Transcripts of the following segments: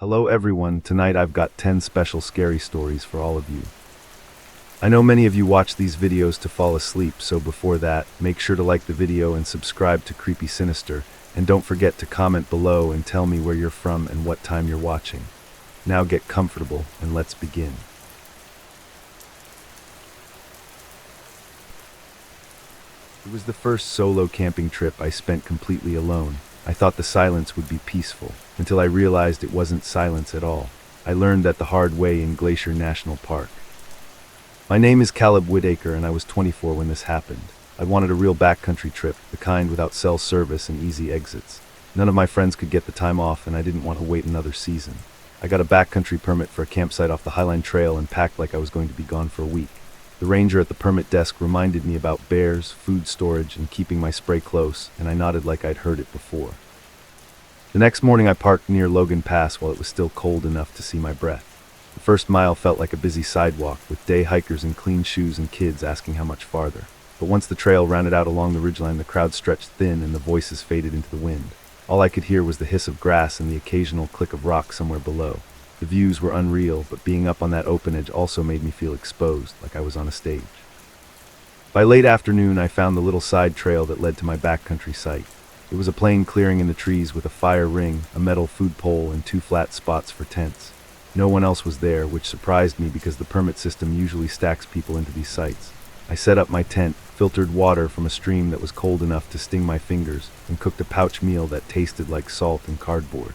Hello everyone, tonight I've got 10 special scary stories for all of you. I know many of you watch these videos to fall asleep, so before that, make sure to like the video and subscribe to Creepy Sinister, and don't forget to comment below and tell me where you're from and what time you're watching. Now get comfortable and let's begin. It was the first solo camping trip I spent completely alone. I thought the silence would be peaceful, until I realized it wasn't silence at all. I learned that the hard way in Glacier National Park. My name is Caleb Whitaker and I was 24 when this happened. I wanted a real backcountry trip, the kind without cell service and easy exits. None of my friends could get the time off and I didn't want to wait another season. I got a backcountry permit for a campsite off the Highline Trail and packed like I was going to be gone for a week. The ranger at the permit desk reminded me about bears, food storage, and keeping my spray close, and I nodded like I'd heard it before. The next morning I parked near Logan Pass while it was still cold enough to see my breath. The first mile felt like a busy sidewalk, with day hikers in clean shoes and kids asking how much farther. But once the trail rounded out along the ridgeline, the crowd stretched thin and the voices faded into the wind. All I could hear was the hiss of grass and the occasional click of rock somewhere below. The views were unreal, but being up on that open edge also made me feel exposed, like I was on a stage. By late afternoon, I found the little side trail that led to my backcountry site. It was a plain clearing in the trees with a fire ring, a metal food pole, and 2 flat spots for tents. No one else was there, which surprised me because the permit system usually stacks people into these sites. I set up my tent, filtered water from a stream that was cold enough to sting my fingers, and cooked a pouch meal that tasted like salt and cardboard.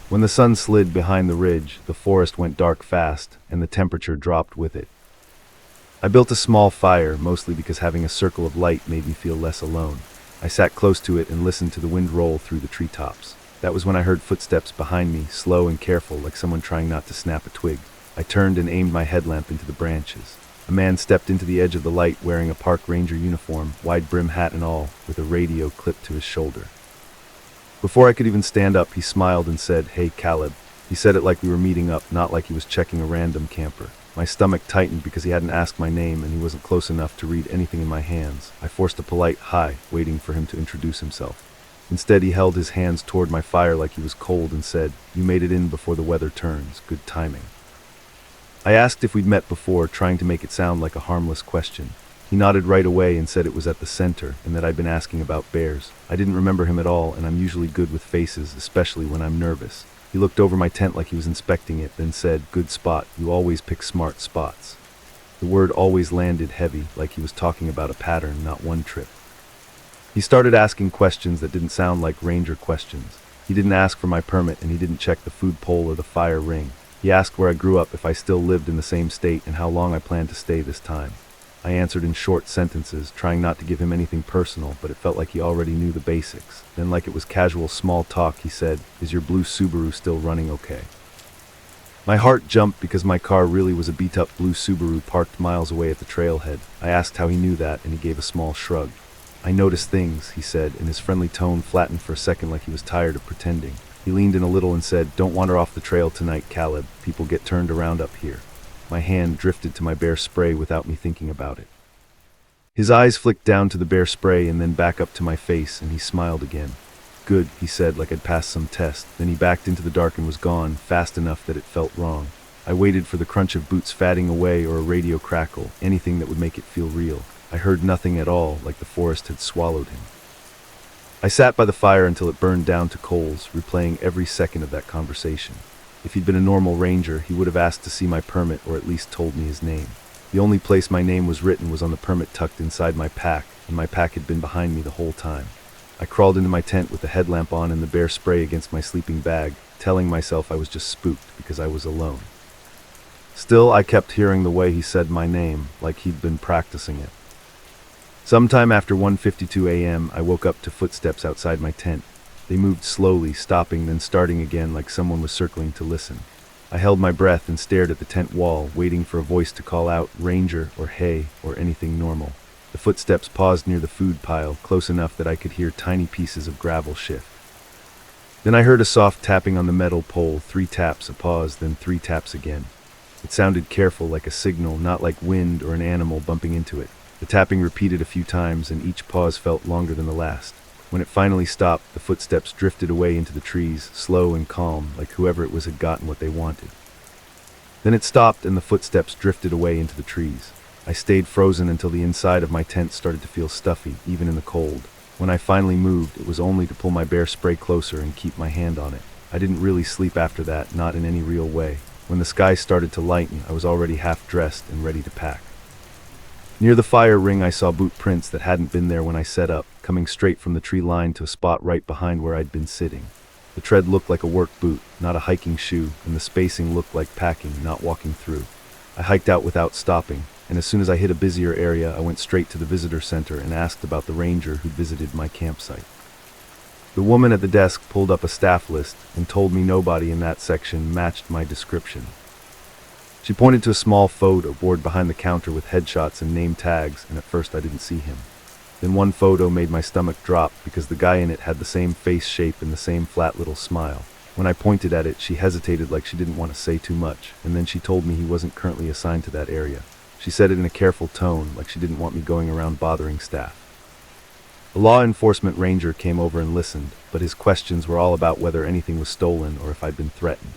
When the sun slid behind the ridge, the forest went dark fast, and the temperature dropped with it. I built a small fire, mostly because having a circle of light made me feel less alone. I sat close to it and listened to the wind roll through the treetops. That was when I heard footsteps behind me, slow and careful, like someone trying not to snap a twig. I turned and aimed my headlamp into the branches. A man stepped into the edge of the light wearing a park ranger uniform, wide brim hat and all, with a radio clipped to his shoulder. Before I could even stand up, he smiled and said, "Hey, Caleb." He said it like we were meeting up, not like he was checking a random camper. My stomach tightened because he hadn't asked my name and he wasn't close enough to read anything in my hands. I forced a polite hi, waiting for him to introduce himself. Instead, he held his hands toward my fire like he was cold and said, "You made it in before the weather turns. Good timing." I asked if we'd met before, trying to make it sound like a harmless question. He nodded right away and said it was at the center and that I'd been asking about bears. I didn't remember him at all, and I'm usually good with faces, especially when I'm nervous. He looked over my tent like he was inspecting it, then said, "Good spot. You always pick smart spots." The word always landed heavy, like he was talking about a pattern, not one trip. He started asking questions that didn't sound like ranger questions. He didn't ask for my permit and he didn't check the food pole or the fire ring. He asked where I grew up, if I still lived in the same state, and how long I planned to stay this time. I answered in short sentences, trying not to give him anything personal, but it felt like he already knew the basics. Then, like it was casual small talk, he said, "Is your blue Subaru still running okay?" My heart jumped because my car really was a beat-up blue Subaru parked miles away at the trailhead. I asked how he knew that, and he gave a small shrug. "I notice things," he said, and his friendly tone flattened for a second like he was tired of pretending. He leaned in a little and said, "Don't wander off the trail tonight, Caleb. People get turned around up here." My hand drifted to my bear spray without me thinking about it. His eyes flicked down to the bear spray and then back up to my face, and he smiled again. "Good," he said, like I'd passed some test. Then he backed into the dark and was gone, fast enough that it felt wrong. I waited for the crunch of boots fatting away or a radio crackle, anything that would make it feel real. I heard nothing at all, like the forest had swallowed him. I sat by the fire until it burned down to coals, replaying every second of that conversation. If he'd been a normal ranger, he would have asked to see my permit or at least told me his name. The only place my name was written was on the permit tucked inside my pack, and my pack had been behind me the whole time. I crawled into my tent with the headlamp on and the bear spray against my sleeping bag, telling myself I was just spooked because I was alone. Still, I kept hearing the way he said my name, like he'd been practicing it. Sometime after 1:52 a.m., I woke up to footsteps outside my tent. They moved slowly, stopping, then starting again like someone was circling to listen. I held my breath and stared at the tent wall, waiting for a voice to call out, "Ranger," or "Hey," or anything normal. The footsteps paused near the food pile, close enough that I could hear tiny pieces of gravel shift. Then I heard a soft tapping on the metal pole, 3 taps, a pause, then 3 taps again. It sounded careful, like a signal, not like wind or an animal bumping into it. The tapping repeated a few times, and each pause felt longer than the last. When it finally stopped, the footsteps drifted away into the trees, slow and calm, like whoever it was had gotten what they wanted. Then it stopped and the footsteps drifted away into the trees. I stayed frozen until the inside of my tent started to feel stuffy, even in the cold. When I finally moved, it was only to pull my bear spray closer and keep my hand on it. I didn't really sleep after that, not in any real way. When the sky started to lighten, I was already half dressed and ready to pack. Near the fire ring, I saw boot prints that hadn't been there when I set up, coming straight from the tree line to a spot right behind where I'd been sitting. The tread looked like a work boot, not a hiking shoe, and the spacing looked like packing, not walking through. I hiked out without stopping, and as soon as I hit a busier area, I went straight to the visitor center and asked about the ranger who visited my campsite. The woman at the desk pulled up a staff list and told me nobody in that section matched my description. She pointed to a small photo board behind the counter with headshots and name tags, and at first I didn't see him. Then one photo made my stomach drop because the guy in it had the same face shape and the same flat little smile. When I pointed at it, she hesitated like she didn't want to say too much, and then she told me he wasn't currently assigned to that area. She said it in a careful tone, like she didn't want me going around bothering staff. A law enforcement ranger came over and listened, but his questions were all about whether anything was stolen or if I'd been threatened.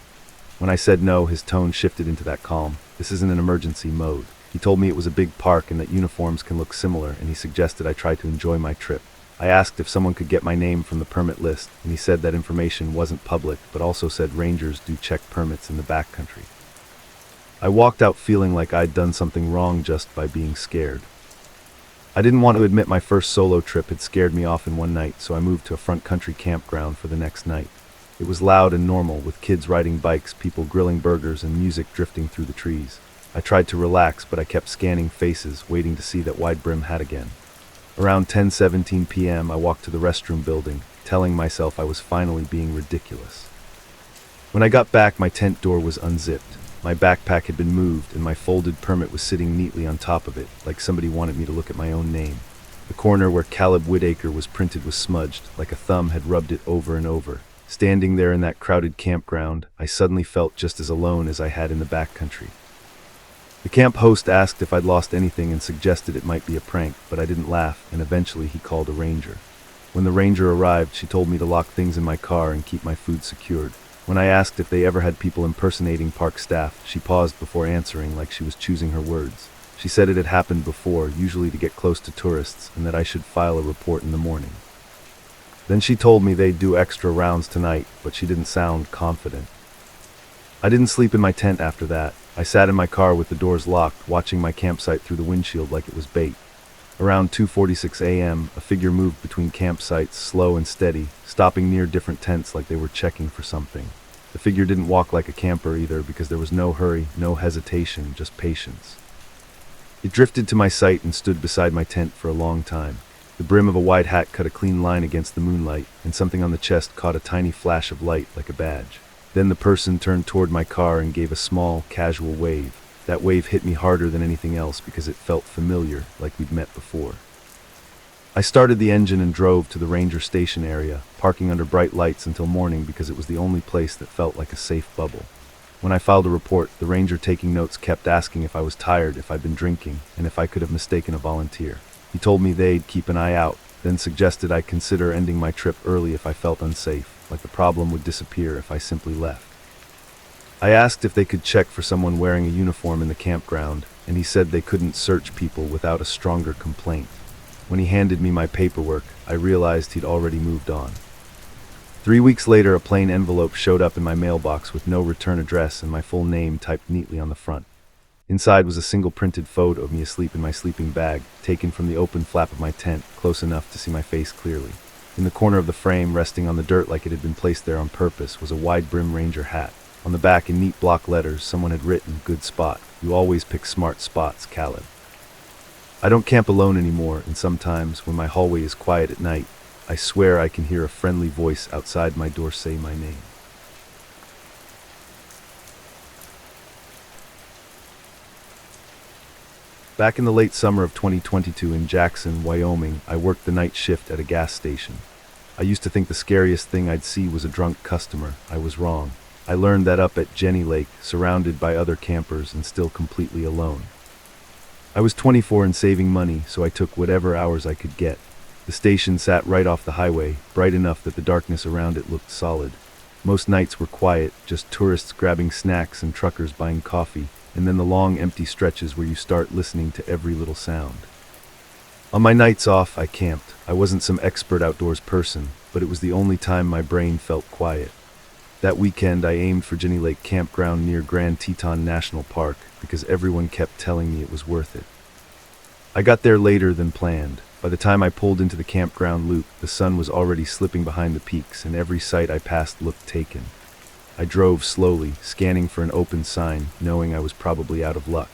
When I said no, his tone shifted into that calm, "This isn't an emergency mode." He told me it was a big park and that uniforms can look similar, and he suggested I try to enjoy my trip. I asked if someone could get my name from the permit list, and he said that information wasn't public, but also said rangers do check permits in the backcountry. I walked out feeling like I'd done something wrong just by being scared. I didn't want to admit my first solo trip had scared me off in one night, so I moved to a front country campground for the next night. It was loud and normal, with kids riding bikes, people grilling burgers, and music drifting through the trees. I tried to relax, but I kept scanning faces, waiting to see that wide brim hat again. Around 10:17 p.m., I walked to the restroom building, telling myself I was finally being ridiculous. When I got back, my tent door was unzipped. My backpack had been moved, and my folded permit was sitting neatly on top of it, like somebody wanted me to look at my own name. The corner where Caleb Whitaker was printed was smudged, like a thumb had rubbed it over and over. Standing there in that crowded campground, I suddenly felt just as alone as I had in the backcountry. The camp host asked if I'd lost anything and suggested it might be a prank, but I didn't laugh, and eventually he called a ranger. When the ranger arrived, she told me to lock things in my car and keep my food secured. When I asked if they ever had people impersonating park staff, she paused before answering, like she was choosing her words. She said it had happened before, usually to get close to tourists, and that I should file a report in the morning. Then she told me they'd do extra rounds tonight, but she didn't sound confident. I didn't sleep in my tent after that. I sat in my car with the doors locked, watching my campsite through the windshield like it was bait. Around 2:46 a.m., a figure moved between campsites, slow and steady, stopping near different tents like they were checking for something. The figure didn't walk like a camper either, because there was no hurry, no hesitation, just patience. It drifted to my sight and stood beside my tent for a long time. The brim of a wide hat cut a clean line against the moonlight, and something on the chest caught a tiny flash of light like a badge. Then the person turned toward my car and gave a small, casual wave. That wave hit me harder than anything else because it felt familiar, like we'd met before. I started the engine and drove to the ranger station area, parking under bright lights until morning because it was the only place that felt like a safe bubble. When I filed a report, the ranger taking notes kept asking if I was tired, if I'd been drinking, and if I could have mistaken a volunteer. He told me they'd keep an eye out, then suggested I consider ending my trip early if I felt unsafe, like the problem would disappear if I simply left. I asked if they could check for someone wearing a uniform in the campground, and he said they couldn't search people without a stronger complaint. When he handed me my paperwork, I realized he'd already moved on. 3 weeks later, a plain envelope showed up in my mailbox with no return address and my full name typed neatly on the front. Inside was a single printed photo of me asleep in my sleeping bag, taken from the open flap of my tent, close enough to see my face clearly. In the corner of the frame, resting on the dirt like it had been placed there on purpose, was a wide-brim ranger hat. On the back, in neat block letters, someone had written, "Good spot. You always pick smart spots, Caleb." I don't camp alone anymore, and sometimes, when my hallway is quiet at night, I swear I can hear a friendly voice outside my door say my name. Back in the late summer of 2022 in Jackson, Wyoming, I worked the night shift at a gas station. I used to think the scariest thing I'd see was a drunk customer. I was wrong. I learned that up at Jenny Lake, surrounded by other campers and still completely alone. I was 24 and saving money, so I took whatever hours I could get. The station sat right off the highway, bright enough that the darkness around it looked solid. Most nights were quiet, just tourists grabbing snacks and truckers buying coffee, and then the long empty stretches where you start listening to every little sound. On my nights off, I camped. I wasn't some expert outdoors person, but it was the only time my brain felt quiet. That weekend, I aimed for Jenny Lake Campground near Grand Teton National Park because everyone kept telling me it was worth it. I got there later than planned. By the time I pulled into the campground loop, the sun was already slipping behind the peaks and every site I passed looked taken. I drove slowly, scanning for an open sign, knowing I was probably out of luck.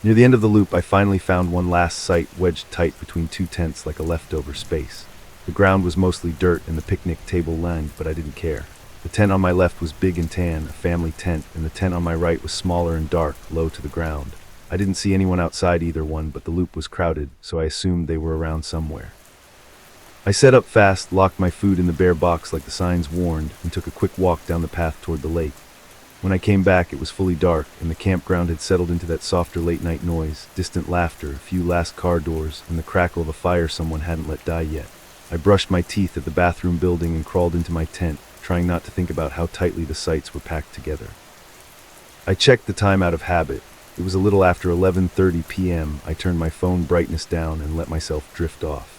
Near the end of the loop, I finally found one last site wedged tight between two tents like a leftover space. The ground was mostly dirt and the picnic table lined, but I didn't care. The tent on my left was big and tan, a family tent, and the tent on my right was smaller and dark, low to the ground. I didn't see anyone outside either one, but the loop was crowded, so I assumed they were around somewhere. I set up fast, locked my food in the bare box like the signs warned, and took a quick walk down the path toward the lake. When I came back, it was fully dark, and the campground had settled into that softer late-night noise, distant laughter, a few last car doors, and the crackle of a fire someone hadn't let die yet. I brushed my teeth at the bathroom building and crawled into my tent, trying not to think about how tightly the sites were packed together. I checked the time out of habit. It was a little after 11:30 p.m. I turned my phone brightness down and let myself drift off.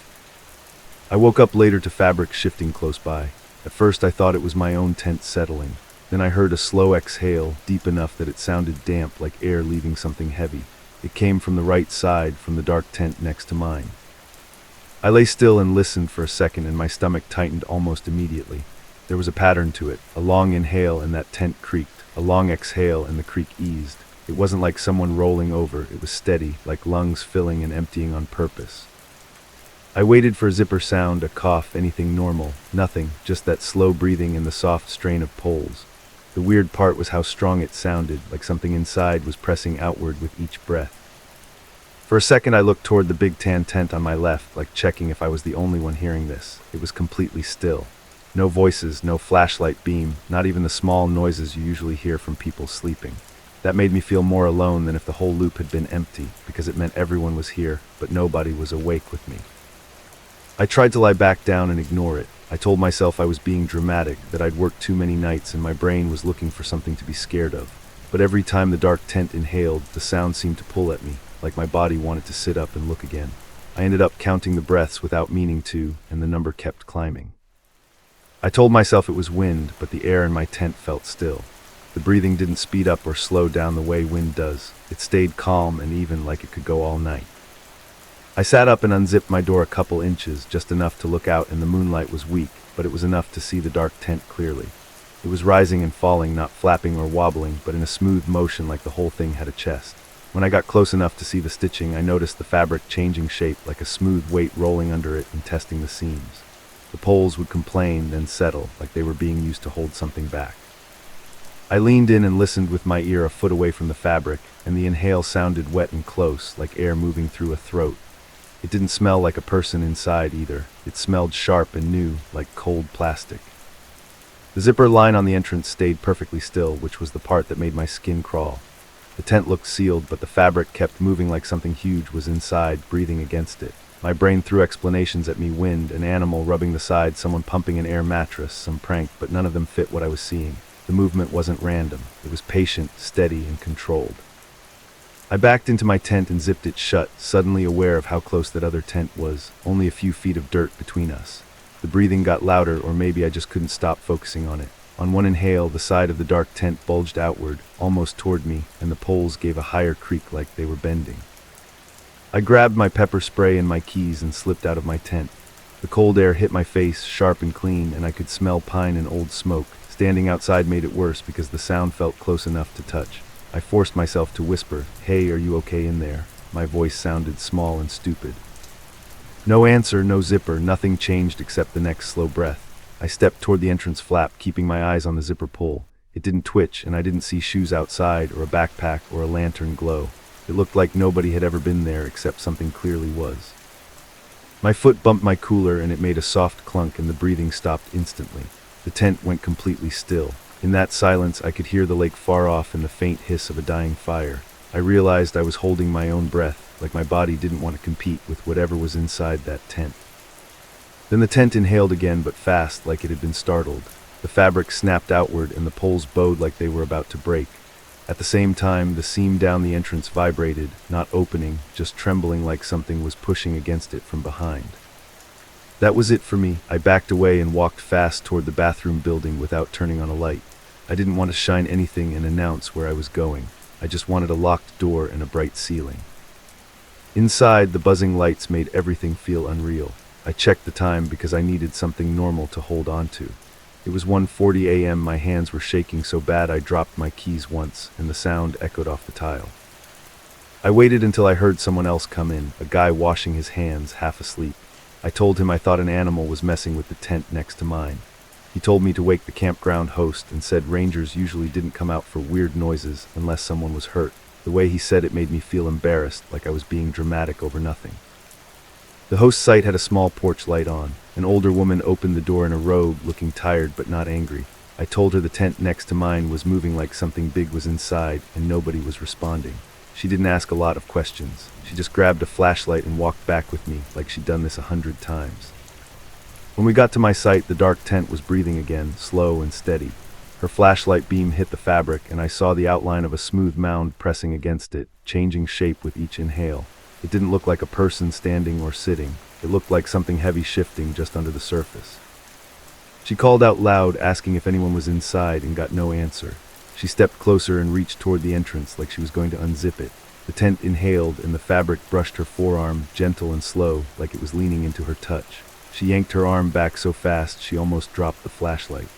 I woke up later to fabric shifting close by. At first I thought it was my own tent settling. Then I heard a slow exhale, deep enough that it sounded damp, like air leaving something heavy. It came from the right side, from the dark tent next to mine. I lay still and listened for a second, and my stomach tightened almost immediately. There was a pattern to it. A long inhale and that tent creaked. A long exhale and the creak eased. It wasn't like someone rolling over. It was steady, like lungs filling and emptying on purpose. I waited for a zipper sound, a cough, anything normal. Nothing, just that slow breathing and the soft strain of poles. The weird part was how strong it sounded, like something inside was pressing outward with each breath. For a second I looked toward the big tan tent on my left, like checking if I was the only one hearing this. It was completely still. No voices, no flashlight beam, not even the small noises you usually hear from people sleeping. That made me feel more alone than if the whole loop had been empty, because it meant everyone was here, but nobody was awake with me. I tried to lie back down and ignore it. I told myself I was being dramatic, that I'd worked too many nights and my brain was looking for something to be scared of. But every time the dark tent inhaled, the sound seemed to pull at me, like my body wanted to sit up and look again. I ended up counting the breaths without meaning to, and the number kept climbing. I told myself it was wind, but the air in my tent felt still. The breathing didn't speed up or slow down the way wind does. It stayed calm and even, like it could go all night. I sat up and unzipped my door a couple inches, just enough to look out, and the moonlight was weak, but it was enough to see the dark tent clearly. It was rising and falling, not flapping or wobbling, but in a smooth motion like the whole thing had a chest. When I got close enough to see the stitching, I noticed the fabric changing shape, like a smooth weight rolling under it and testing the seams. The poles would complain, then settle, like they were being used to hold something back. I leaned in and listened with my ear a foot away from the fabric, and the inhale sounded wet and close, like air moving through a throat. It didn't smell like a person inside either. It smelled sharp and new, like cold plastic. The zipper line on the entrance stayed perfectly still, which was the part that made my skin crawl. The tent looked sealed, but the fabric kept moving like something huge was inside, breathing against it. My brain threw explanations at me: wind, an animal rubbing the side, someone pumping an air mattress, some prank, but none of them fit what I was seeing. The movement wasn't random. It was patient, steady, and controlled. I backed into my tent and zipped it shut, suddenly aware of how close that other tent was, only a few feet of dirt between us. The breathing got louder, or maybe I just couldn't stop focusing on it. On one inhale, the side of the dark tent bulged outward, almost toward me, and the poles gave a higher creak like they were bending. I grabbed my pepper spray and my keys and slipped out of my tent. The cold air hit my face, sharp and clean, and I could smell pine and old smoke. Standing outside made it worse because the sound felt close enough to touch. I forced myself to whisper, "Hey, are you okay in there?" My voice sounded small and stupid. No answer, no zipper, nothing changed except the next slow breath. I stepped toward the entrance flap, keeping my eyes on the zipper pull. It didn't twitch, and I didn't see shoes outside, or a backpack, or a lantern glow. It looked like nobody had ever been there, except something clearly was. My foot bumped my cooler, and it made a soft clunk, and the breathing stopped instantly. The tent went completely still. In that silence, I could hear the lake far off and the faint hiss of a dying fire. I realized I was holding my own breath, like my body didn't want to compete with whatever was inside that tent. Then the tent inhaled again, but fast, like it had been startled. The fabric snapped outward and the poles bowed like they were about to break. At the same time, the seam down the entrance vibrated, not opening, just trembling like something was pushing against it from behind. That was it for me. I backed away and walked fast toward the bathroom building without turning on a light. I didn't want to shine anything and announce where I was going. I just wanted a locked door and a bright ceiling. Inside, the buzzing lights made everything feel unreal. I checked the time because I needed something normal to hold on to. It was 1:40 a.m. My hands were shaking so bad I dropped my keys once, and the sound echoed off the tile. I waited until I heard someone else come in, a guy washing his hands, half asleep. I told him I thought an animal was messing with the tent next to mine. He told me to wake the campground host and said rangers usually didn't come out for weird noises unless someone was hurt. The way he said it made me feel embarrassed, like I was being dramatic over nothing. The host's site had a small porch light on. An older woman opened the door in a robe, looking tired but not angry. I told her the tent next to mine was moving like something big was inside, and nobody was responding. She didn't ask a lot of questions. She just grabbed a flashlight and walked back with me, like she'd done this 100 times. When we got to my site, the dark tent was breathing again, slow and steady. Her flashlight beam hit the fabric, and I saw the outline of a smooth mound pressing against it, changing shape with each inhale. It didn't look like a person standing or sitting. It looked like something heavy shifting just under the surface. She called out loud, asking if anyone was inside, and got no answer. She stepped closer and reached toward the entrance like she was going to unzip it. The tent inhaled, and the fabric brushed her forearm, gentle and slow, like it was leaning into her touch. She yanked her arm back so fast she almost dropped the flashlight.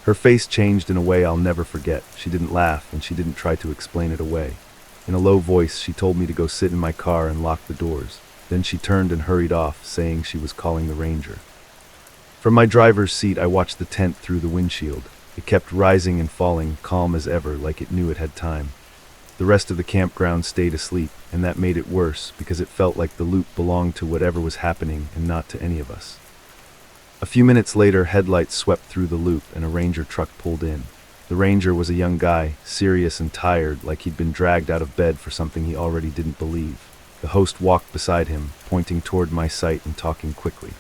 Her face changed in a way I'll never forget. She didn't laugh, and she didn't try to explain it away. In a low voice, she told me to go sit in my car and lock the doors. Then she turned and hurried off, saying she was calling the ranger. From my driver's seat, I watched the tent through the windshield. It kept rising and falling, calm as ever, like it knew it had time. The rest of the campground stayed asleep, and that made it worse because it felt like the loop belonged to whatever was happening and not to any of us. A few minutes later, headlights swept through the loop and a ranger truck pulled in. The ranger was a young guy, serious and tired, like he'd been dragged out of bed for something he already didn't believe. The host walked beside him, pointing toward my site and talking quickly.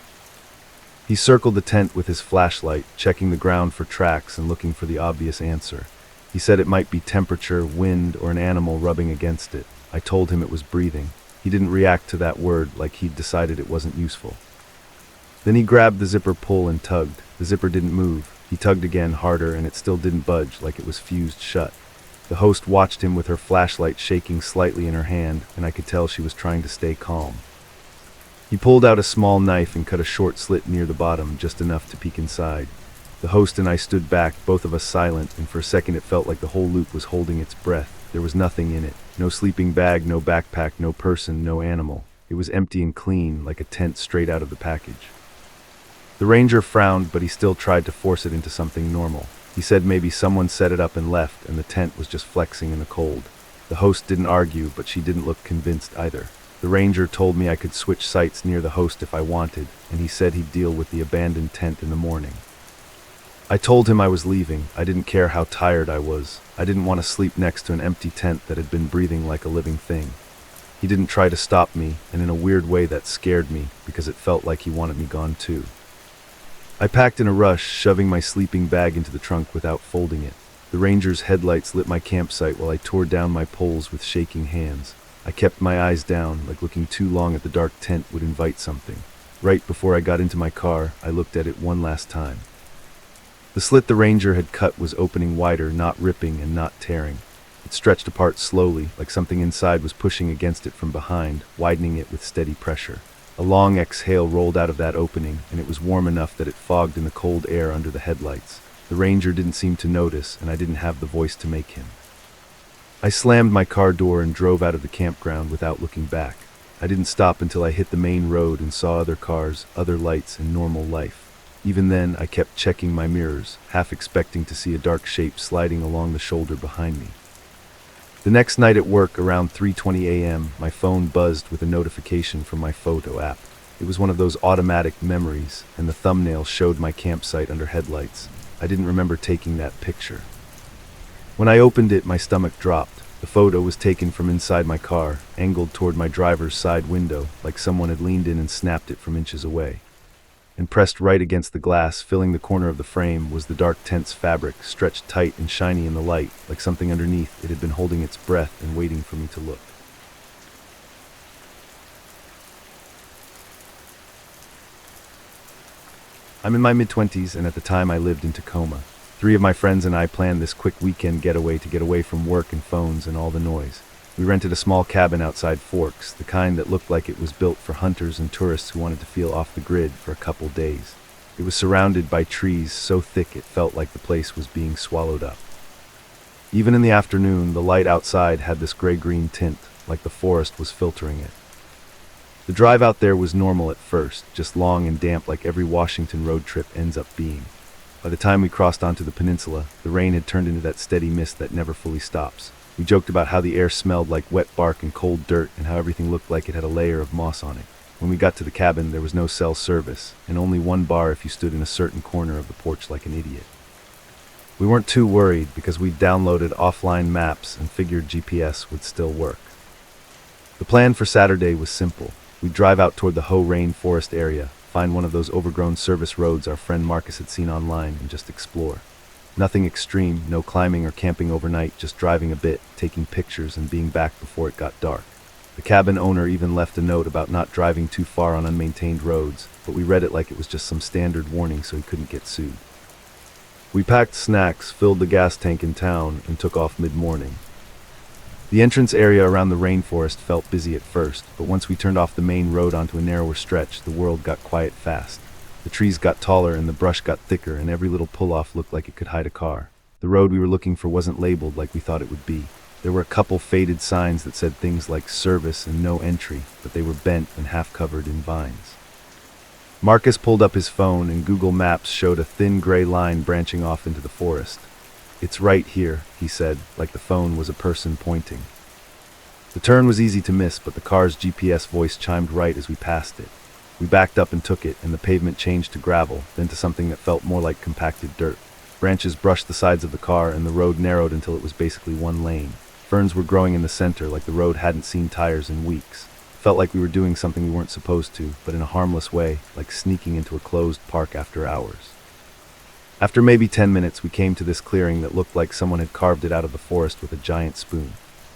He circled the tent with his flashlight, checking the ground for tracks and looking for the obvious answer. He said it might be temperature, wind, or an animal rubbing against it. I told him it was breathing. He didn't react to that word, like he'd decided it wasn't useful. Then he grabbed the zipper pull and tugged. The zipper didn't move. He tugged again, harder, and it still didn't budge, like it was fused shut. The host watched him with her flashlight shaking slightly in her hand, and I could tell she was trying to stay calm. He pulled out a small knife and cut a short slit near the bottom, just enough to peek inside. The host and I stood back, both of us silent, and for a second it felt like the whole loop was holding its breath. There was nothing in it. No sleeping bag, no backpack, no person, no animal. It was empty and clean, like a tent straight out of the package. The ranger frowned, but he still tried to force it into something normal. He said maybe someone set it up and left, and the tent was just flexing in the cold. The host didn't argue, but she didn't look convinced either. The ranger told me I could switch sites near the host if I wanted, and he said he'd deal with the abandoned tent in the morning. I told him I was leaving. I didn't care how tired I was. I didn't want to sleep next to an empty tent that had been breathing like a living thing. He didn't try to stop me, and in a weird way that scared me, because it felt like he wanted me gone too. I packed in a rush, shoving my sleeping bag into the trunk without folding it. The ranger's headlights lit my campsite while I tore down my poles with shaking hands. I kept my eyes down, like looking too long at the dark tent would invite something. Right before I got into my car, I looked at it one last time. The slit the ranger had cut was opening wider, not ripping and not tearing. It stretched apart slowly, like something inside was pushing against it from behind, widening it with steady pressure. A long exhale rolled out of that opening, and it was warm enough that it fogged in the cold air under the headlights. The ranger didn't seem to notice, and I didn't have the voice to make him. I slammed my car door and drove out of the campground without looking back. I didn't stop until I hit the main road and saw other cars, other lights, and normal life. Even then, I kept checking my mirrors, half expecting to see a dark shape sliding along the shoulder behind me. The next night at work, around 3:20 a.m., my phone buzzed with a notification from my photo app. It was one of those automatic memories, and the thumbnail showed my campsite under headlights. I didn't remember taking that picture. When I opened it, my stomach dropped. The photo was taken from inside my car, angled toward my driver's side window, like someone had leaned in and snapped it from inches away. and pressed right against the glass, filling the corner of the frame, was the dark, tense fabric, stretched tight and shiny in the light, like something underneath it had been holding its breath and waiting for me to look. I'm in my mid-20s, and at the time I lived in Tacoma. 3 of my friends and I planned this quick weekend getaway to get away from work and phones and all the noise. We rented a small cabin outside Forks, the kind that looked like it was built for hunters and tourists who wanted to feel off the grid for a couple days. It was surrounded by trees so thick it felt like the place was being swallowed up. Even in the afternoon, the light outside had this gray-green tint, like the forest was filtering it. The drive out there was normal at first, just long and damp like every Washington road trip ends up being. By the time we crossed onto the peninsula, the rain had turned into that steady mist that never fully stops. We joked about how the air smelled like wet bark and cold dirt, and how everything looked like it had a layer of moss on it. When we got to the cabin, there was no cell service, and only one bar if you stood in a certain corner of the porch like an idiot. We weren't too worried because we'd downloaded offline maps and figured GPS would still work. The plan for Saturday was simple. We'd drive out toward the Hoh Rainforest area, find one of those overgrown service roads our friend Marcus had seen online, and just explore. Nothing extreme, no climbing or camping overnight, just driving a bit, taking pictures, and being back before it got dark. The cabin owner even left a note about not driving too far on unmaintained roads, but we read it like it was just some standard warning so he couldn't get sued. We packed snacks, filled the gas tank in town, and took off mid-morning. The entrance area around the rainforest felt busy at first, but once we turned off the main road onto a narrower stretch, the world got quiet fast. The trees got taller and the brush got thicker, and every little pull-off looked like it could hide a car. The road we were looking for wasn't labeled like we thought it would be. There were a couple faded signs that said things like service and no entry, but they were bent and half-covered in vines. Marcus pulled up his phone, and Google Maps showed a thin gray line branching off into the forest. "It's right here," he said, like the phone was a person pointing. The turn was easy to miss, but the car's GPS voice chimed right as we passed it. We backed up and took it, and the pavement changed to gravel, then to something that felt more like compacted dirt. Branches brushed the sides of the car, and the road narrowed until it was basically one lane. Ferns were growing in the center, like the road hadn't seen tires in weeks. It felt like we were doing something we weren't supposed to, but in a harmless way, like sneaking into a closed park after hours. After maybe 10 minutes, we came to this clearing that looked like someone had carved it out of the forest with a giant spoon.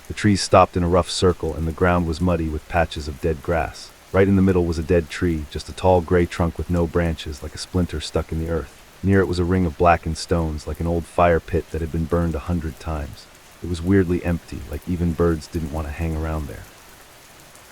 The trees stopped in a rough circle, and the ground was muddy with patches of dead grass. Right in the middle was a dead tree, just a tall gray trunk with no branches, like a splinter stuck in the earth. Near it was a ring of blackened stones, like an old fire pit that had been burned 100 times. It was weirdly empty, like even birds didn't want to hang around there.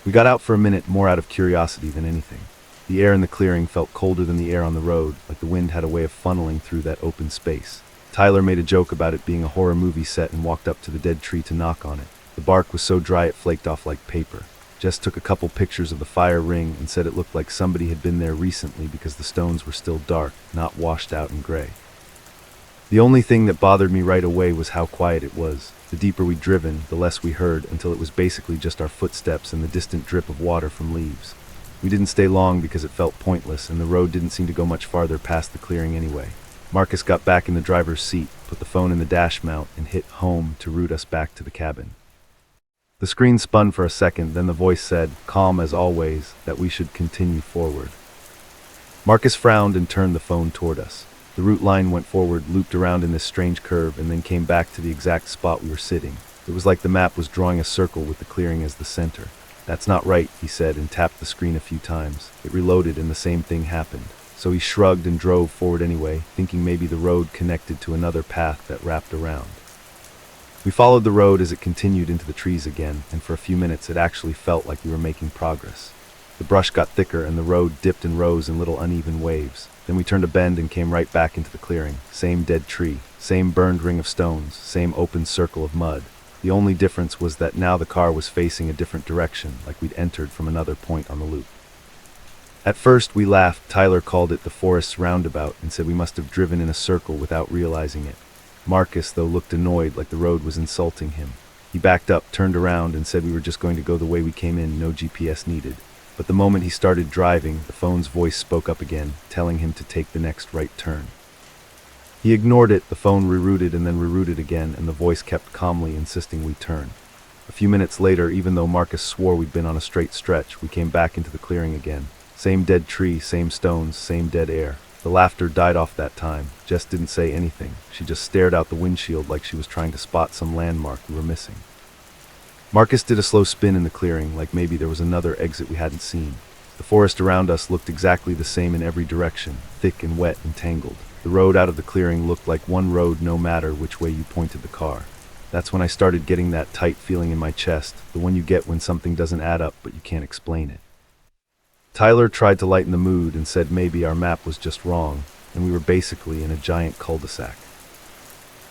We got out for a minute, more out of curiosity than anything. The air in the clearing felt colder than the air on the road, like the wind had a way of funneling through that open space. Tyler made a joke about it being a horror movie set and walked up to the dead tree to knock on it. The bark was so dry it flaked off like paper. Jess took a couple pictures of the fire ring and said it looked like somebody had been there recently because the stones were still dark, not washed out and gray. The only thing that bothered me right away was how quiet it was. The deeper we'd driven, the less we heard, until it was basically just our footsteps and the distant drip of water from leaves. We didn't stay long because it felt pointless, and the road didn't seem to go much farther past the clearing anyway. Marcus got back in the driver's seat, put the phone in the dash mount, and hit home to route us back to the cabin. The screen spun for a second, then the voice said, calm as always, that we should continue forward. Marcus frowned and turned the phone toward us. The route line went forward, looped around in this strange curve, and then came back to the exact spot we were sitting. It was like the map was drawing a circle with the clearing as the center. "That's not right," he said, and tapped the screen a few times. It reloaded and the same thing happened. So he shrugged and drove forward anyway, thinking maybe the road connected to another path that wrapped around. We followed the road as it continued into the trees again, and for a few minutes it actually felt like we were making progress. The brush got thicker and the road dipped and rose in little uneven waves. Then we turned a bend and came right back into the clearing. Same dead tree, same burned ring of stones, same open circle of mud. The only difference was that now the car was facing a different direction, like we'd entered from another point on the loop. At first we laughed. Tyler called it the forest's roundabout and said we must have driven in a circle without realizing it. Marcus, though, looked annoyed, like the road was insulting him. He backed up, turned around, and said we were just going to go the way we came in, no GPS needed. But the moment he started driving, the phone's voice spoke up again, telling him to take the next right turn. He ignored it, the phone rerouted and then rerouted again, and the voice kept calmly insisting we turn. A few minutes later, even though Marcus swore we'd been on a straight stretch, we came back into the clearing again. Same dead tree, same stones, same dead air. The laughter died off that time. Jess didn't say anything. She just stared out the windshield like she was trying to spot some landmark we were missing. Marcus did a slow spin in the clearing, like maybe there was another exit we hadn't seen. The forest around us looked exactly the same in every direction, thick and wet and tangled. The road out of the clearing looked like one road no matter which way you pointed the car. That's when I started getting that tight feeling in my chest, the one you get when something doesn't add up but you can't explain it. Tyler tried to lighten the mood and said maybe our map was just wrong, and we were basically in a giant cul-de-sac.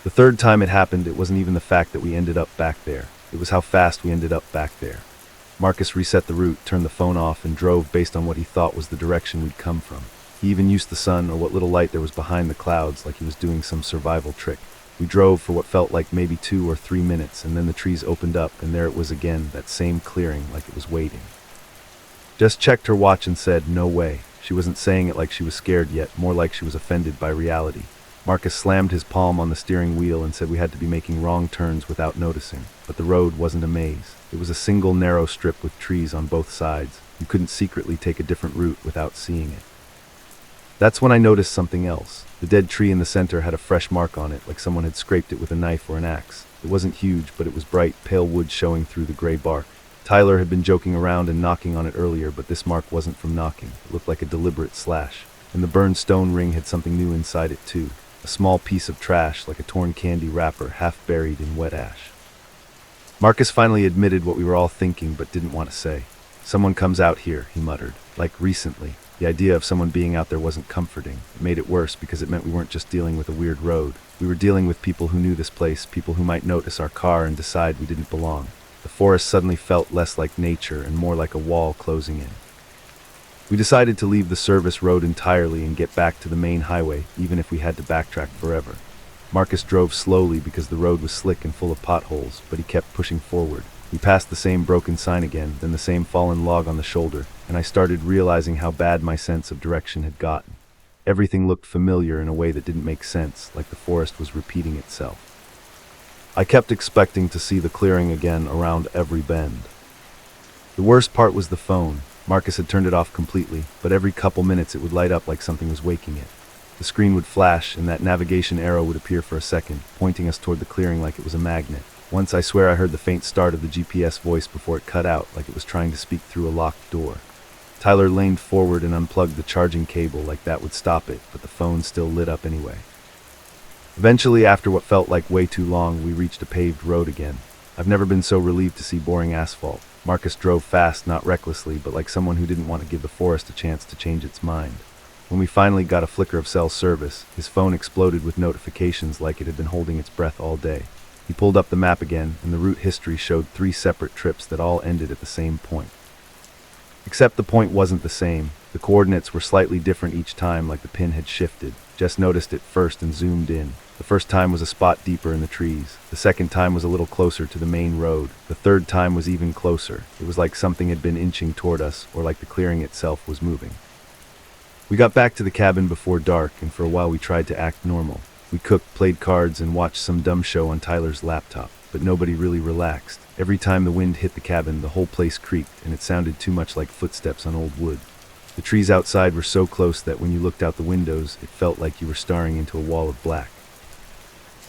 The third time it happened, it wasn't even the fact that we ended up back there. It was how fast we ended up back there. Marcus reset the route, turned the phone off, and drove based on what he thought was the direction we'd come from. He even used the sun or what little light there was behind the clouds like he was doing some survival trick. We drove for what felt like maybe 2 or 3 minutes, and then the trees opened up, and there it was again, that same clearing like it was waiting. Jess checked her watch and said, "No way." She wasn't saying it like she was scared yet, more like she was offended by reality. Marcus slammed his palm on the steering wheel and said we had to be making wrong turns without noticing. But the road wasn't a maze. It was a single narrow strip with trees on both sides. You couldn't secretly take a different route without seeing it. That's when I noticed something else. The dead tree in the center had a fresh mark on it, like someone had scraped it with a knife or an axe. It wasn't huge, but it was bright, pale wood showing through the gray bark. Tyler had been joking around and knocking on it earlier, but this mark wasn't from knocking. It looked like a deliberate slash. And the burned stone ring had something new inside it too. A small piece of trash, like a torn candy wrapper, half buried in wet ash. Marcus finally admitted what we were all thinking but didn't want to say. "Someone comes out here," he muttered. "Like recently." The idea of someone being out there wasn't comforting. It made it worse because it meant we weren't just dealing with a weird road. We were dealing with people who knew this place, people who might notice our car and decide we didn't belong. The forest suddenly felt less like nature and more like a wall closing in. We decided to leave the service road entirely and get back to the main highway, even if we had to backtrack forever. Marcus drove slowly because the road was slick and full of potholes, but he kept pushing forward. We passed the same broken sign again, then the same fallen log on the shoulder, and I started realizing how bad my sense of direction had gotten. Everything looked familiar in a way that didn't make sense, like the forest was repeating itself. I kept expecting to see the clearing again around every bend. The worst part was the phone. Marcus had turned it off completely, but every couple minutes it would light up like something was waking it. The screen would flash, and that navigation arrow would appear for a second, pointing us toward the clearing like it was a magnet. Once I swear I heard the faint start of the GPS voice before it cut out, like it was trying to speak through a locked door. Tyler leaned forward and unplugged the charging cable like that would stop it, but the phone still lit up anyway. Eventually, after what felt like way too long, we reached a paved road again. I've never been so relieved to see boring asphalt. Marcus drove fast, not recklessly, but like someone who didn't want to give the forest a chance to change its mind. When we finally got a flicker of cell service, his phone exploded with notifications like it had been holding its breath all day. He pulled up the map again, and the route history showed 3 separate trips that all ended at the same point. Except the point wasn't the same. The coordinates were slightly different each time, like the pin had shifted. Jess noticed it first and zoomed in. The first time was a spot deeper in the trees. The second time was a little closer to the main road. The third time was even closer. It was like something had been inching toward us, or like the clearing itself was moving. We got back to the cabin before dark, and for a while we tried to act normal. We cooked, played cards, and watched some dumb show on Tyler's laptop, but nobody really relaxed. Every time the wind hit the cabin, the whole place creaked, and it sounded too much like footsteps on old wood. The trees outside were so close that when you looked out the windows, it felt like you were staring into a wall of black.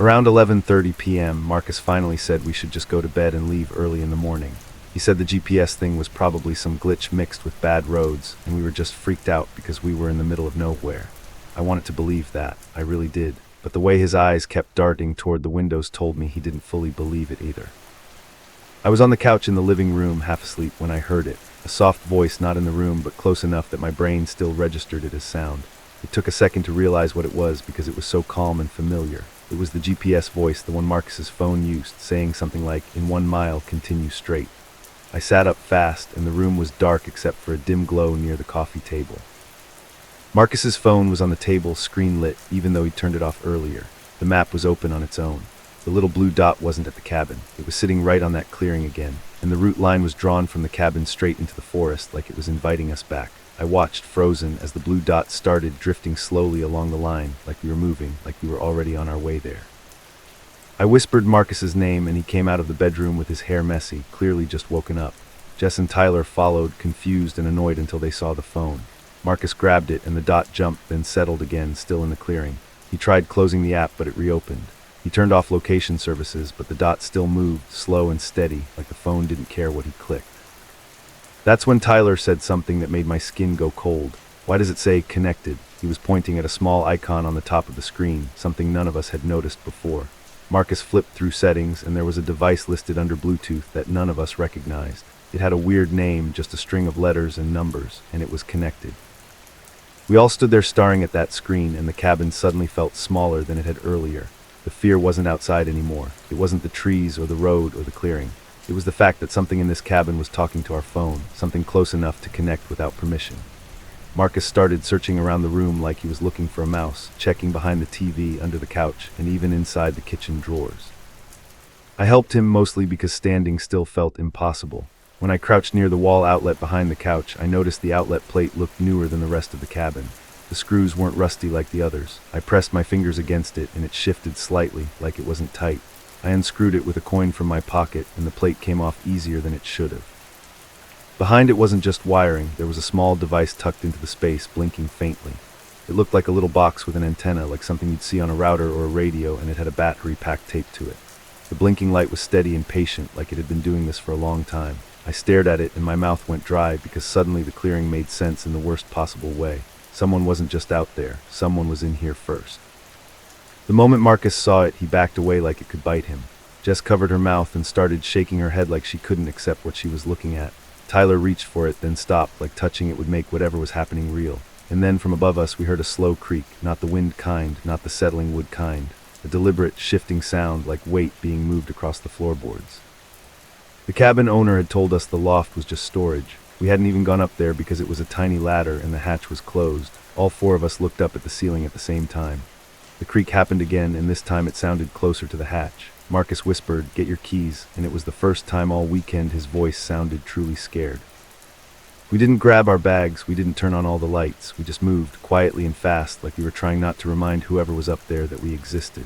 Around 11:30 p.m., Marcus finally said we should just go to bed and leave early in the morning. He said the GPS thing was probably some glitch mixed with bad roads, and we were just freaked out because we were in the middle of nowhere. I wanted to believe that, I really did, but the way his eyes kept darting toward the windows told me he didn't fully believe it either. I was on the couch in the living room, half asleep, when I heard it. A soft voice not in the room, but close enough that my brain still registered it as sound. It took a second to realize what it was because it was so calm and familiar. It was the GPS voice, the one Marcus's phone used, saying something like, "In 1 mile, continue straight." I sat up fast, and the room was dark except for a dim glow near the coffee table. Marcus's phone was on the table, screen lit, even though he'd turned it off earlier. The map was open on its own. The little blue dot wasn't at the cabin. It was sitting right on that clearing again, and the route line was drawn from the cabin straight into the forest like it was inviting us back. I watched, frozen, as the blue dot started drifting slowly along the line, like we were moving, like we were already on our way there. I whispered Marcus's name, and he came out of the bedroom with his hair messy, clearly just woken up. Jess and Tyler followed, confused and annoyed until they saw the phone. Marcus grabbed it and the dot jumped, then settled again, still in the clearing. He tried closing the app, but it reopened. He turned off location services, but the dot still moved, slow and steady, like the phone didn't care what he clicked. That's when Tyler said something that made my skin go cold. Why does it say connected? He was pointing at a small icon on the top of the screen, something none of us had noticed before. Marcus flipped through settings, and there was a device listed under Bluetooth that none of us recognized. It had a weird name, just a string of letters and numbers, and it was connected. We all stood there staring at that screen, and the cabin suddenly felt smaller than it had earlier. The fear wasn't outside anymore. It wasn't the trees or the road or the clearing. It was the fact that something in this cabin was talking to our phone, something close enough to connect without permission. Marcus started searching around the room like he was looking for a mouse, checking behind the TV, under the couch, and even inside the kitchen drawers. I helped him mostly because standing still felt impossible. When I crouched near the wall outlet behind the couch, I noticed the outlet plate looked newer than the rest of the cabin. The screws weren't rusty like the others. I pressed my fingers against it, and it shifted slightly, like it wasn't tight. I unscrewed it with a coin from my pocket, and the plate came off easier than it should have. Behind it wasn't just wiring, there was a small device tucked into the space, blinking faintly. It looked like a little box with an antenna, like something you'd see on a router or a radio, and it had a battery pack taped to it. The blinking light was steady and patient, like it had been doing this for a long time. I stared at it, and my mouth went dry because suddenly the clearing made sense in the worst possible way. Someone wasn't just out there, someone was in here first. The moment Marcus saw it, he backed away like it could bite him. Jess covered her mouth and started shaking her head like she couldn't accept what she was looking at. Tyler reached for it, then stopped, like touching it would make whatever was happening real. And then from above us we heard a slow creak, not the wind kind, not the settling wood kind. A deliberate, shifting sound like weight being moved across the floorboards. The cabin owner had told us the loft was just storage. We hadn't even gone up there because it was a tiny ladder and the hatch was closed. All four of us looked up at the ceiling at the same time. The creak happened again, and this time it sounded closer to the hatch. Marcus whispered, "Get your keys," and it was the first time all weekend his voice sounded truly scared. We didn't grab our bags, we didn't turn on all the lights, we just moved, quietly and fast, like we were trying not to remind whoever was up there that we existed.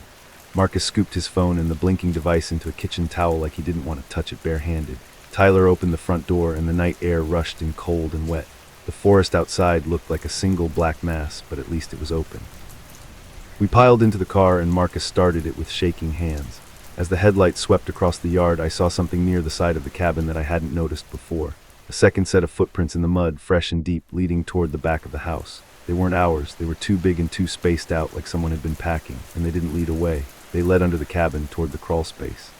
Marcus scooped his phone and the blinking device into a kitchen towel like he didn't want to touch it barehanded. Tyler opened the front door and the night air rushed in cold and wet. The forest outside looked like a single black mass, but at least it was open. We piled into the car and Marcus started it with shaking hands. As the headlights swept across the yard, I saw something near the side of the cabin that I hadn't noticed before. A second set of footprints in the mud, fresh and deep, leading toward the back of the house. They weren't ours, they were too big and too spaced out like someone had been packing, and they didn't lead away. They led under the cabin toward the crawl space.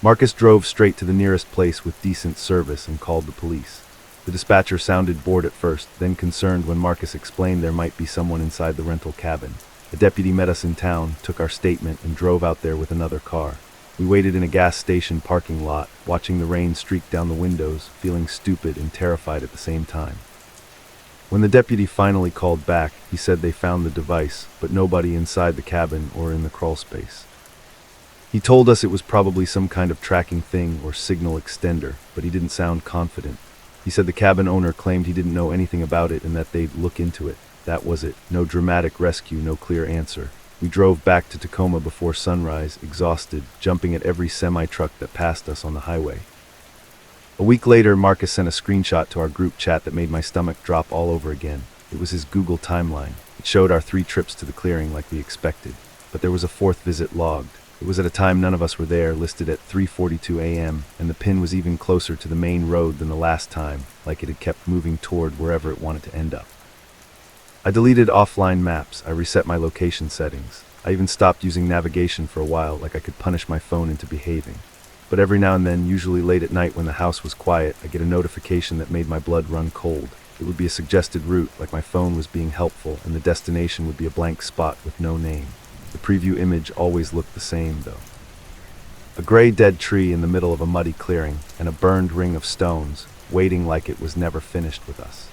Marcus drove straight to the nearest place with decent service and called the police. The dispatcher sounded bored at first, then concerned when Marcus explained there might be someone inside the rental cabin. A deputy met us in town, took our statement, and drove out there with another car. We waited in a gas station parking lot, watching the rain streak down the windows, feeling stupid and terrified at the same time. When the deputy finally called back, he said they found the device, but nobody inside the cabin or in the crawl space. He told us it was probably some kind of tracking thing or signal extender, but he didn't sound confident. He said the cabin owner claimed he didn't know anything about it and that they'd look into it. That was it. No dramatic rescue, no clear answer. We drove back to Tacoma before sunrise, exhausted, jumping at every semi-truck that passed us on the highway. A week later, Marcus sent a screenshot to our group chat that made my stomach drop all over again. It was his Google timeline. It showed our 3 trips to the clearing like we expected. But there was a 4th visit logged. It was at a time none of us were there, listed at 3:42 a.m., and the pin was even closer to the main road than the last time, like it had kept moving toward wherever it wanted to end up. I deleted offline maps, I reset my location settings. I even stopped using navigation for a while, like I could punish my phone into behaving. But every now and then, usually late at night when the house was quiet, I get a notification that made my blood run cold. It would be a suggested route, like my phone was being helpful, and the destination would be a blank spot with no name. The preview image always looked the same, though. A gray dead tree in the middle of a muddy clearing, and a burned ring of stones, waiting like it was never finished with us.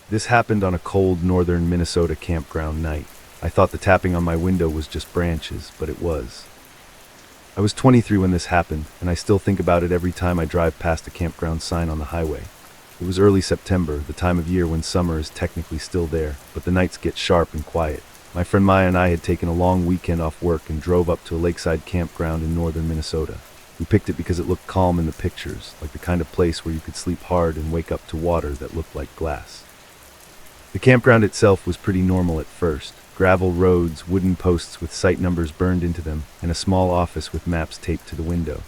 This happened on a cold northern Minnesota campground night. I thought the tapping on my window was just branches, but it was. I was 23 when this happened, and I still think about it every time I drive past a campground sign on the highway. It was early September, the time of year when summer is technically still there, but the nights get sharp and quiet. My friend Maya and I had taken a long weekend off work and drove up to a lakeside campground in northern Minnesota. We picked it because it looked calm in the pictures, like the kind of place where you could sleep hard and wake up to water that looked like glass. The campground itself was pretty normal at first. Gravel roads, wooden posts with site numbers burned into them, and a small office with maps taped to the window.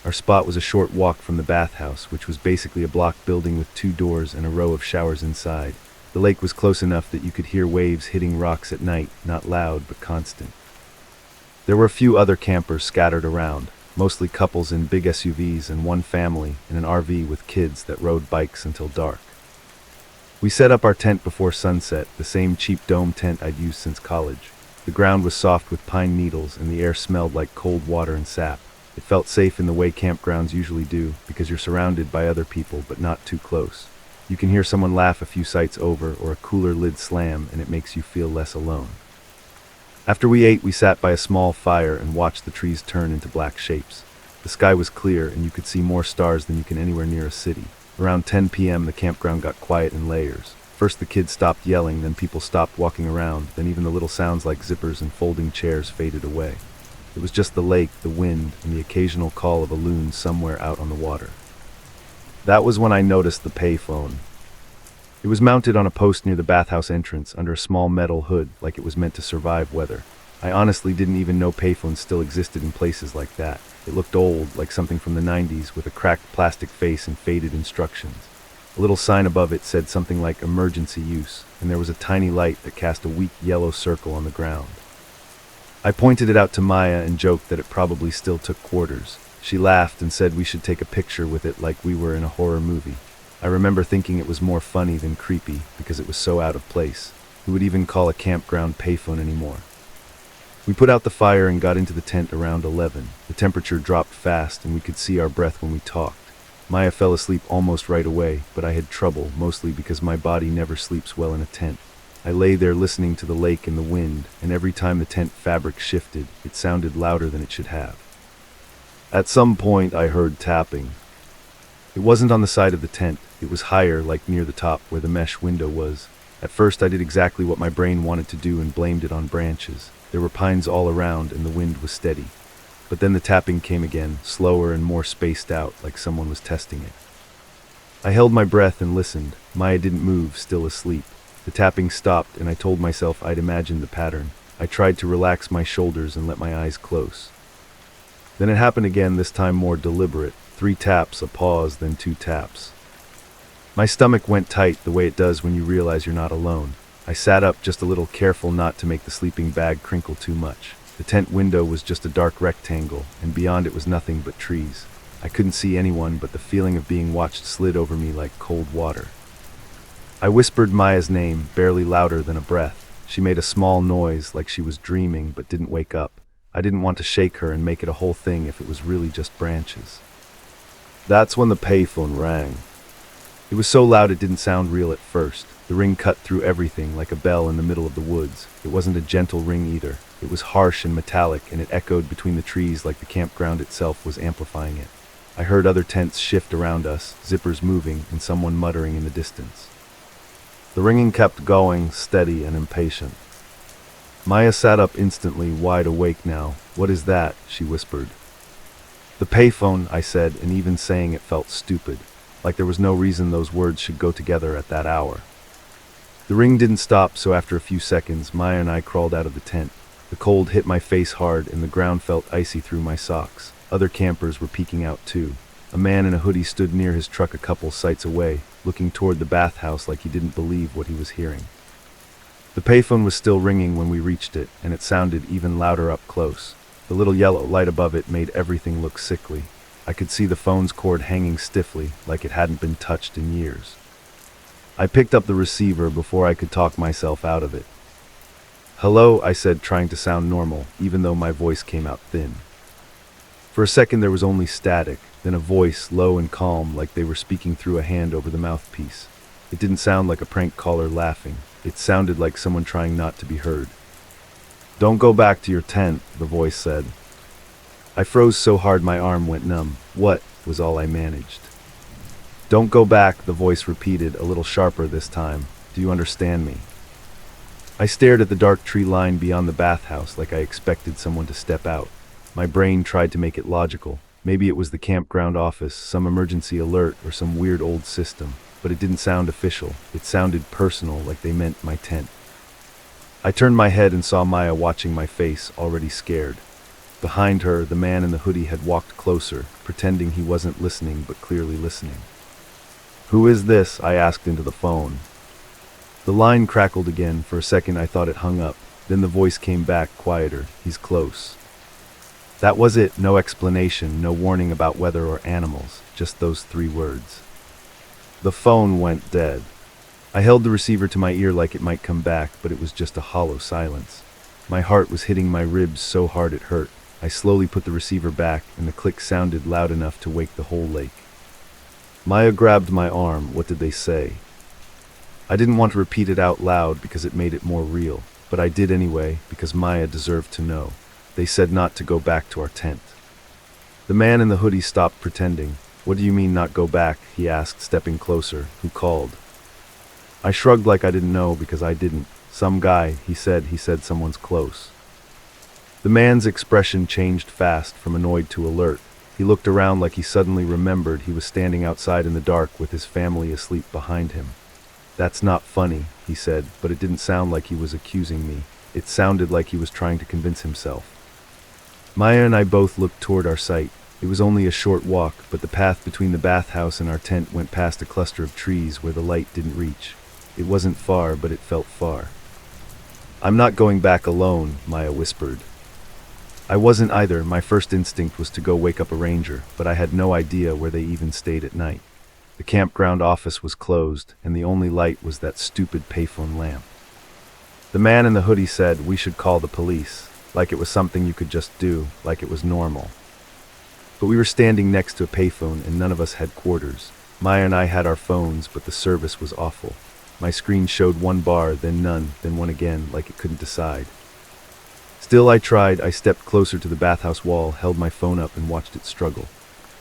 Our spot was a short walk from the bathhouse, which was basically a block building with 2 doors and a row of showers inside. The lake was close enough that you could hear waves hitting rocks at night, not loud but constant. There were a few other campers scattered around, mostly couples in big SUVs and one family in an RV with kids that rode bikes until dark. We set up our tent before sunset, the same cheap dome tent I'd used since college. The ground was soft with pine needles and the air smelled like cold water and sap. It felt safe in the way campgrounds usually do, because you're surrounded by other people but not too close. You can hear someone laugh a few sites over or a cooler lid slam, and it makes you feel less alone. After we ate, we sat by a small fire and watched the trees turn into black shapes. The sky was clear and you could see more stars than you can anywhere near a city. Around 10 p.m. the campground got quiet in layers. First the kids stopped yelling, then people stopped walking around, then even the little sounds like zippers and folding chairs faded away. It was just the lake, the wind, and the occasional call of a loon somewhere out on the water. That was when I noticed the payphone. It was mounted on a post near the bathhouse entrance under a small metal hood, like it was meant to survive weather. I honestly didn't even know payphones still existed in places like that. It looked old, like something from the 90s, with a cracked plastic face and faded instructions. A little sign above it said something like emergency use, and there was a tiny light that cast a weak yellow circle on the ground. I pointed it out to Maya and joked that it probably still took quarters. She laughed and said we should take a picture with it like we were in a horror movie. I remember thinking it was more funny than creepy because it was so out of place. Who would even call a campground payphone anymore? We put out the fire and got into the tent around 11. The temperature dropped fast and we could see our breath when we talked. Maya fell asleep almost right away, but I had trouble, mostly because my body never sleeps well in a tent. I lay there listening to the lake and the wind, and every time the tent fabric shifted, it sounded louder than it should have. At some point I heard tapping. It wasn't on the side of the tent. It was higher, like near the top where the mesh window was. At first I did exactly what my brain wanted to do and blamed it on branches. There were pines all around and the wind was steady. But then the tapping came again, slower and more spaced out, like someone was testing it. I held my breath and listened. Maya didn't move, still asleep. The tapping stopped and I told myself I'd imagined the pattern. I tried to relax my shoulders and let my eyes close. Then it happened again, this time more deliberate. 3 taps, a pause, then 2 taps. My stomach went tight, the way it does when you realize you're not alone. I sat up, just a little, careful not to make the sleeping bag crinkle too much. The tent window was just a dark rectangle, and beyond it was nothing but trees. I couldn't see anyone, but the feeling of being watched slid over me like cold water. I whispered Maya's name, barely louder than a breath. She made a small noise, like she was dreaming, but didn't wake up. I didn't want to shake her and make it a whole thing if it was really just branches. That's when the payphone rang. It was so loud it didn't sound real at first. The ring cut through everything like a bell in the middle of the woods. It wasn't a gentle ring either. It was harsh and metallic, and it echoed between the trees like the campground itself was amplifying it. I heard other tents shift around us, zippers moving, and someone muttering in the distance. The ringing kept going, steady and impatient. Maya sat up instantly, wide awake now. "What is that?" she whispered. "The payphone," I said, and even saying it felt stupid, like there was no reason those words should go together at that hour. The ring didn't stop, so after a few seconds, Maya and I crawled out of the tent. The cold hit my face hard, and the ground felt icy through my socks. Other campers were peeking out too. A man in a hoodie stood near his truck a couple sites away, looking toward the bathhouse like he didn't believe what he was hearing. The payphone was still ringing when we reached it, and it sounded even louder up close. The little yellow light above it made everything look sickly. I could see the phone's cord hanging stiffly, like it hadn't been touched in years. I picked up the receiver before I could talk myself out of it. "Hello," I said, trying to sound normal, even though my voice came out thin. For a second there was only static, then a voice, low and calm, like they were speaking through a hand over the mouthpiece. It didn't sound like a prank caller laughing. It sounded like someone trying not to be heard. "Don't go back to your tent," the voice said. I froze so hard my arm went numb. "What?" was all I managed. "Don't go back," the voice repeated, a little sharper this time. "Do you understand me?" I stared at the dark tree line beyond the bathhouse like I expected someone to step out. My brain tried to make it logical. Maybe it was the campground office, some emergency alert, or some weird old system. But it didn't sound official. It sounded personal, like they meant my tent. I turned my head and saw Maya watching my face, already scared. Behind her, the man in the hoodie had walked closer, pretending he wasn't listening but clearly listening. "Who is this?" I asked into the phone. The line crackled again. For a second I thought it hung up. Then the voice came back, quieter. "He's close." That was it. No explanation, no warning about weather or animals. Just those 3 words. The phone went dead. I held the receiver to my ear like it might come back, but it was just a hollow silence. My heart was hitting my ribs so hard it hurt. I slowly put the receiver back, and the click sounded loud enough to wake the whole lake. Maya grabbed my arm. What did they say? I didn't want to repeat it out loud because it made it more real, but I did anyway because Maya deserved to know. They said not to go back to our tent. The man in the hoodie stopped pretending. "What do you mean not go back?" he asked, stepping closer. "Who called?" I shrugged like I didn't know because I didn't. "Some guy, he said someone's close." The man's expression changed fast from annoyed to alert. He looked around like he suddenly remembered he was standing outside in the dark with his family asleep behind him. "That's not funny," he said, but it didn't sound like he was accusing me. It sounded like he was trying to convince himself. Maya and I both looked toward our site. It was only a short walk, but the path between the bathhouse and our tent went past a cluster of trees where the light didn't reach. It wasn't far, but it felt far. "I'm not going back alone," Maya whispered. I wasn't either. My first instinct was to go wake up a ranger, but I had no idea where they even stayed at night. The campground office was closed, and the only light was that stupid payphone lamp. The man in the hoodie said we should call the police, like it was something you could just do, like it was normal. But we were standing next to a payphone and none of us had quarters. Maya and I had our phones, but the service was awful. My screen showed 1 bar, then none, then 1 again, like it couldn't decide. Still I tried. I stepped closer to the bathhouse wall, held my phone up and watched it struggle.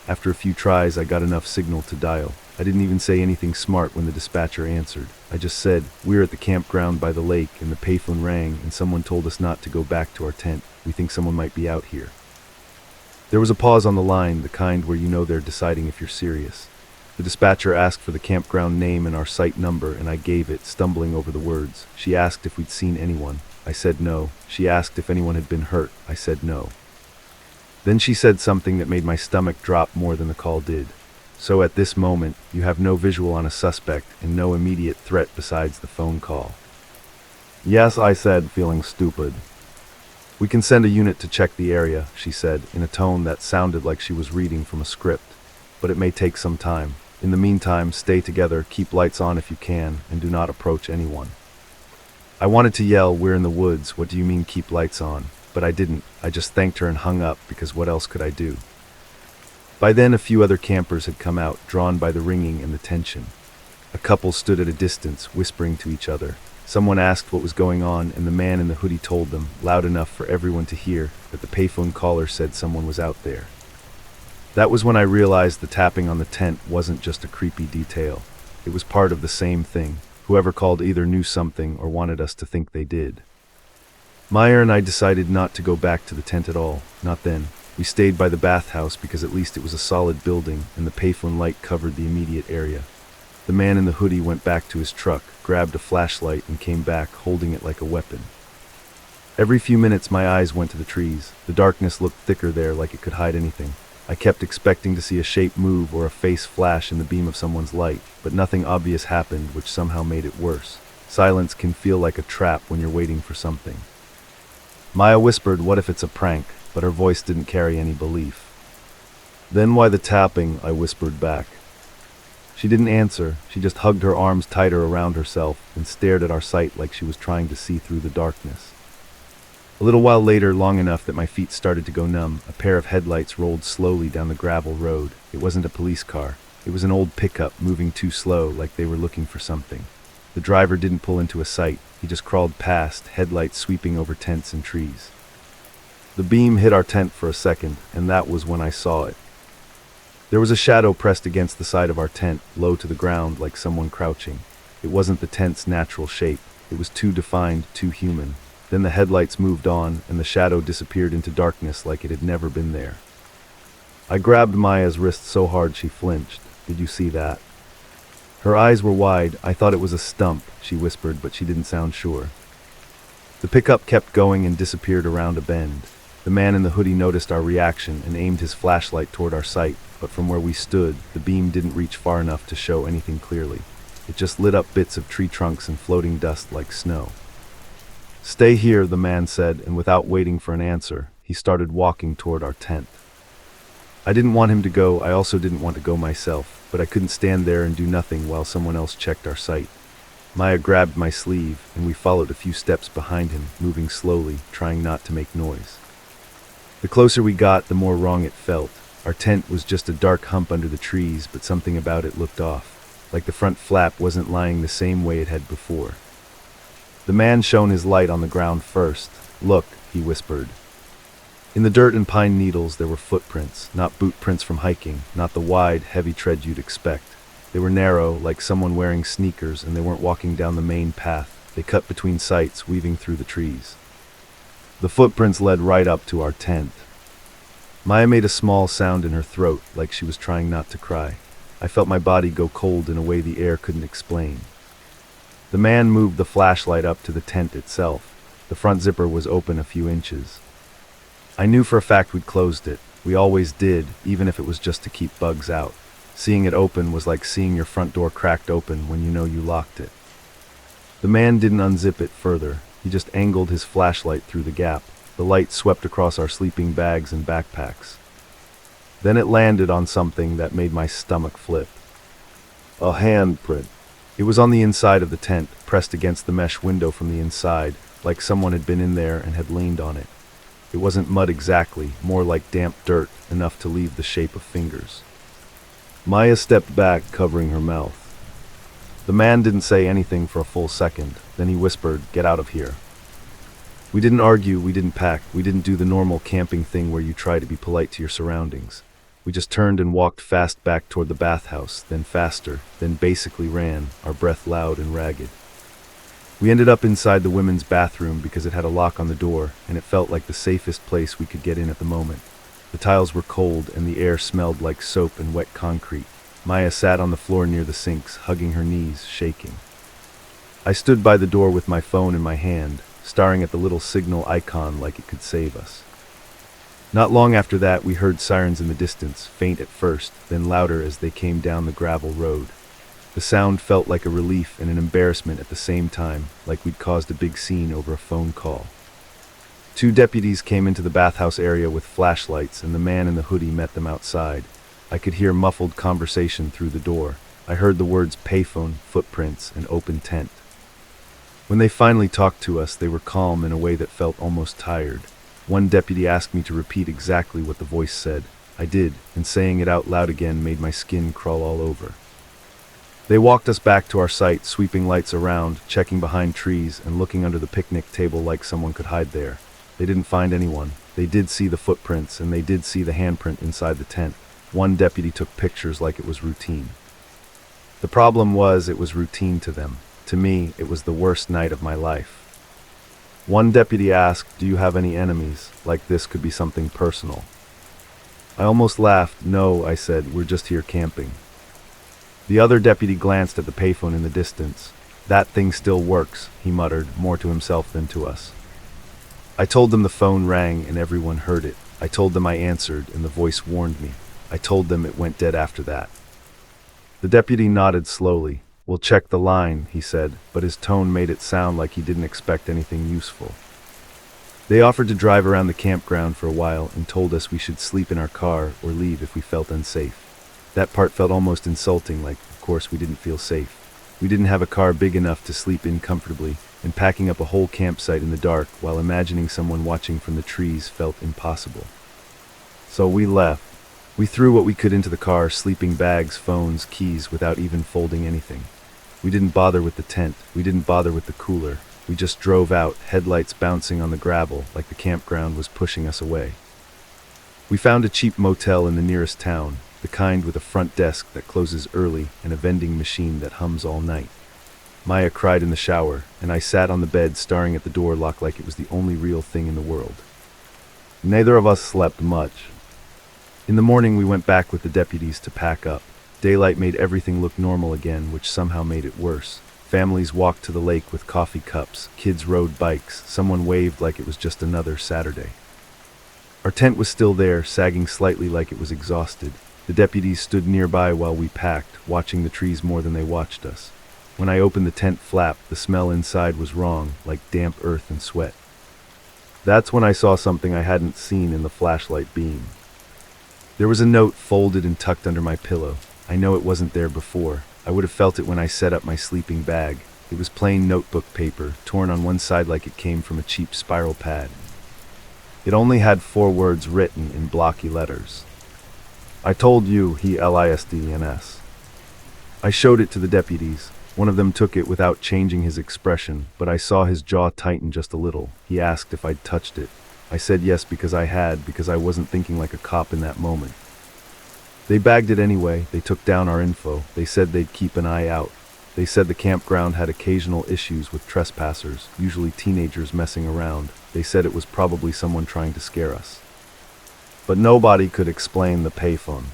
After a few tries, I got enough signal to dial. I didn't even say anything smart when the dispatcher answered. I just said, "We're at the campground by the lake," and the payphone rang, and someone told us not to go back to our tent. "We think someone might be out here." There was a pause on the line, the kind where you know they're deciding if you're serious. The dispatcher asked for the campground name and our site number, and I gave it, stumbling over the words. She asked if we'd seen anyone. I said no. She asked if anyone had been hurt. I said no. Then she said something that made my stomach drop more than the call did. "So at this moment, you have no visual on a suspect and no immediate threat besides the phone call?" "Yes," I said, feeling stupid. "We can send a unit to check the area," she said, in a tone that sounded like she was reading from a script. "But it may take some time. In the meantime, stay together, keep lights on if you can, and do not approach anyone." I wanted to yell, "We're in the woods, what do you mean keep lights on?" But I didn't. I just thanked her and hung up, because what else could I do? By then, a few other campers had come out, drawn by the ringing and the tension. A couple stood at a distance, whispering to each other. Someone asked what was going on, and the man in the hoodie told them, loud enough for everyone to hear, that the payphone caller said someone was out there. That was when I realized the tapping on the tent wasn't just a creepy detail. It was part of the same thing. Whoever called either knew something or wanted us to think they did. Maya and I decided not to go back to the tent at all, not then. We stayed by the bathhouse because at least it was a solid building and the payphone light covered the immediate area. The man in the hoodie went back to his truck, grabbed a flashlight and came back, holding it like a weapon. Every few minutes my eyes went to the trees. The darkness looked thicker there, like it could hide anything. I kept expecting to see a shape move or a face flash in the beam of someone's light, but nothing obvious happened, which somehow made it worse. Silence can feel like a trap when you're waiting for something. Maya whispered, "What if it's a prank?" but her voice didn't carry any belief. "Then why the tapping?" I whispered back. She didn't answer. She just hugged her arms tighter around herself and stared at our sight like she was trying to see through the darkness. A little while later, long enough that my feet started to go numb, a pair of headlights rolled slowly down the gravel road. It wasn't a police car. It was an old pickup, moving too slow, like they were looking for something. The driver didn't pull into a sight. He just crawled past, headlights sweeping over tents and trees. The beam hit our tent for a second, and that was when I saw it. There was a shadow pressed against the side of our tent, low to the ground, like someone crouching. It wasn't the tent's natural shape. It was too defined, too human. Then the headlights moved on, and the shadow disappeared into darkness like it had never been there. I grabbed Maya's wrist so hard she flinched. Did you see that? Her eyes were wide. I thought it was a stump, she whispered, but she didn't sound sure. The pickup kept going and disappeared around a bend. The man in the hoodie noticed our reaction and aimed his flashlight toward our sight, but from where we stood, the beam didn't reach far enough to show anything clearly. It just lit up bits of tree trunks and floating dust like snow. "Stay here," the man said, and without waiting for an answer, he started walking toward our tent. I didn't want him to go. I also didn't want to go myself, but I couldn't stand there and do nothing while someone else checked our sight. Maya grabbed my sleeve, and we followed a few steps behind him, moving slowly, trying not to make noise. The closer we got, the more wrong it felt. Our tent was just a dark hump under the trees, but something about it looked off, like the front flap wasn't lying the same way it had before. The man shone his light on the ground first. "Look," he whispered. In the dirt and pine needles there were footprints, not boot prints from hiking, not the wide, heavy tread you'd expect. They were narrow, like someone wearing sneakers, and they weren't walking down the main path. They cut between sites, weaving through the trees. The footprints led right up to our tent. Maya made a small sound in her throat, like she was trying not to cry. I felt my body go cold in a way the air couldn't explain. The man moved the flashlight up to the tent itself. The front zipper was open a few inches. I knew for a fact we'd closed it. We always did, even if it was just to keep bugs out. Seeing it open was like seeing your front door cracked open when you know you locked it. The man didn't unzip it further. He just angled his flashlight through the gap. The light swept across our sleeping bags and backpacks. Then it landed on something that made my stomach flip. A handprint. It was on the inside of the tent, pressed against the mesh window from the inside, like someone had been in there and had leaned on it. It wasn't mud exactly, more like damp dirt, enough to leave the shape of fingers. Maya stepped back, covering her mouth. The man didn't say anything for a full second. Then he whispered, "Get out of here." We didn't argue, we didn't pack, we didn't do the normal camping thing where you try to be polite to your surroundings. We just turned and walked fast back toward the bathhouse, then faster, then basically ran, our breath loud and ragged. We ended up inside the women's bathroom because it had a lock on the door, and it felt like the safest place we could get in at the moment. The tiles were cold, and the air smelled like soap and wet concrete. Maya sat on the floor near the sinks, hugging her knees, shaking. I stood by the door with my phone in my hand, staring at the little signal icon like it could save us. Not long after that, we heard sirens in the distance, faint at first, then louder as they came down the gravel road. The sound felt like a relief and an embarrassment at the same time, like we'd caused a big scene over a phone call. 2 deputies came into the bathhouse area with flashlights, and the man in the hoodie met them outside. I could hear muffled conversation through the door. I heard the words payphone, footprints, and open tent. When they finally talked to us, they were calm in a way that felt almost tired. One deputy asked me to repeat exactly what the voice said. I did, and saying it out loud again made my skin crawl all over. They walked us back to our site, sweeping lights around, checking behind trees, and looking under the picnic table like someone could hide there. They didn't find anyone. They did see the footprints, and they did see the handprint inside the tent. One deputy took pictures like it was routine. The problem was, it was routine to them. To me, it was the worst night of my life. One deputy asked, "Do you have any enemies? Like this could be something personal." I almost laughed. "No," I said, "we're just here camping." The other deputy glanced at the payphone in the distance. "That thing still works," he muttered, more to himself than to us. I told them the phone rang and everyone heard it. I told them I answered and the voice warned me. I told them it went dead after that. The deputy nodded slowly. "We'll check the line," he said, but his tone made it sound like he didn't expect anything useful. They offered to drive around the campground for a while and told us we should sleep in our car or leave if we felt unsafe. That part felt almost insulting, like, of course we didn't feel safe. We didn't have a car big enough to sleep in comfortably, and packing up a whole campsite in the dark while imagining someone watching from the trees felt impossible. So we left. We threw what we could into the car, sleeping bags, phones, keys, without even folding anything. We didn't bother with the tent. We didn't bother with the cooler. We just drove out, headlights bouncing on the gravel like the campground was pushing us away. We found a cheap motel in the nearest town, the kind with a front desk that closes early and a vending machine that hums all night. Maya cried in the shower, and I sat on the bed staring at the door lock like it was the only real thing in the world. Neither of us slept much. In the morning we went back with the deputies to pack up. Daylight made everything look normal again, which somehow made it worse. Families walked to the lake with coffee cups, kids rode bikes, someone waved like it was just another Saturday. Our tent was still there, sagging slightly like it was exhausted. The deputies stood nearby while we packed, watching the trees more than they watched us. When I opened the tent flap, the smell inside was wrong, like damp earth and sweat. That's when I saw something I hadn't seen in the flashlight beam. There was a note folded and tucked under my pillow. I know it wasn't there before. I would have felt it when I set up my sleeping bag. It was plain notebook paper, torn on one side like it came from a cheap spiral pad. It only had 4 words written in blocky letters. I told you, he listens. I showed it to the deputies. One of them took it without changing his expression, but I saw his jaw tighten just a little. He asked if I'd touched it. I said yes because I wasn't thinking like a cop in that moment. They bagged it anyway. They took down our info. They said they'd keep an eye out. They said the campground had occasional issues with trespassers, usually teenagers messing around. They said it was probably someone trying to scare us. But nobody could explain the payphone.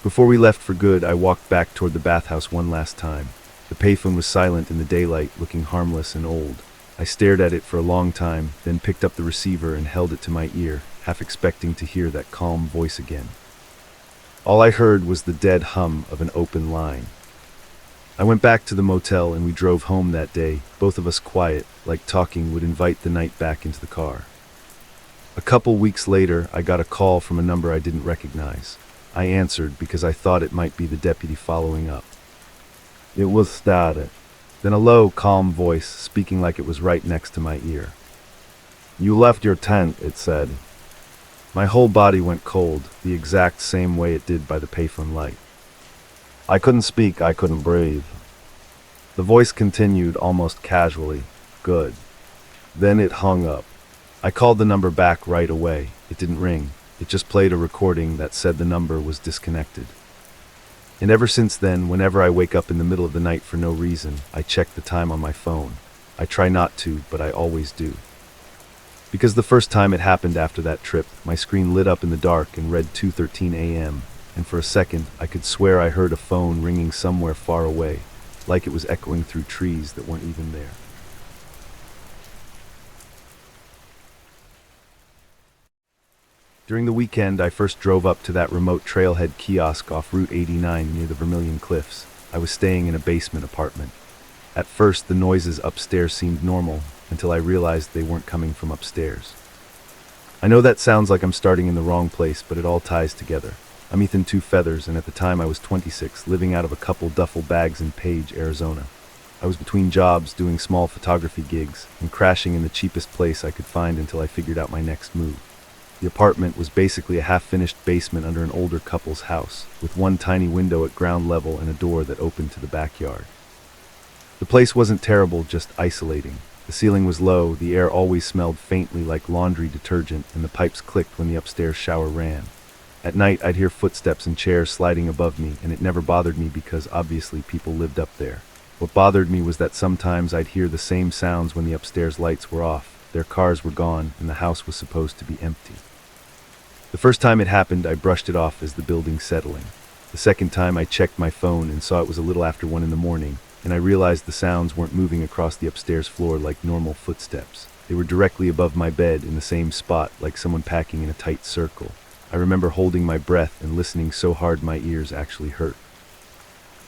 Before we left for good, I walked back toward the bathhouse one last time. The payphone was silent in the daylight, looking harmless and old. I stared at it for a long time, then picked up the receiver and held it to my ear, half expecting to hear that calm voice again. All I heard was the dead hum of an open line. I went back to the motel and we drove home that day, both of us quiet, like talking would invite the night back into the car. A couple weeks later, I got a call from a number I didn't recognize. I answered because I thought it might be the deputy following up. It was static. Then a low, calm voice, speaking like it was right next to my ear. You left your tent, it said. My whole body went cold, the exact same way it did by the payphone light. I couldn't speak, I couldn't breathe. The voice continued almost casually. Good. Then it hung up. I called the number back right away. It didn't ring. It just played a recording that said the number was disconnected. And ever since then, whenever I wake up in the middle of the night for no reason, I check the time on my phone. I try not to, but I always do. Because the first time it happened after that trip, my screen lit up in the dark and read 2:13 a.m., and for a second, I could swear I heard a phone ringing somewhere far away, like it was echoing through trees that weren't even there. During the weekend, I first drove up to that remote trailhead kiosk off Route 89 near the Vermilion Cliffs. I was staying in a basement apartment. At first, the noises upstairs seemed normal, until I realized they weren't coming from upstairs. I know that sounds like I'm starting in the wrong place, but it all ties together. I'm Ethan Two Feathers, and at the time I was 26, living out of a couple duffel bags in Page, Arizona. I was between jobs, doing small photography gigs, and crashing in the cheapest place I could find until I figured out my next move. The apartment was basically a half-finished basement under an older couple's house, with one tiny window at ground level and a door that opened to the backyard. The place wasn't terrible, just isolating. The ceiling was low, the air always smelled faintly like laundry detergent, and the pipes clicked when the upstairs shower ran. At night, I'd hear footsteps and chairs sliding above me, and it never bothered me because obviously people lived up there. What bothered me was that sometimes I'd hear the same sounds when the upstairs lights were off. Their cars were gone, and the house was supposed to be empty. The first time it happened, I brushed it off as the building settling. The second time, I checked my phone and saw it was a little after 1 in the morning, and I realized the sounds weren't moving across the upstairs floor like normal footsteps. They were directly above my bed in the same spot, like someone packing in a tight circle. I remember holding my breath and listening so hard my ears actually hurt.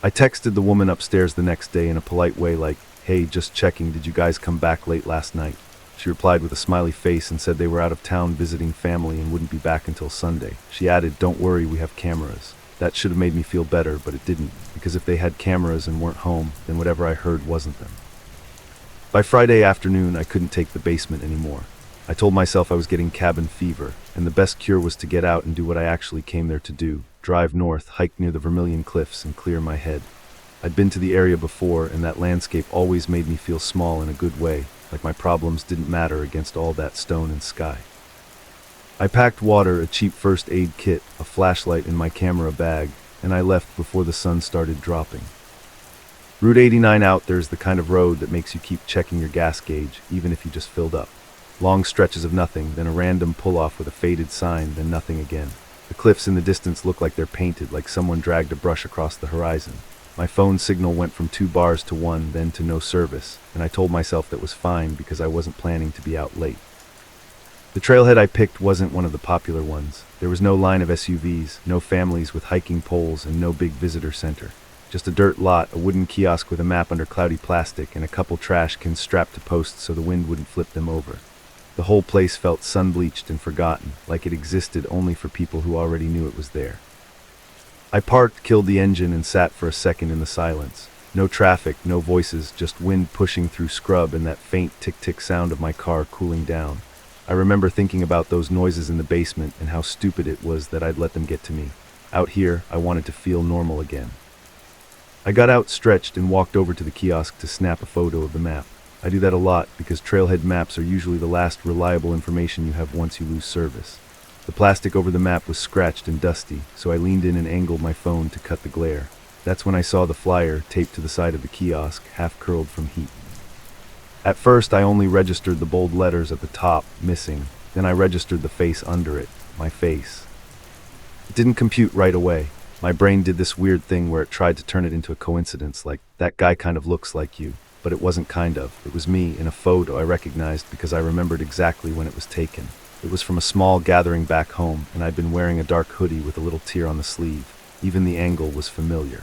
I texted the woman upstairs the next day in a polite way like, "Hey, just checking, did you guys come back late last night?" She replied with a smiley face and said they were out of town visiting family and wouldn't be back until Sunday. She added, "Don't worry, we have cameras." That should have made me feel better, but it didn't, because if they had cameras and weren't home, then whatever I heard wasn't them. By Friday afternoon, I couldn't take the basement anymore. I told myself I was getting cabin fever, and the best cure was to get out and do what I actually came there to do: drive north, hike near the Vermilion Cliffs, and clear my head. I'd been to the area before, and that landscape always made me feel small in a good way, like my problems didn't matter against all that stone and sky. I packed water, a cheap first aid kit, a flashlight in my camera bag, and I left before the sun started dropping. Route 89 out there's the kind of road that makes you keep checking your gas gauge, even if you just filled up. Long stretches of nothing, then a random pull-off with a faded sign, then nothing again. The cliffs in the distance look like they're painted, like someone dragged a brush across the horizon. My phone signal went from 2 bars to 1, then to no service, and I told myself that was fine because I wasn't planning to be out late. The trailhead I picked wasn't one of the popular ones. There was no line of SUVs, no families with hiking poles, and no big visitor center. Just a dirt lot, a wooden kiosk with a map under cloudy plastic, and a couple trash cans strapped to posts so the wind wouldn't flip them over. The whole place felt sun-bleached and forgotten, like it existed only for people who already knew it was there. I parked, killed the engine, and sat for a second in the silence. No traffic, no voices, just wind pushing through scrub and that faint tick-tick sound of my car cooling down. I remember thinking about those noises in the basement and how stupid it was that I'd let them get to me. Out here, I wanted to feel normal again. I got out, stretched, and walked over to the kiosk to snap a photo of the map. I do that a lot because trailhead maps are usually the last reliable information you have once you lose service. The plastic over the map was scratched and dusty, so I leaned in and angled my phone to cut the glare. That's when I saw the flyer taped to the side of the kiosk, half curled from heat. At first, I only registered the bold letters at the top, missing. Then I registered the face under it, my face. It didn't compute right away. My brain did this weird thing where it tried to turn it into a coincidence, like, that guy kind of looks like you. But it wasn't kind of. It was me in a photo I recognized because I remembered exactly when it was taken. It was from a small gathering back home, and I'd been wearing a dark hoodie with a little tear on the sleeve. Even the angle was familiar.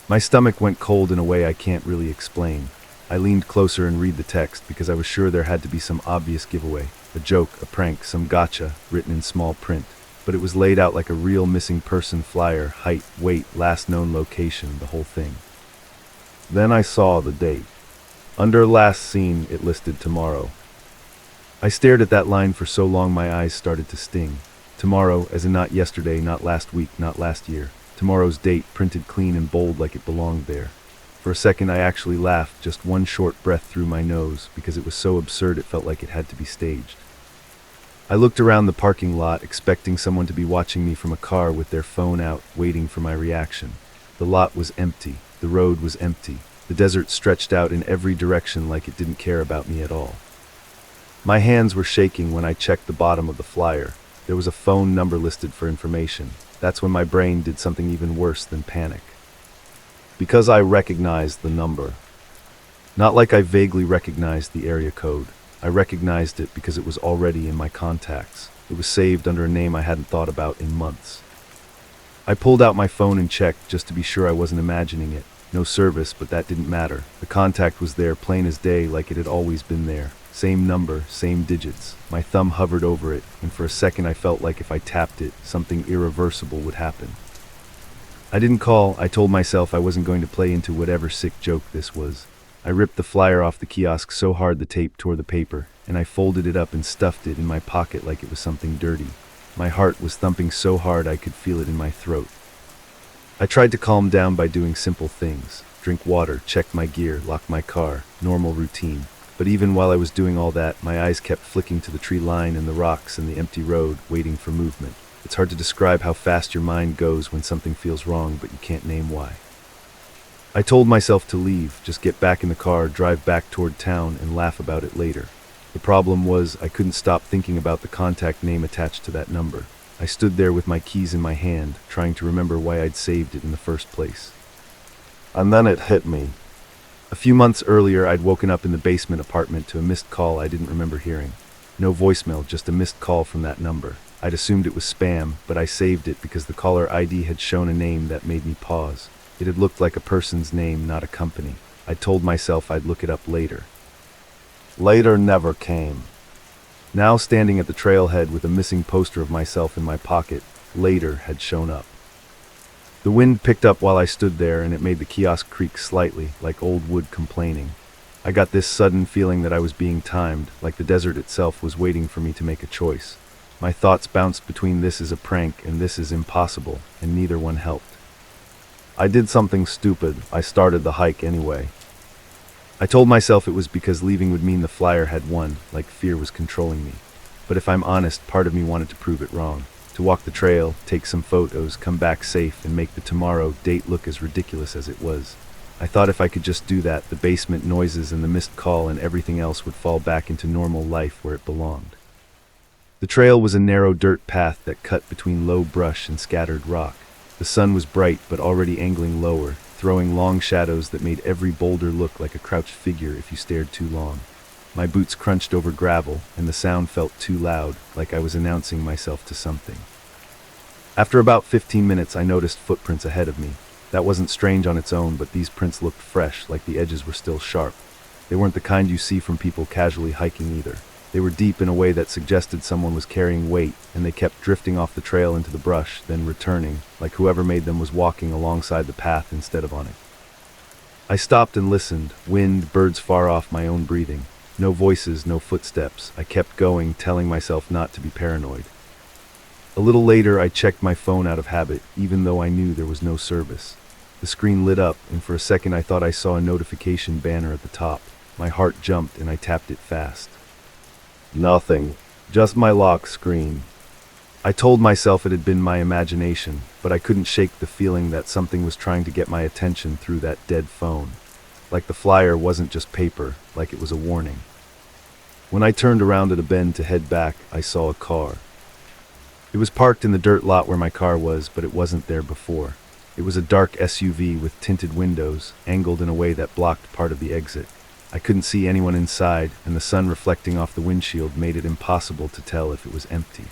My stomach went cold in a way I can't really explain. I leaned closer and read the text because I was sure there had to be some obvious giveaway. A joke, a prank, some gotcha, written in small print. But it was laid out like a real missing person flyer, height, weight, last known location, the whole thing. Then I saw the date. Under last seen, it listed tomorrow. I stared at that line for so long my eyes started to sting. Tomorrow, as in not yesterday, not last week, not last year. Tomorrow's date printed clean and bold like it belonged there. For a second I actually laughed, just one short breath through my nose, because it was so absurd it felt like it had to be staged. I looked around the parking lot, expecting someone to be watching me from a car with their phone out, waiting for my reaction. The lot was empty. The road was empty. The desert stretched out in every direction like it didn't care about me at all. My hands were shaking when I checked the bottom of the flyer. There was a phone number listed for information. That's when my brain did something even worse than panic. Because I recognized the number. Not like I vaguely recognized the area code. I recognized it because it was already in my contacts. It was saved under a name I hadn't thought about in months. I pulled out my phone and checked just to be sure I wasn't imagining it. No service, but that didn't matter. The contact was there, plain as day, like it had always been there. Same number, same digits. My thumb hovered over it, and for a second I felt like if I tapped it, something irreversible would happen. I didn't call. I told myself I wasn't going to play into whatever sick joke this was. I ripped the flyer off the kiosk so hard the tape tore the paper, and I folded it up and stuffed it in my pocket like it was something dirty. My heart was thumping so hard I could feel it in my throat. I tried to calm down by doing simple things. Drink water, check my gear, lock my car, normal routine. But even while I was doing all that, my eyes kept flicking to the tree line and the rocks and the empty road, waiting for movement. It's hard to describe how fast your mind goes when something feels wrong, but you can't name why. I told myself to leave, just get back in the car, drive back toward town, and laugh about it later. The problem was, I couldn't stop thinking about the contact name attached to that number. I stood there with my keys in my hand, trying to remember why I'd saved it in the first place. And then it hit me. A few months earlier, I'd woken up in the basement apartment to a missed call I didn't remember hearing. No voicemail, just a missed call from that number. I'd assumed it was spam, but I saved it because the caller ID had shown a name that made me pause. It had looked like a person's name, not a company. I told myself I'd look it up later. Later never came. Now standing at the trailhead with a missing poster of myself in my pocket, later had shown up. The wind picked up while I stood there, and it made the kiosk creak slightly, like old wood complaining. I got this sudden feeling that I was being timed, like the desert itself was waiting for me to make a choice. My thoughts bounced between this is a prank and this is impossible, and neither one helped. I did something stupid. I started the hike anyway. I told myself it was because leaving would mean the flyer had won, like fear was controlling me. But if I'm honest, part of me wanted to prove it wrong. To walk the trail, take some photos, come back safe, and make the tomorrow date look as ridiculous as it was. I thought if I could just do that, the basement noises and the missed call and everything else would fall back into normal life where it belonged. The trail was a narrow dirt path that cut between low brush and scattered rock. The sun was bright but already angling lower, throwing long shadows that made every boulder look like a crouched figure if you stared too long. My boots crunched over gravel, and the sound felt too loud, like I was announcing myself to something. After about 15 minutes, I noticed footprints ahead of me. That wasn't strange on its own, but these prints looked fresh, like the edges were still sharp. They weren't the kind you see from people casually hiking either. They were deep in a way that suggested someone was carrying weight, and they kept drifting off the trail into the brush, then returning, like whoever made them was walking alongside the path instead of on it. I stopped and listened, wind, birds far off, my own breathing. No voices, no footsteps. I kept going, telling myself not to be paranoid. A little later, I checked my phone out of habit, even though I knew there was no service. The screen lit up, and for a second I thought I saw a notification banner at the top. My heart jumped, and I tapped it fast. Nothing. Just my lock screen. I told myself it had been my imagination, but I couldn't shake the feeling that something was trying to get my attention through that dead phone. Like the flyer wasn't just paper, like it was a warning. When I turned around at a bend to head back, I saw a car. It was parked in the dirt lot where my car was, but it wasn't there before. It was a dark SUV with tinted windows, angled in a way that blocked part of the exit. I couldn't see anyone inside, and the sun reflecting off the windshield made it impossible to tell if it was empty.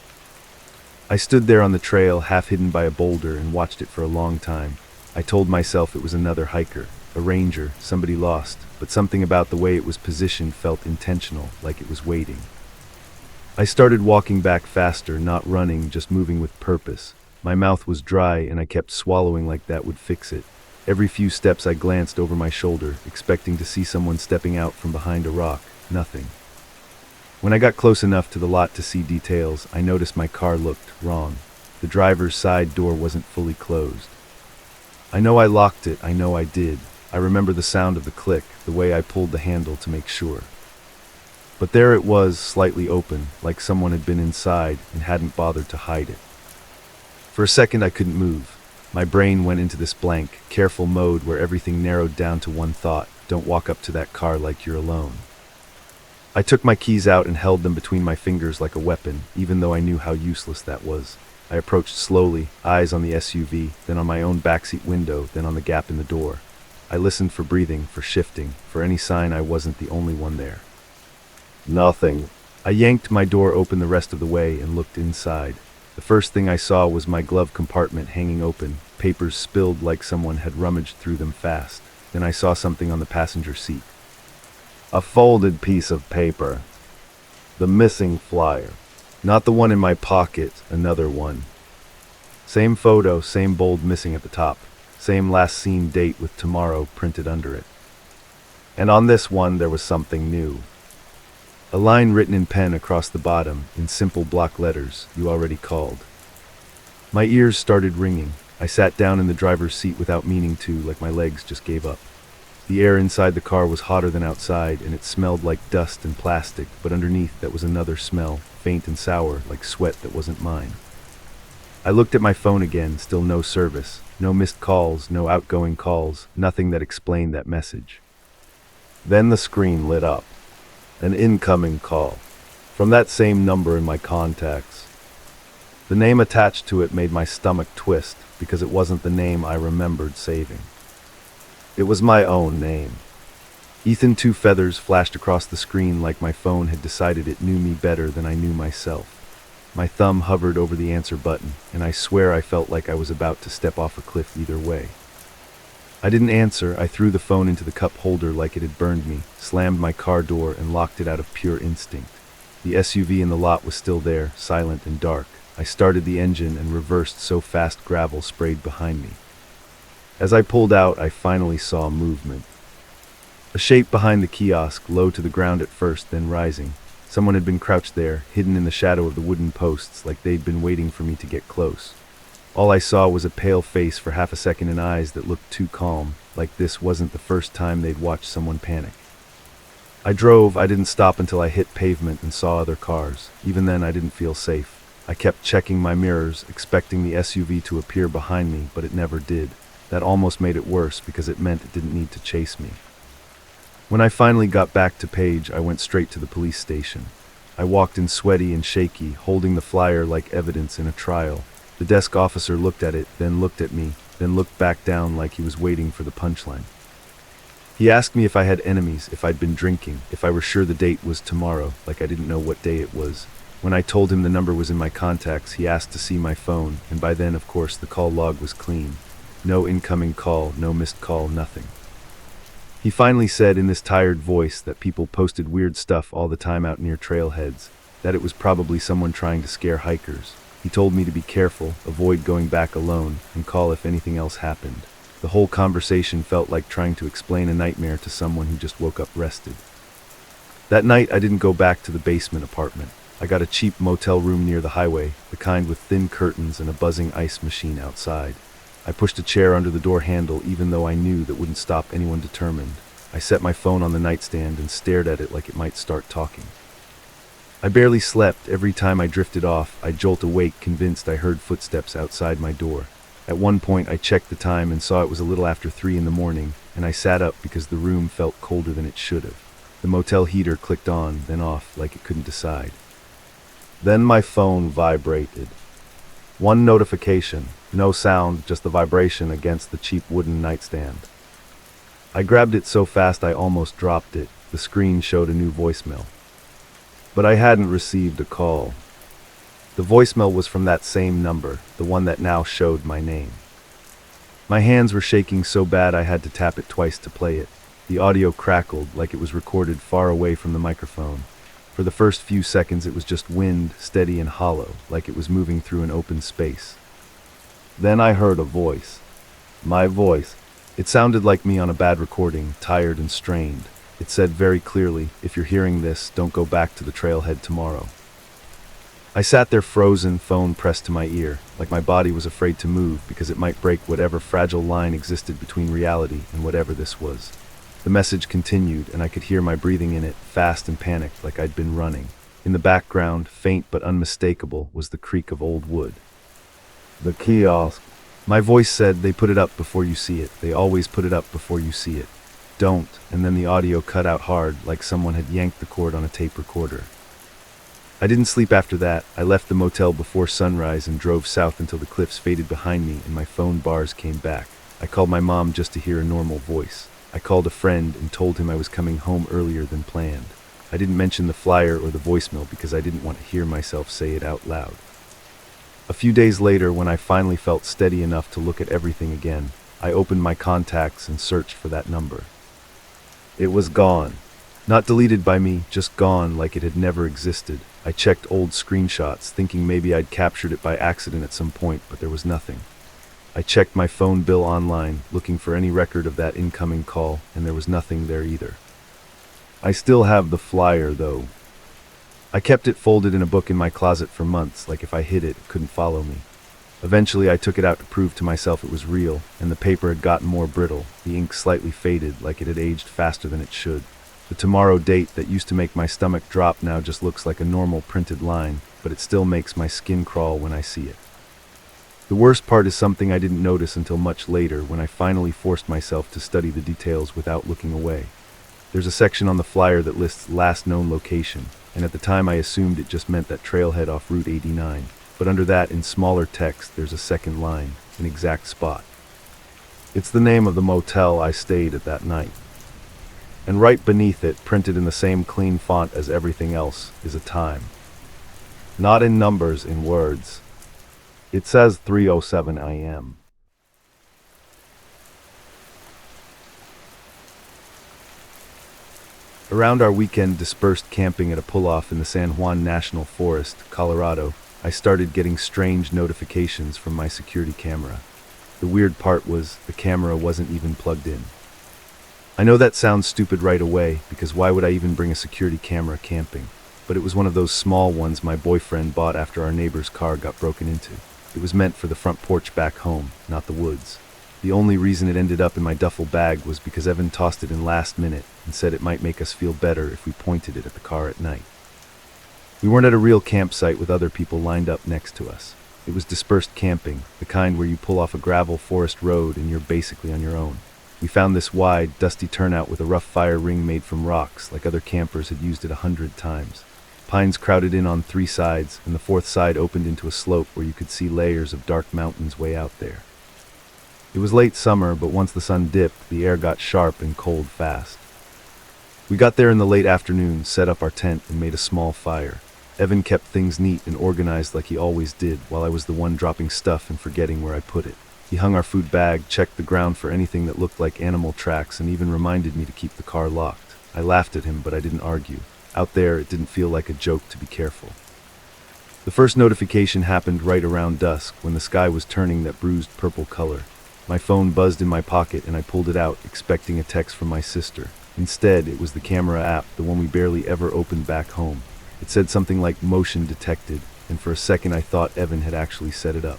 I stood there on the trail, half hidden by a boulder, and watched it for a long time. I told myself it was another hiker, a ranger, somebody lost, but something about the way it was positioned felt intentional, like it was waiting. I started walking back faster, not running, just moving with purpose. My mouth was dry, and I kept swallowing like that would fix it. Every few steps I glanced over my shoulder, expecting to see someone stepping out from behind a rock. Nothing. When I got close enough to the lot to see details, I noticed my car looked wrong. The driver's side door wasn't fully closed. I know I locked it, I know I did. I remember the sound of the click, the way I pulled the handle to make sure. But there it was, slightly open, like someone had been inside and hadn't bothered to hide it. For a second I couldn't move. My brain went into this blank, careful mode where everything narrowed down to one thought: don't walk up to that car like you're alone. I took my keys out and held them between my fingers like a weapon, even though I knew how useless that was. I approached slowly, eyes on the SUV, then on my own backseat window, then on the gap in the door. I listened for breathing, for shifting, for any sign I wasn't the only one there. Nothing. I yanked my door open the rest of the way and looked inside. The first thing I saw was my glove compartment hanging open, papers spilled like someone had rummaged through them fast. Then I saw something on the passenger seat. A folded piece of paper. The missing flyer. Not the one in my pocket, another one. Same photo, same bold missing at the top. Same last seen date with tomorrow printed under it. And on this one there was something new. A line written in pen across the bottom, in simple block letters: you already called. My ears started ringing. I sat down in the driver's seat without meaning to, like my legs just gave up. The air inside the car was hotter than outside, and it smelled like dust and plastic, but underneath that was another smell, faint and sour, like sweat that wasn't mine. I looked at my phone again, still no service. No missed calls, no outgoing calls, nothing that explained that message. Then the screen lit up. An incoming call. From that same number in my contacts. The name attached to it made my stomach twist, because it wasn't the name I remembered saving. It was my own name. Ethan Two Feathers flashed across the screen like my phone had decided it knew me better than I knew myself. My thumb hovered over the answer button, and I swear I felt like I was about to step off a cliff either way. I didn't answer. I threw the phone into the cup holder like it had burned me, slammed my car door, and locked it out of pure instinct. The SUV in the lot was still there, silent and dark. I started the engine and reversed so fast gravel sprayed behind me. As I pulled out, I finally saw movement. A shape behind the kiosk, low to the ground at first, then rising. Someone had been crouched there, hidden in the shadow of the wooden posts, like they'd been waiting for me to get close. All I saw was a pale face for half a second and eyes that looked too calm, like this wasn't the first time they'd watched someone panic. I drove. I didn't stop until I hit pavement and saw other cars. Even then, I didn't feel safe. I kept checking my mirrors, expecting the SUV to appear behind me, but it never did. That almost made it worse because it meant it didn't need to chase me. When I finally got back to Page, I went straight to the police station. I walked in sweaty and shaky, holding the flyer like evidence in a trial. The desk officer looked at it, then looked at me, then looked back down like he was waiting for the punchline. He asked me if I had enemies, if I'd been drinking, if I were sure the date was tomorrow, like I didn't know what day it was. When I told him the number was in my contacts, he asked to see my phone, and by then, of course, the call log was clean. No incoming call, no missed call, nothing. He finally said in this tired voice that people posted weird stuff all the time out near trailheads, that it was probably someone trying to scare hikers. He told me to be careful, avoid going back alone, and call if anything else happened. The whole conversation felt like trying to explain a nightmare to someone who just woke up rested. That night, I didn't go back to the basement apartment. I got a cheap motel room near the highway, the kind with thin curtains and a buzzing ice machine outside. I pushed a chair under the door handle even though I knew that wouldn't stop anyone determined. I set my phone on the nightstand and stared at it like it might start talking. I barely slept. Every time I drifted off, I'd jolt awake, convinced I heard footsteps outside my door. At one point, I checked the time and saw it was a little after 3 in the morning, and I sat up because the room felt colder than it should have. The motel heater clicked on, then off, like it couldn't decide. Then my phone vibrated. One notification, no sound, just the vibration against the cheap wooden nightstand. I grabbed it so fast I almost dropped it. The screen showed a new voicemail. But I hadn't received a call. The voicemail was from that same number, the one that now showed my name. My hands were shaking so bad I had to tap it twice to play it. The audio crackled like it was recorded far away from the microphone. For the first few seconds it was just wind, steady and hollow, like it was moving through an open space. Then I heard a voice. My voice. It sounded like me on a bad recording, tired and strained. It said very clearly, "If you're hearing this, don't go back to the trailhead tomorrow." I sat there frozen, phone pressed to my ear, like my body was afraid to move because it might break whatever fragile line existed between reality and whatever this was. The message continued, and I could hear my breathing in it, fast and panicked, like I'd been running. In the background, faint but unmistakable, was the creak of old wood. The kiosk. My voice said, "They put it up before you see it. They always put it up before you see it. Don't." And then the audio cut out hard, like someone had yanked the cord on a tape recorder. I didn't sleep after that. I left the motel before sunrise and drove south until the cliffs faded behind me and my phone bars came back. I called my mom just to hear a normal voice. I called a friend and told him I was coming home earlier than planned. I didn't mention the flyer or the voicemail because I didn't want to hear myself say it out loud. A few days later, when I finally felt steady enough to look at everything again, I opened my contacts and searched for that number. It was gone. Not deleted by me, just gone like it had never existed. I checked old screenshots, thinking maybe I'd captured it by accident at some point, but there was nothing. I checked my phone bill online, looking for any record of that incoming call, and there was nothing there either. I still have the flyer, though. I kept it folded in a book in my closet for months, like if I hid it, it couldn't follow me. Eventually, I took it out to prove to myself it was real, and the paper had gotten more brittle, the ink slightly faded, like it had aged faster than it should. The tomorrow date that used to make my stomach drop now just looks like a normal printed line, but it still makes my skin crawl when I see it. The worst part is something I didn't notice until much later, when I finally forced myself to study the details without looking away. There's a section on the flyer that lists last known location, and at the time I assumed it just meant that trailhead off Route 89. But under that, in smaller text, there's a second line, an exact spot. It's the name of the motel I stayed at that night. And right beneath it, printed in the same clean font as everything else, is a time. Not in numbers, in words. It says 3:07 a.m. Around our weekend dispersed camping at a pull-off in the San Juan National Forest, Colorado, I started getting strange notifications from my security camera. The weird part was, the camera wasn't even plugged in. I know that sounds stupid right away, because why would I even bring a security camera camping? But it was one of those small ones my boyfriend bought after our neighbor's car got broken into. It was meant for the front porch back home, not the woods. The only reason it ended up in my duffel bag was because Evan tossed it in last minute and said it might make us feel better if we pointed it at the car at night. We weren't at a real campsite with other people lined up next to us. It was dispersed camping, the kind where you pull off a gravel forest road and you're basically on your own. We found this wide, dusty turnout with a rough fire ring made from rocks, like other campers had used it 100 times. Pines crowded in on 3 sides, and the 4th side opened into a slope where you could see layers of dark mountains way out there. It was late summer, but once the sun dipped, the air got sharp and cold fast. We got there in the late afternoon, set up our tent, and made a small fire. Evan kept things neat and organized like he always did, while I was the one dropping stuff and forgetting where I put it. He hung our food bag, checked the ground for anything that looked like animal tracks, and even reminded me to keep the car locked. I laughed at him, but I didn't argue. Out there, it didn't feel like a joke to be careful. The first notification happened right around dusk, when the sky was turning that bruised purple color. My phone buzzed in my pocket, and I pulled it out, expecting a text from my sister. Instead, it was the camera app, the one we barely ever opened back home. It said something like motion detected, and for a second I thought Evan had actually set it up.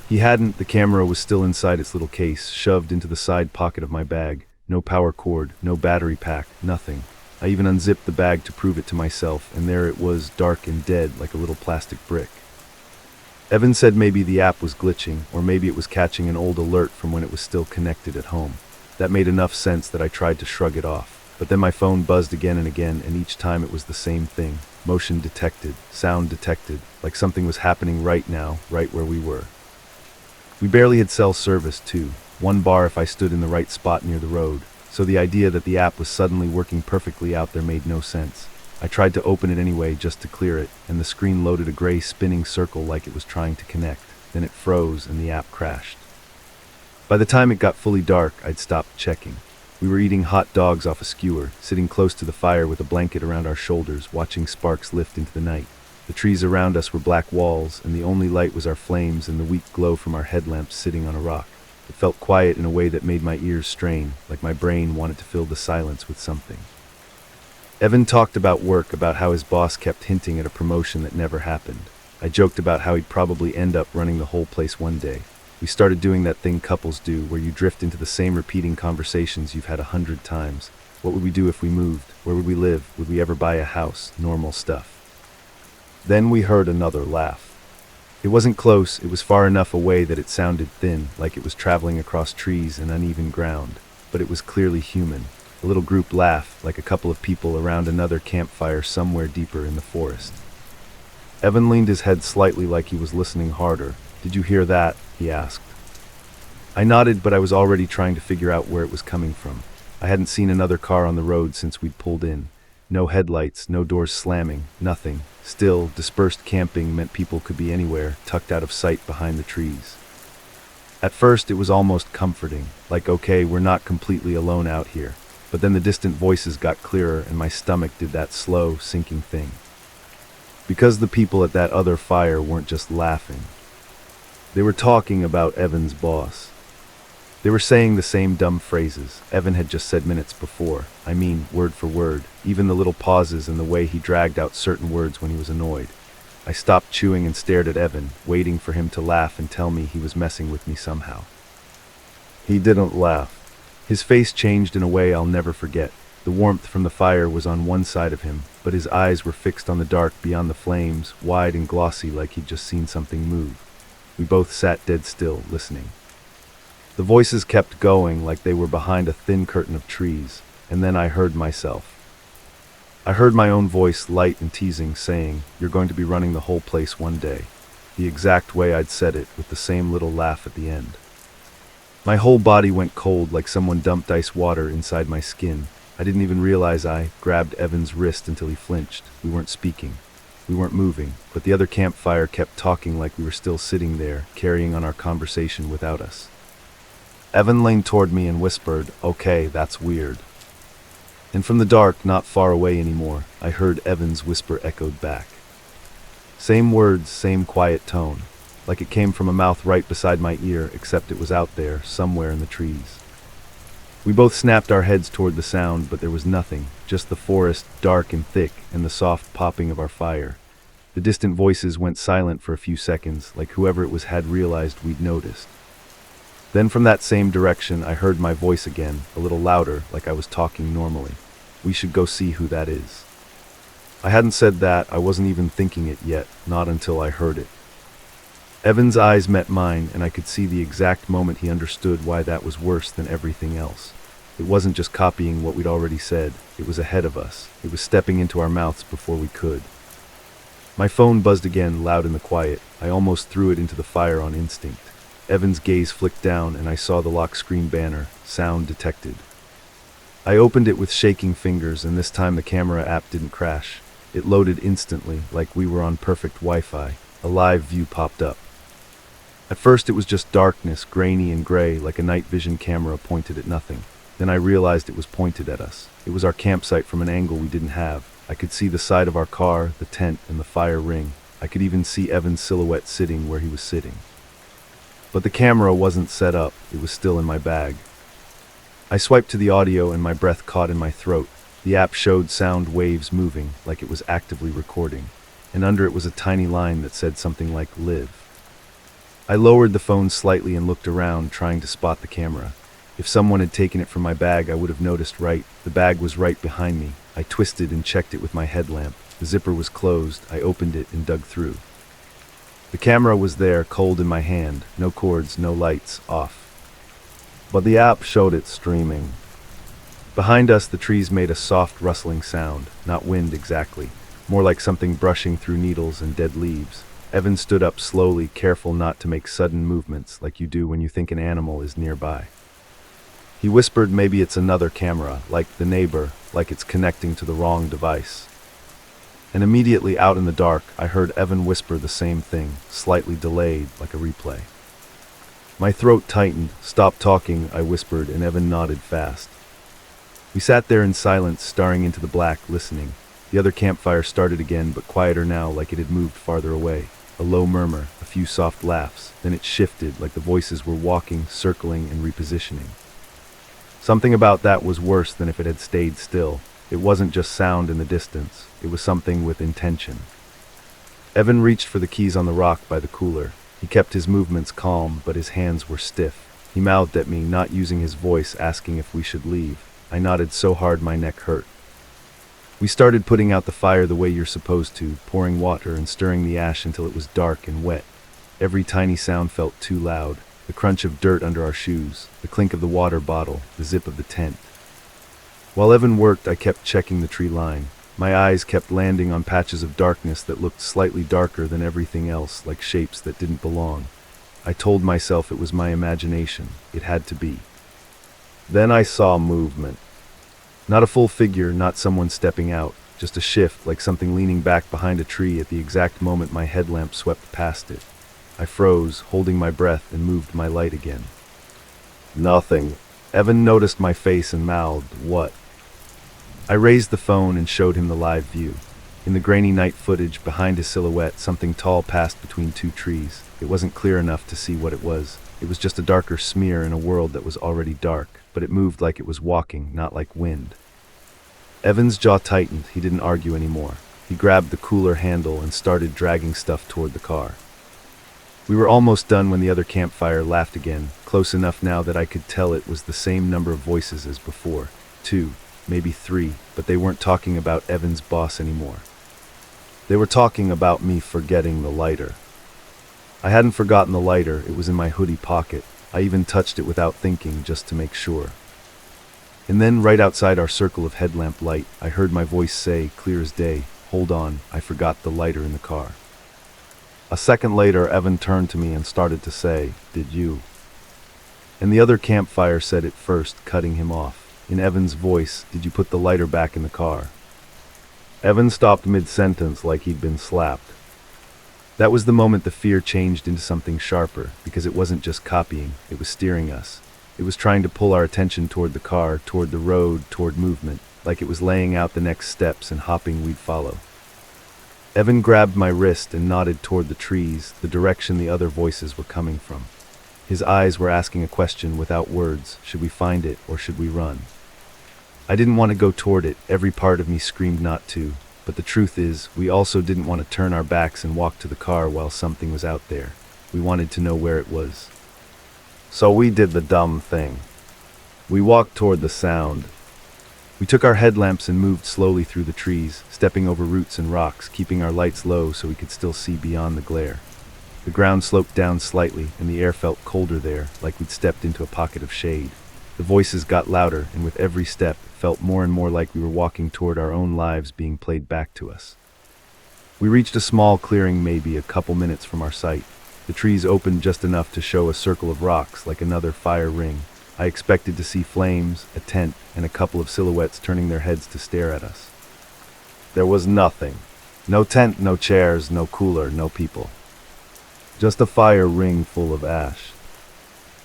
He hadn't. The camera was still inside its little case, shoved into the side pocket of my bag. No power cord, no battery pack, nothing. I even unzipped the bag to prove it to myself, and there it was, dark and dead, like a little plastic brick. Evan said maybe the app was glitching, or maybe it was catching an old alert from when it was still connected at home. That made enough sense that I tried to shrug it off. But then my phone buzzed again and again, and each time it was the same thing. Motion detected, sound detected, like something was happening right now, right where we were. We barely had cell service, too. 1 bar if I stood in the right spot near the road. So the idea that the app was suddenly working perfectly out there made no sense. I tried to open it anyway just to clear it, and the screen loaded a gray spinning circle like it was trying to connect. Then it froze and the app crashed. By the time it got fully dark, I'd stopped checking. We were eating hot dogs off a skewer, sitting close to the fire with a blanket around our shoulders, watching sparks lift into the night. The trees around us were black walls, and the only light was our flames and the weak glow from our headlamps sitting on a rock. It felt quiet in a way that made my ears strain, like my brain wanted to fill the silence with something. Evan talked about work, about how his boss kept hinting at a promotion that never happened. I joked about how he'd probably end up running the whole place one day. We started doing that thing couples do, where you drift into the same repeating conversations you've had 100 times. What would we do if we moved? Where would we live? Would we ever buy a house? Normal stuff. Then we heard another laugh. It wasn't close, it was far enough away that it sounded thin, like it was traveling across trees and uneven ground. But it was clearly human. A little group laughed, like a couple of people around another campfire somewhere deeper in the forest. Evan leaned his head slightly like he was listening harder. "Did you hear that?" he asked. I nodded, but I was already trying to figure out where it was coming from. I hadn't seen another car on the road since we'd pulled in. No headlights, no doors slamming, nothing. Still, dispersed camping meant people could be anywhere, tucked out of sight behind the trees. At first, it was almost comforting, like, okay, we're not completely alone out here. But then the distant voices got clearer, and my stomach did that slow, sinking thing. Because the people at that other fire weren't just laughing. They were talking about Evan's boss. They were saying the same dumb phrases Evan had just said minutes before. I mean, word for word, even the little pauses and the way he dragged out certain words when he was annoyed. I stopped chewing and stared at Evan, waiting for him to laugh and tell me he was messing with me somehow. He didn't laugh. His face changed in a way I'll never forget. The warmth from the fire was on one side of him, but his eyes were fixed on the dark beyond the flames, wide and glossy like he'd just seen something move. We both sat dead still, listening. The voices kept going like they were behind a thin curtain of trees, and then I heard myself. I heard my own voice, light and teasing, saying, "You're going to be running the whole place one day." The exact way I'd said it, with the same little laugh at the end. My whole body went cold like someone dumped ice water inside my skin. I didn't even realize I grabbed Evan's wrist until he flinched. We weren't speaking. We weren't moving, but the other campfire kept talking like we were still sitting there, carrying on our conversation without us. Evan leaned toward me and whispered, "Okay, that's weird." And from the dark, not far away anymore, I heard Evan's whisper echoed back. Same words, same quiet tone, like it came from a mouth right beside my ear, except it was out there, somewhere in the trees. We both snapped our heads toward the sound, but there was nothing, just the forest, dark and thick, and the soft popping of our fire. The distant voices went silent for a few seconds, like whoever it was had realized we'd noticed. Then from that same direction, I heard my voice again, a little louder, like I was talking normally. "We should go see who that is." I hadn't said that, I wasn't even thinking it yet, not until I heard it. Evan's eyes met mine, and I could see the exact moment he understood why that was worse than everything else. It wasn't just copying what we'd already said. It was ahead of us. It was stepping into our mouths before we could. My phone buzzed again, loud in the quiet. I almost threw it into the fire on instinct. Evan's gaze flicked down, and I saw the lock screen banner, sound detected. I opened it with shaking fingers, and this time the camera app didn't crash. It loaded instantly, like we were on perfect Wi-Fi. A live view popped up. At first it was just darkness, grainy and gray, like a night vision camera pointed at nothing. Then I realized it was pointed at us. It was our campsite from an angle we didn't have. I could see the side of our car, the tent, and the fire ring. I could even see Evan's silhouette sitting where he was sitting. But the camera wasn't set up. It was still in my bag. I swiped to the audio and my breath caught in my throat. The app showed sound waves moving, like it was actively recording. And under it was a tiny line that said something like "live." I lowered the phone slightly and looked around, trying to spot the camera. If someone had taken it from my bag, I would have noticed right. The bag was right behind me. I twisted and checked it with my headlamp. The zipper was closed. I opened it and dug through. The camera was there, cold in my hand. No cords, no lights, off. But the app showed it streaming. Behind us, the trees made a soft rustling sound. Not wind exactly. More like something brushing through needles and dead leaves. Evan stood up slowly, careful not to make sudden movements like you do when you think an animal is nearby. He whispered, maybe it's another camera, like the neighbor, like it's connecting to the wrong device. And immediately out in the dark, I heard Evan whisper the same thing, slightly delayed, like a replay. My throat tightened. Stop talking, I whispered, and Evan nodded fast. We sat there in silence, staring into the black, listening. The other campfire started again, but quieter now, like it had moved farther away. A low murmur, a few soft laughs. Then it shifted, like the voices were walking, circling, and repositioning. Something about that was worse than if it had stayed still. It wasn't just sound in the distance. It was something with intention. Evan reached for the keys on the rock by the cooler. He kept his movements calm, but his hands were stiff. He mouthed at me, not using his voice, asking if we should leave. I nodded so hard my neck hurt. We started putting out the fire the way you're supposed to, pouring water and stirring the ash until it was dark and wet. Every tiny sound felt too loud. The crunch of dirt under our shoes, the clink of the water bottle, the zip of the tent. While Evan worked, I kept checking the tree line. My eyes kept landing on patches of darkness that looked slightly darker than everything else, like shapes that didn't belong. I told myself it was my imagination. It had to be. Then I saw movement. Not a full figure, not someone stepping out, just a shift, like something leaning back behind a tree at the exact moment my headlamp swept past it. I froze, holding my breath, and moved my light again. Nothing. Evan noticed my face and mouthed, "What?" I raised the phone and showed him the live view. In the grainy night footage, behind his silhouette, something tall passed between two trees. It wasn't clear enough to see what it was. It was just a darker smear in a world that was already dark, but it moved like it was walking, not like wind. Evan's jaw tightened. He didn't argue anymore. He grabbed the cooler handle and started dragging stuff toward the car. We were almost done when the other campfire laughed again, close enough now that I could tell it was the same number of voices as before. 2, maybe 3, but they weren't talking about Evan's boss anymore. They were talking about me forgetting the lighter. I hadn't forgotten the lighter. It was in my hoodie pocket. I even touched it without thinking, just to make sure. And then, right outside our circle of headlamp light, I heard my voice say, clear as day, "Hold on, I forgot the lighter in the car." A second later, Evan turned to me and started to say, "Did you?" And the other campfire said it first, cutting him off. In Evan's voice, "Did you put the lighter back in the car?" Evan stopped mid-sentence like he'd been slapped. That was the moment the fear changed into something sharper, because it wasn't just copying, it was steering us. It was trying to pull our attention toward the car, toward the road, toward movement, like it was laying out the next steps and hoping we'd follow. Evan grabbed my wrist and nodded toward the trees, the direction the other voices were coming from. His eyes were asking a question without words. Should we find it or should we run? I didn't want to go toward it. Every part of me screamed not to. But the truth is, we also didn't want to turn our backs and walk to the car while something was out there. We wanted to know where it was. So we did the dumb thing. We walked toward the sound. We took our headlamps and moved slowly through the trees, stepping over roots and rocks, keeping our lights low so we could still see beyond the glare. The ground sloped down slightly, and the air felt colder there, like we'd stepped into a pocket of shade. The voices got louder, and with every step, it felt more and more like we were walking toward our own lives being played back to us. We reached a small clearing maybe a couple minutes from our sight. The trees opened just enough to show a circle of rocks like another fire ring. I expected to see flames, a tent, and a couple of silhouettes turning their heads to stare at us. There was nothing. No tent, no chairs, no cooler, no people. Just a fire ring full of ash.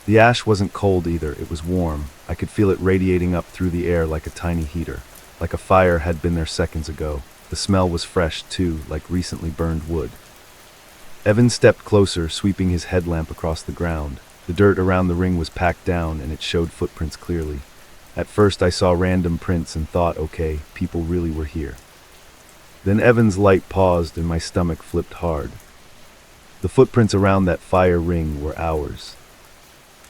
The ash wasn't cold either, it was warm. I could feel it radiating up through the air like a tiny heater, like a fire had been there seconds ago. The smell was fresh too, like recently burned wood. Evan stepped closer, sweeping his headlamp across the ground. The dirt around the ring was packed down, and it showed footprints clearly. At first I saw random prints and thought, okay, people really were here. Then Evan's light paused and my stomach flipped hard. The footprints around that fire ring were ours.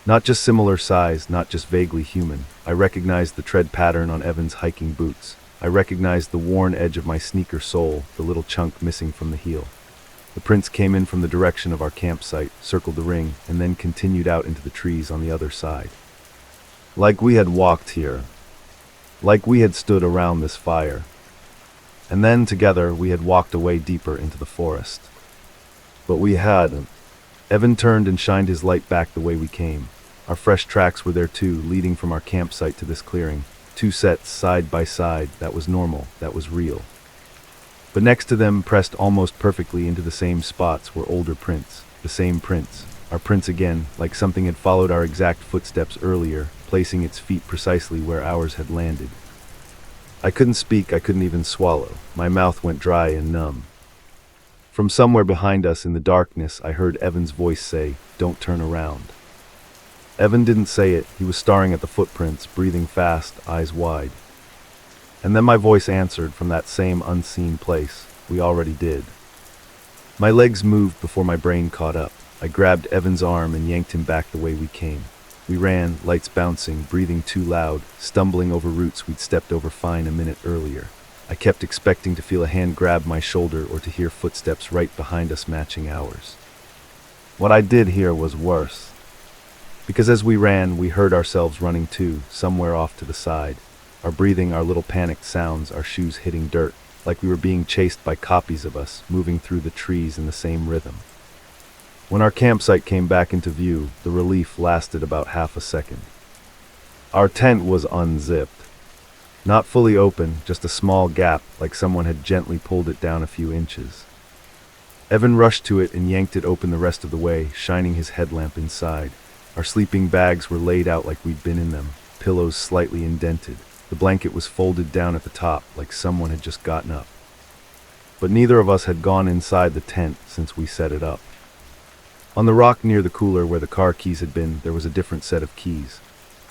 Not just similar size, not just vaguely human. I recognized the tread pattern on Evan's hiking boots. I recognized the worn edge of my sneaker sole, the little chunk missing from the heel. The prints came in from the direction of our campsite, circled the ring, and then continued out into the trees on the other side. Like we had walked here. Like we had stood around this fire. And then, together, we had walked away deeper into the forest. But we hadn't. Evan turned and shined his light back the way we came. Our fresh tracks were there too, leading from our campsite to this clearing. 2 sets, side by side. That was normal. That was real. But next to them, pressed almost perfectly into the same spots, were older prints. The same prints. Our prints again, like something had followed our exact footsteps earlier, placing its feet precisely where ours had landed. I couldn't speak, I couldn't even swallow. My mouth went dry and numb. From somewhere behind us in the darkness, I heard Evan's voice say, "Don't turn around." Evan didn't say it. He was staring at the footprints, breathing fast, eyes wide. And then my voice answered from that same unseen place. We already did. My legs moved before my brain caught up. I grabbed Evan's arm and yanked him back the way we came. We ran, lights bouncing, breathing too loud, stumbling over roots we'd stepped over fine a minute earlier. I kept expecting to feel a hand grab my shoulder or to hear footsteps right behind us matching ours. What I did hear was worse. Because as we ran, we heard ourselves running too, somewhere off to the side. Our breathing, our little panicked sounds, our shoes hitting dirt, like we were being chased by copies of us, moving through the trees in the same rhythm. When our campsite came back into view, the relief lasted about half a second. Our tent was unzipped. Not fully open, just a small gap, like someone had gently pulled it down a few inches. Evan rushed to it and yanked it open the rest of the way, shining his headlamp inside. Our sleeping bags were laid out like we'd been in them, pillows slightly indented. The blanket was folded down at the top, like someone had just gotten up. But neither of us had gone inside the tent since we set it up. On the rock near the cooler where the car keys had been, there was a different set of keys.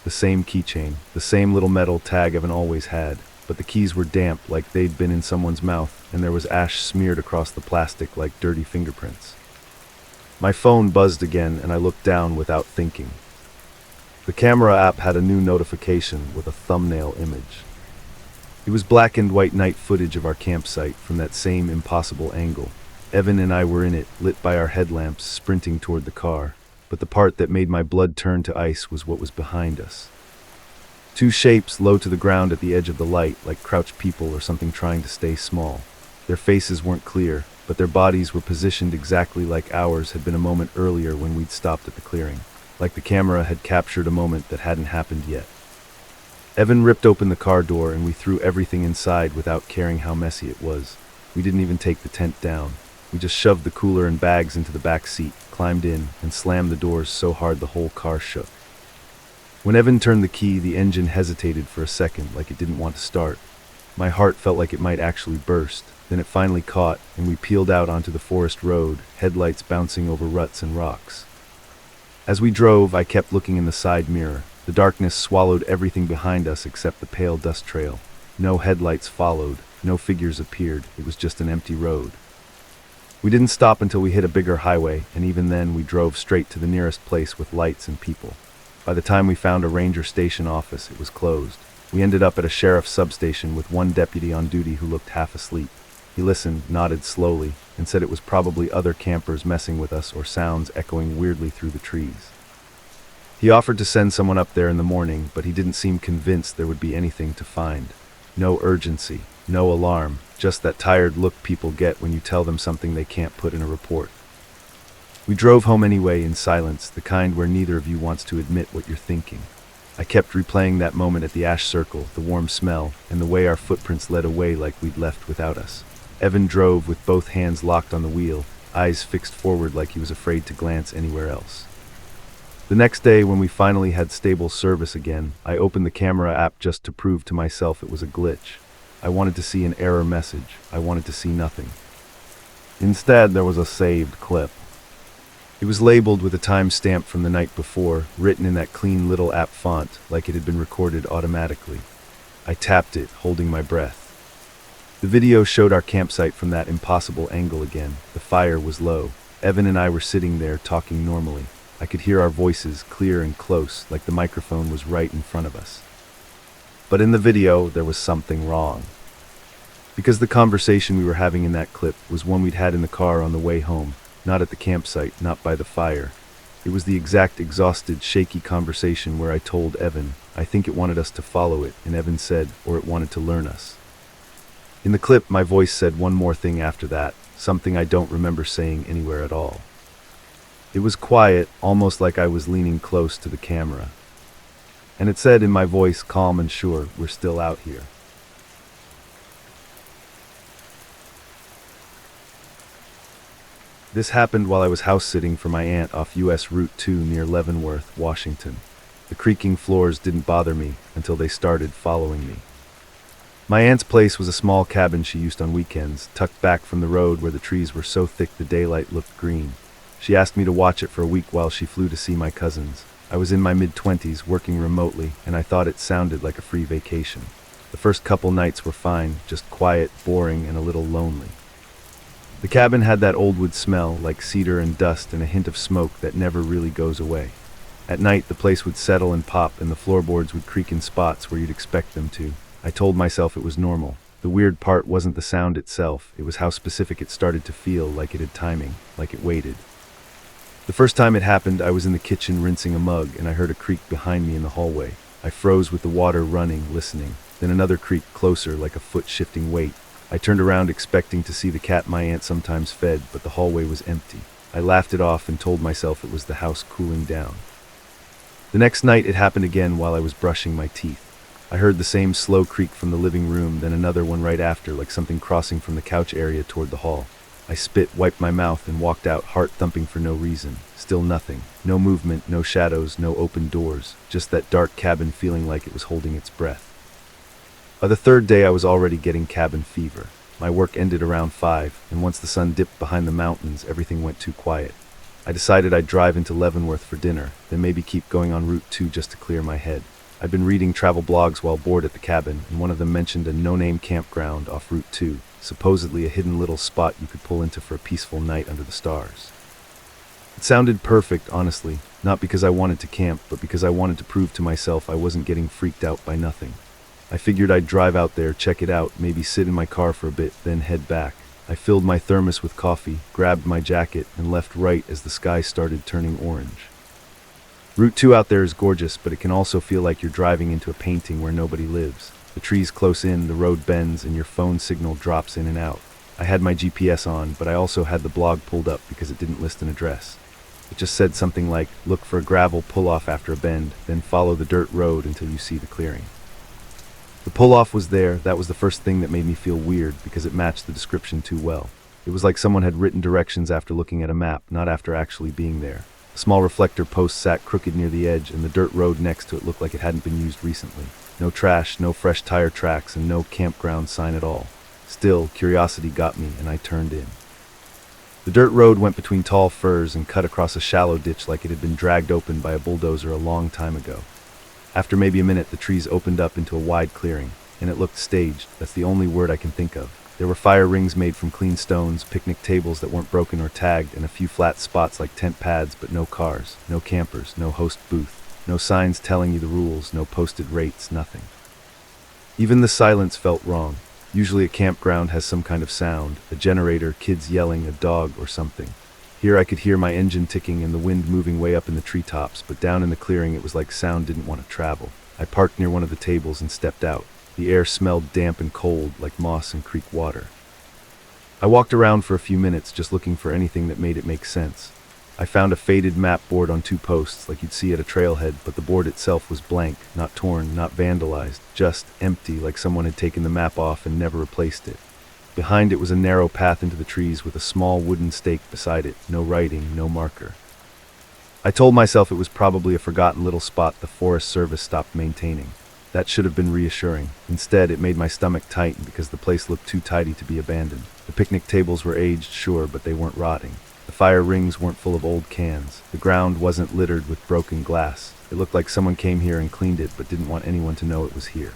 The same keychain, the same little metal tag Evan always had, but the keys were damp like they'd been in someone's mouth, and there was ash smeared across the plastic like dirty fingerprints. My phone buzzed again, and I looked down without thinking. The camera app had a new notification with a thumbnail image. It was black and white night footage of our campsite from that same impossible angle. Evan and I were in it, lit by our headlamps, sprinting toward the car. But the part that made my blood turn to ice was what was behind us. 2 shapes low to the ground at the edge of the light, like crouched people or something trying to stay small. Their faces weren't clear, but their bodies were positioned exactly like ours had been a moment earlier when we'd stopped at the clearing. Like the camera had captured a moment that hadn't happened yet. Evan ripped open the car door and we threw everything inside without caring how messy it was. We didn't even take the tent down. We just shoved the cooler and bags into the back seat, climbed in, and slammed the doors so hard the whole car shook. When Evan turned the key, the engine hesitated for a second, like it didn't want to start. My heart felt like it might actually burst. Then it finally caught, and we peeled out onto the forest road, headlights bouncing over ruts and rocks. As we drove, I kept looking in the side mirror. The darkness swallowed everything behind us except the pale dust trail. No headlights followed, no figures appeared. It was just an empty road. We didn't stop until we hit a bigger highway, and even then we drove straight to the nearest place with lights and people. By the time we found a ranger station office, it was closed. We ended up at a sheriff's substation with one deputy on duty who looked half asleep. He listened, nodded slowly, and said it was probably other campers messing with us or sounds echoing weirdly through the trees. He offered to send someone up there in the morning, but he didn't seem convinced there would be anything to find. No urgency, no alarm, just that tired look people get when you tell them something they can't put in a report. We drove home anyway in silence, the kind where neither of you wants to admit what you're thinking. I kept replaying that moment at the ash circle, the warm smell, and the way our footprints led away like we'd left without us. Evan drove with both hands locked on the wheel, eyes fixed forward like he was afraid to glance anywhere else. The next day, when we finally had stable service again, I opened the camera app just to prove to myself it was a glitch. I wanted to see an error message. I wanted to see nothing. Instead, there was a saved clip. It was labeled with a timestamp from the night before, written in that clean little app font, like it had been recorded automatically. I tapped it, holding my breath. The video showed our campsite from that impossible angle again. The fire was low. Evan and I were sitting there, talking normally. I could hear our voices, clear and close, like the microphone was right in front of us. But in the video, there was something wrong. Because the conversation we were having in that clip was one we'd had in the car on the way home, not at the campsite, not by the fire. It was the exact exhausted, shaky conversation where I told Evan, I think it wanted us to follow it, and Evan said, or it wanted to learn us. In the clip, my voice said one more thing after that, something I don't remember saying anywhere at all. It was quiet, almost like I was leaning close to the camera. And it said in my voice, calm and sure, we're still out here. This happened while I was house-sitting for my aunt off US Route 2 near Leavenworth, Washington. The creaking floors didn't bother me until they started following me. My aunt's place was a small cabin she used on weekends, tucked back from the road where the trees were so thick the daylight looked green. She asked me to watch it for a week while she flew to see my cousins. I was in my mid-20s, working remotely, and I thought it sounded like a free vacation. The first couple nights were fine, just quiet, boring, and a little lonely. The cabin had that old wood smell, like cedar and dust and a hint of smoke that never really goes away. At night, the place would settle and pop, and the floorboards would creak in spots where you'd expect them to. I told myself it was normal. The weird part wasn't the sound itself, it was how specific it started to feel, like it had timing, like it waited. The first time it happened, I was in the kitchen rinsing a mug, and I heard a creak behind me in the hallway. I froze with the water running, listening. Then another creak closer, like a foot shifting weight. I turned around expecting to see the cat my aunt sometimes fed, but the hallway was empty. I laughed it off and told myself it was the house cooling down. The next night it happened again while I was brushing my teeth. I heard the same slow creak from the living room, then another one right after, like something crossing from the couch area toward the hall. I spit, wiped my mouth, and walked out, heart thumping for no reason. Still nothing. No movement, no shadows, no open doors. Just that dark cabin feeling like it was holding its breath. By the third day I was already getting cabin fever. My work ended around 5, and once the sun dipped behind the mountains, everything went too quiet. I decided I'd drive into Leavenworth for dinner, then maybe keep going on Route 2 just to clear my head. I'd been reading travel blogs while bored at the cabin, and one of them mentioned a no-name campground off Route 2, supposedly a hidden little spot you could pull into for a peaceful night under the stars. It sounded perfect, honestly, not because I wanted to camp, but because I wanted to prove to myself I wasn't getting freaked out by nothing. I figured I'd drive out there, check it out, maybe sit in my car for a bit, then head back. I filled my thermos with coffee, grabbed my jacket, and left right as the sky started turning orange. Route 2 out there is gorgeous, but it can also feel like you're driving into a painting where nobody lives. The trees close in, the road bends, and your phone signal drops in and out. I had my GPS on, but I also had the blog pulled up because it didn't list an address. It just said something like, look for a gravel pull-off after a bend, then follow the dirt road until you see the clearing. The pull-off was there. That was the first thing that made me feel weird because it matched the description too well. It was like someone had written directions after looking at a map, not after actually being there. A small reflector post sat crooked near the edge, and the dirt road next to it looked like it hadn't been used recently. No trash, no fresh tire tracks, and no campground sign at all. Still, curiosity got me, and I turned in. The dirt road went between tall firs and cut across a shallow ditch like it had been dragged open by a bulldozer a long time ago. After maybe a minute, the trees opened up into a wide clearing, and it looked staged. That's the only word I can think of. There were fire rings made from clean stones, picnic tables that weren't broken or tagged, and a few flat spots like tent pads, but no cars, no campers, no host booth, no signs telling you the rules, no posted rates, nothing. Even the silence felt wrong. Usually a campground has some kind of sound, a generator, kids yelling, a dog, or something. Here I could hear my engine ticking and the wind moving way up in the treetops, but down in the clearing it was like sound didn't want to travel. I parked near one of the tables and stepped out. The air smelled damp and cold, like moss and creek water. I walked around for a few minutes just looking for anything that made it make sense. I found a faded map board on 2 posts like you'd see at a trailhead, but the board itself was blank, not torn, not vandalized, just empty, like someone had taken the map off and never replaced it. Behind it was a narrow path into the trees with a small wooden stake beside it, no writing, no marker. I told myself it was probably a forgotten little spot the Forest Service stopped maintaining. That should have been reassuring. Instead, it made my stomach tighten because the place looked too tidy to be abandoned. The picnic tables were aged, sure, but they weren't rotting. The fire rings weren't full of old cans. The ground wasn't littered with broken glass. It looked like someone came here and cleaned it, but didn't want anyone to know it was here.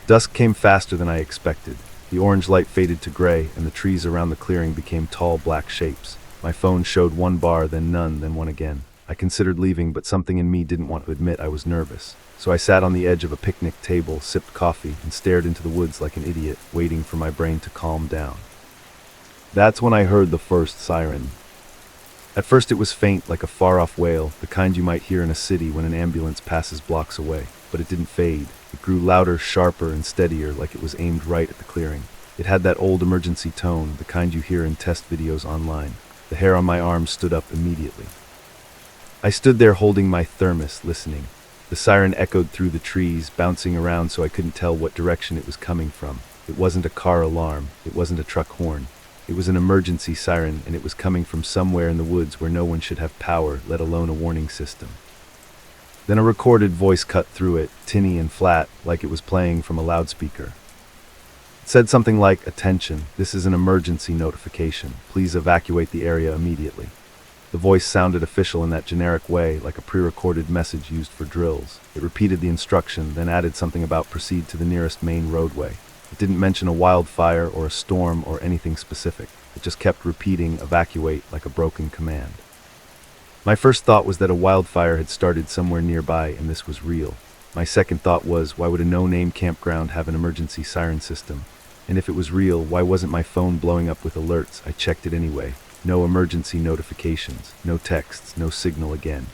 Dusk came faster than I expected. The orange light faded to gray, and the trees around the clearing became tall black shapes. My phone showed 1 bar, then none, then 1 again. I considered leaving, but something in me didn't want to admit I was nervous. So I sat on the edge of a picnic table, sipped coffee, and stared into the woods like an idiot, waiting for my brain to calm down. That's when I heard the first siren. At first it was faint, like a far-off wail, the kind you might hear in a city when an ambulance passes blocks away. But it didn't fade. It grew louder, sharper, and steadier, like it was aimed right at the clearing. It had that old emergency tone, the kind you hear in test videos online. The hair on my arm stood up immediately. I stood there holding my thermos, listening. The siren echoed through the trees, bouncing around so I couldn't tell what direction it was coming from. It wasn't a car alarm. It wasn't a truck horn. It was an emergency siren, and it was coming from somewhere in the woods where no one should have power, let alone a warning system. Then a recorded voice cut through it, tinny and flat, like it was playing from a loudspeaker. It said something like, "Attention, this is an emergency notification. Please evacuate the area immediately." The voice sounded official in that generic way, like a pre-recorded message used for drills. It repeated the instruction, then added something about proceed to the nearest main roadway. It didn't mention a wildfire or a storm or anything specific. It just kept repeating evacuate like a broken command. My first thought was that a wildfire had started somewhere nearby and this was real. My second thought was, why would a no-name campground have an emergency siren system? And if it was real, why wasn't my phone blowing up with alerts? I checked it anyway. No emergency notifications, no texts, no signal again.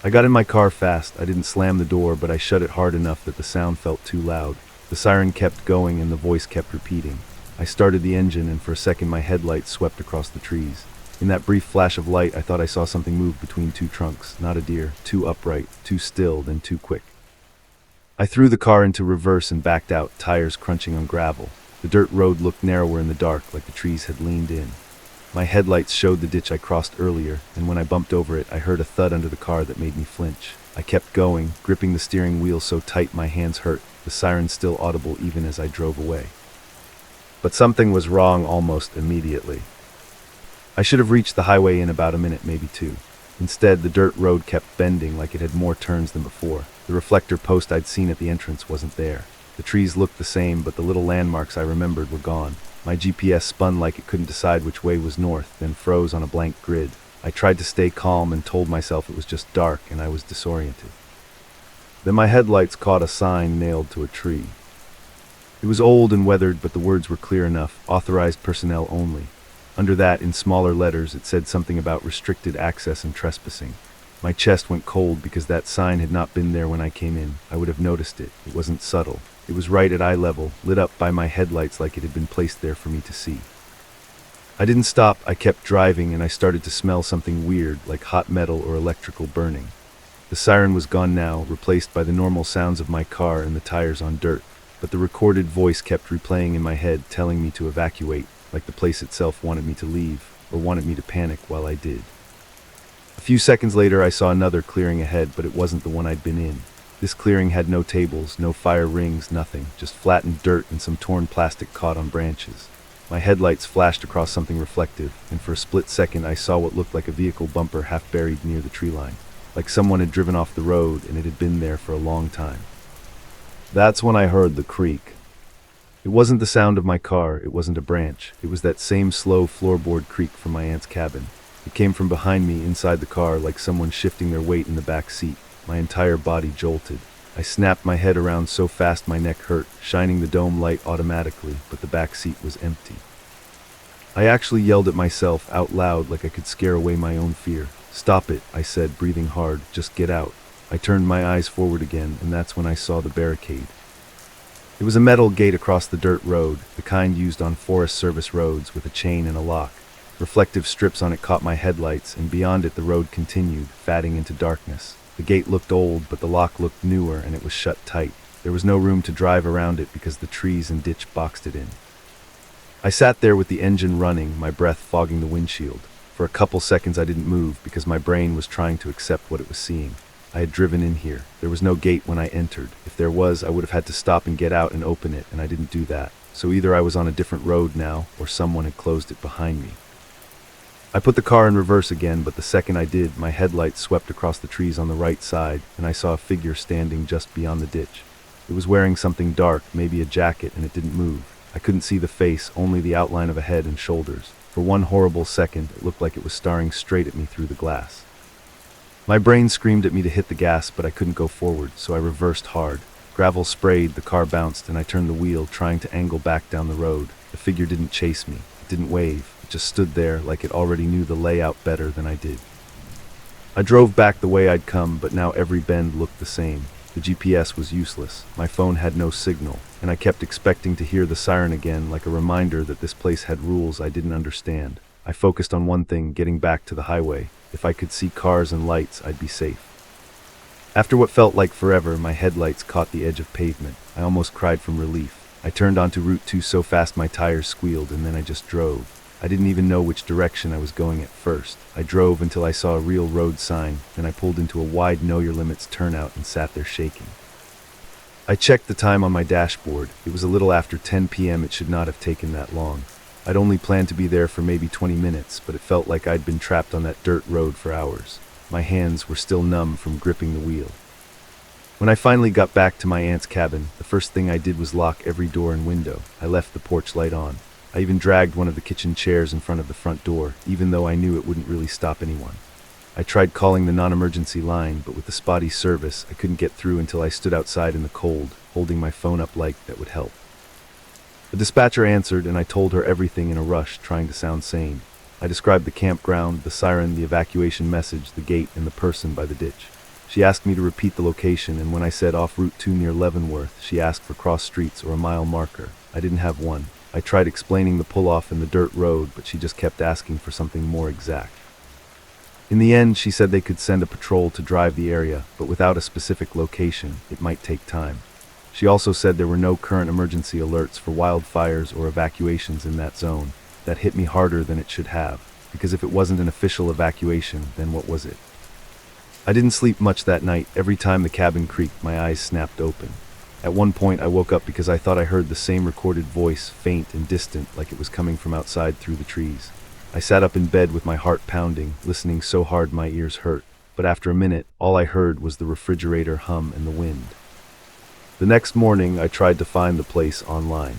I got in my car fast. I didn't slam the door, but I shut it hard enough that the sound felt too loud. The siren kept going and the voice kept repeating. I started the engine and for a second my headlights swept across the trees. In that brief flash of light, I thought I saw something move between 2 trunks. Not a deer, too upright, too still, then too quick. I threw the car into reverse and backed out, tires crunching on gravel. The dirt road looked narrower in the dark, like the trees had leaned in. My headlights showed the ditch I crossed earlier, and when I bumped over it, I heard a thud under the car that made me flinch. I kept going, gripping the steering wheel so tight my hands hurt, the siren still audible even as I drove away. But something was wrong almost immediately. I should have reached the highway in about a minute, maybe 2. Instead, the dirt road kept bending like it had more turns than before. The reflector post I'd seen at the entrance wasn't there. The trees looked the same, but the little landmarks I remembered were gone. My GPS spun like it couldn't decide which way was north, then froze on a blank grid. I tried to stay calm and told myself it was just dark and I was disoriented. Then my headlights caught a sign nailed to a tree. It was old and weathered, but the words were clear enough, authorized personnel only. Under that, in smaller letters, it said something about restricted access and trespassing. My chest went cold because that sign had not been there when I came in. I would have noticed it. It wasn't subtle. It was right at eye level, lit up by my headlights like it had been placed there for me to see. I didn't stop. I kept driving and I started to smell something weird, like hot metal or electrical burning. The siren was gone now, replaced by the normal sounds of my car and the tires on dirt, but the recorded voice kept replaying in my head, telling me to evacuate, like the place itself wanted me to leave, or wanted me to panic while I did. A few seconds later I saw another clearing ahead, but it wasn't the one I'd been in. This clearing had no tables, no fire rings, nothing, just flattened dirt and some torn plastic caught on branches. My headlights flashed across something reflective, and for a split second I saw what looked like a vehicle bumper half buried near the tree line, like someone had driven off the road and it had been there for a long time. That's when I heard the creak. It wasn't the sound of my car, it wasn't a branch, it was that same slow floorboard creak from my aunt's cabin. It came from behind me inside the car, like someone shifting their weight in the back seat. My entire body jolted. I snapped my head around so fast my neck hurt, shining the dome light automatically, but the back seat was empty. I actually yelled at myself out loud like I could scare away my own fear. "Stop it," I said, breathing hard. "Just get out." I turned my eyes forward again, and that's when I saw the barricade. It was a metal gate across the dirt road, the kind used on Forest Service roads with a chain and a lock. Reflective strips on it caught my headlights, and beyond it the road continued, fading into darkness. The gate looked old, but the lock looked newer, and it was shut tight. There was no room to drive around it because the trees and ditch boxed it in. I sat there with the engine running, my breath fogging the windshield. For a couple seconds I didn't move because my brain was trying to accept what it was seeing. I had driven in here. There was no gate when I entered. If there was, I would have had to stop and get out and open it, and I didn't do that. So either I was on a different road now, or someone had closed it behind me. I put the car in reverse again, but the second I did, my headlights swept across the trees on the right side, and I saw a figure standing just beyond the ditch. It was wearing something dark, maybe a jacket, and it didn't move. I couldn't see the face, only the outline of a head and shoulders. For one horrible second, it looked like it was staring straight at me through the glass. My brain screamed at me to hit the gas, but I couldn't go forward, so I reversed hard. Gravel sprayed, the car bounced, and I turned the wheel, trying to angle back down the road. The figure didn't chase me. It didn't wave. It just stood there like it already knew the layout better than I did. I drove back the way I'd come, but now every bend looked the same. The GPS was useless. My phone had no signal, and I kept expecting to hear the siren again, like a reminder that this place had rules I didn't understand. I focused on one thing, getting back to the highway. If I could see cars and lights, I'd be safe. After what felt like forever, my headlights caught the edge of pavement. I almost cried from relief. I turned onto Route 2 so fast my tires squealed, and then I just drove. I didn't even know which direction I was going at first. I drove until I saw a real road sign, then I pulled into a wide Know Your Limits turnout and sat there shaking. I checked the time on my dashboard. It was a little after 10 p.m. It should not have taken that long. I'd only planned to be there for maybe 20 minutes, but it felt like I'd been trapped on that dirt road for hours. My hands were still numb from gripping the wheel. When I finally got back to my aunt's cabin, the first thing I did was lock every door and window. I left the porch light on. I even dragged one of the kitchen chairs in front of the front door, even though I knew it wouldn't really stop anyone. I tried calling the non-emergency line, but with the spotty service, I couldn't get through until I stood outside in the cold, holding my phone up like that would help. The dispatcher answered, and I told her everything in a rush, trying to sound sane. I described the campground, the siren, the evacuation message, the gate, and the person by the ditch. She asked me to repeat the location, and when I said off Route 2 near Leavenworth, she asked for cross streets or a mile marker. I didn't have one. I tried explaining the pull-off in the dirt road, but she just kept asking for something more exact. In the end, she said they could send a patrol to drive the area, but without a specific location, it might take time. She also said there were no current emergency alerts for wildfires or evacuations in that zone. That hit me harder than it should have, because if it wasn't an official evacuation, then what was it? I didn't sleep much that night. Every time the cabin creaked, my eyes snapped open. At one point, I woke up because I thought I heard the same recorded voice, faint and distant, like it was coming from outside through the trees. I sat up in bed with my heart pounding, listening so hard my ears hurt. But after a minute, all I heard was the refrigerator hum and the wind. The next morning, I tried to find the place online.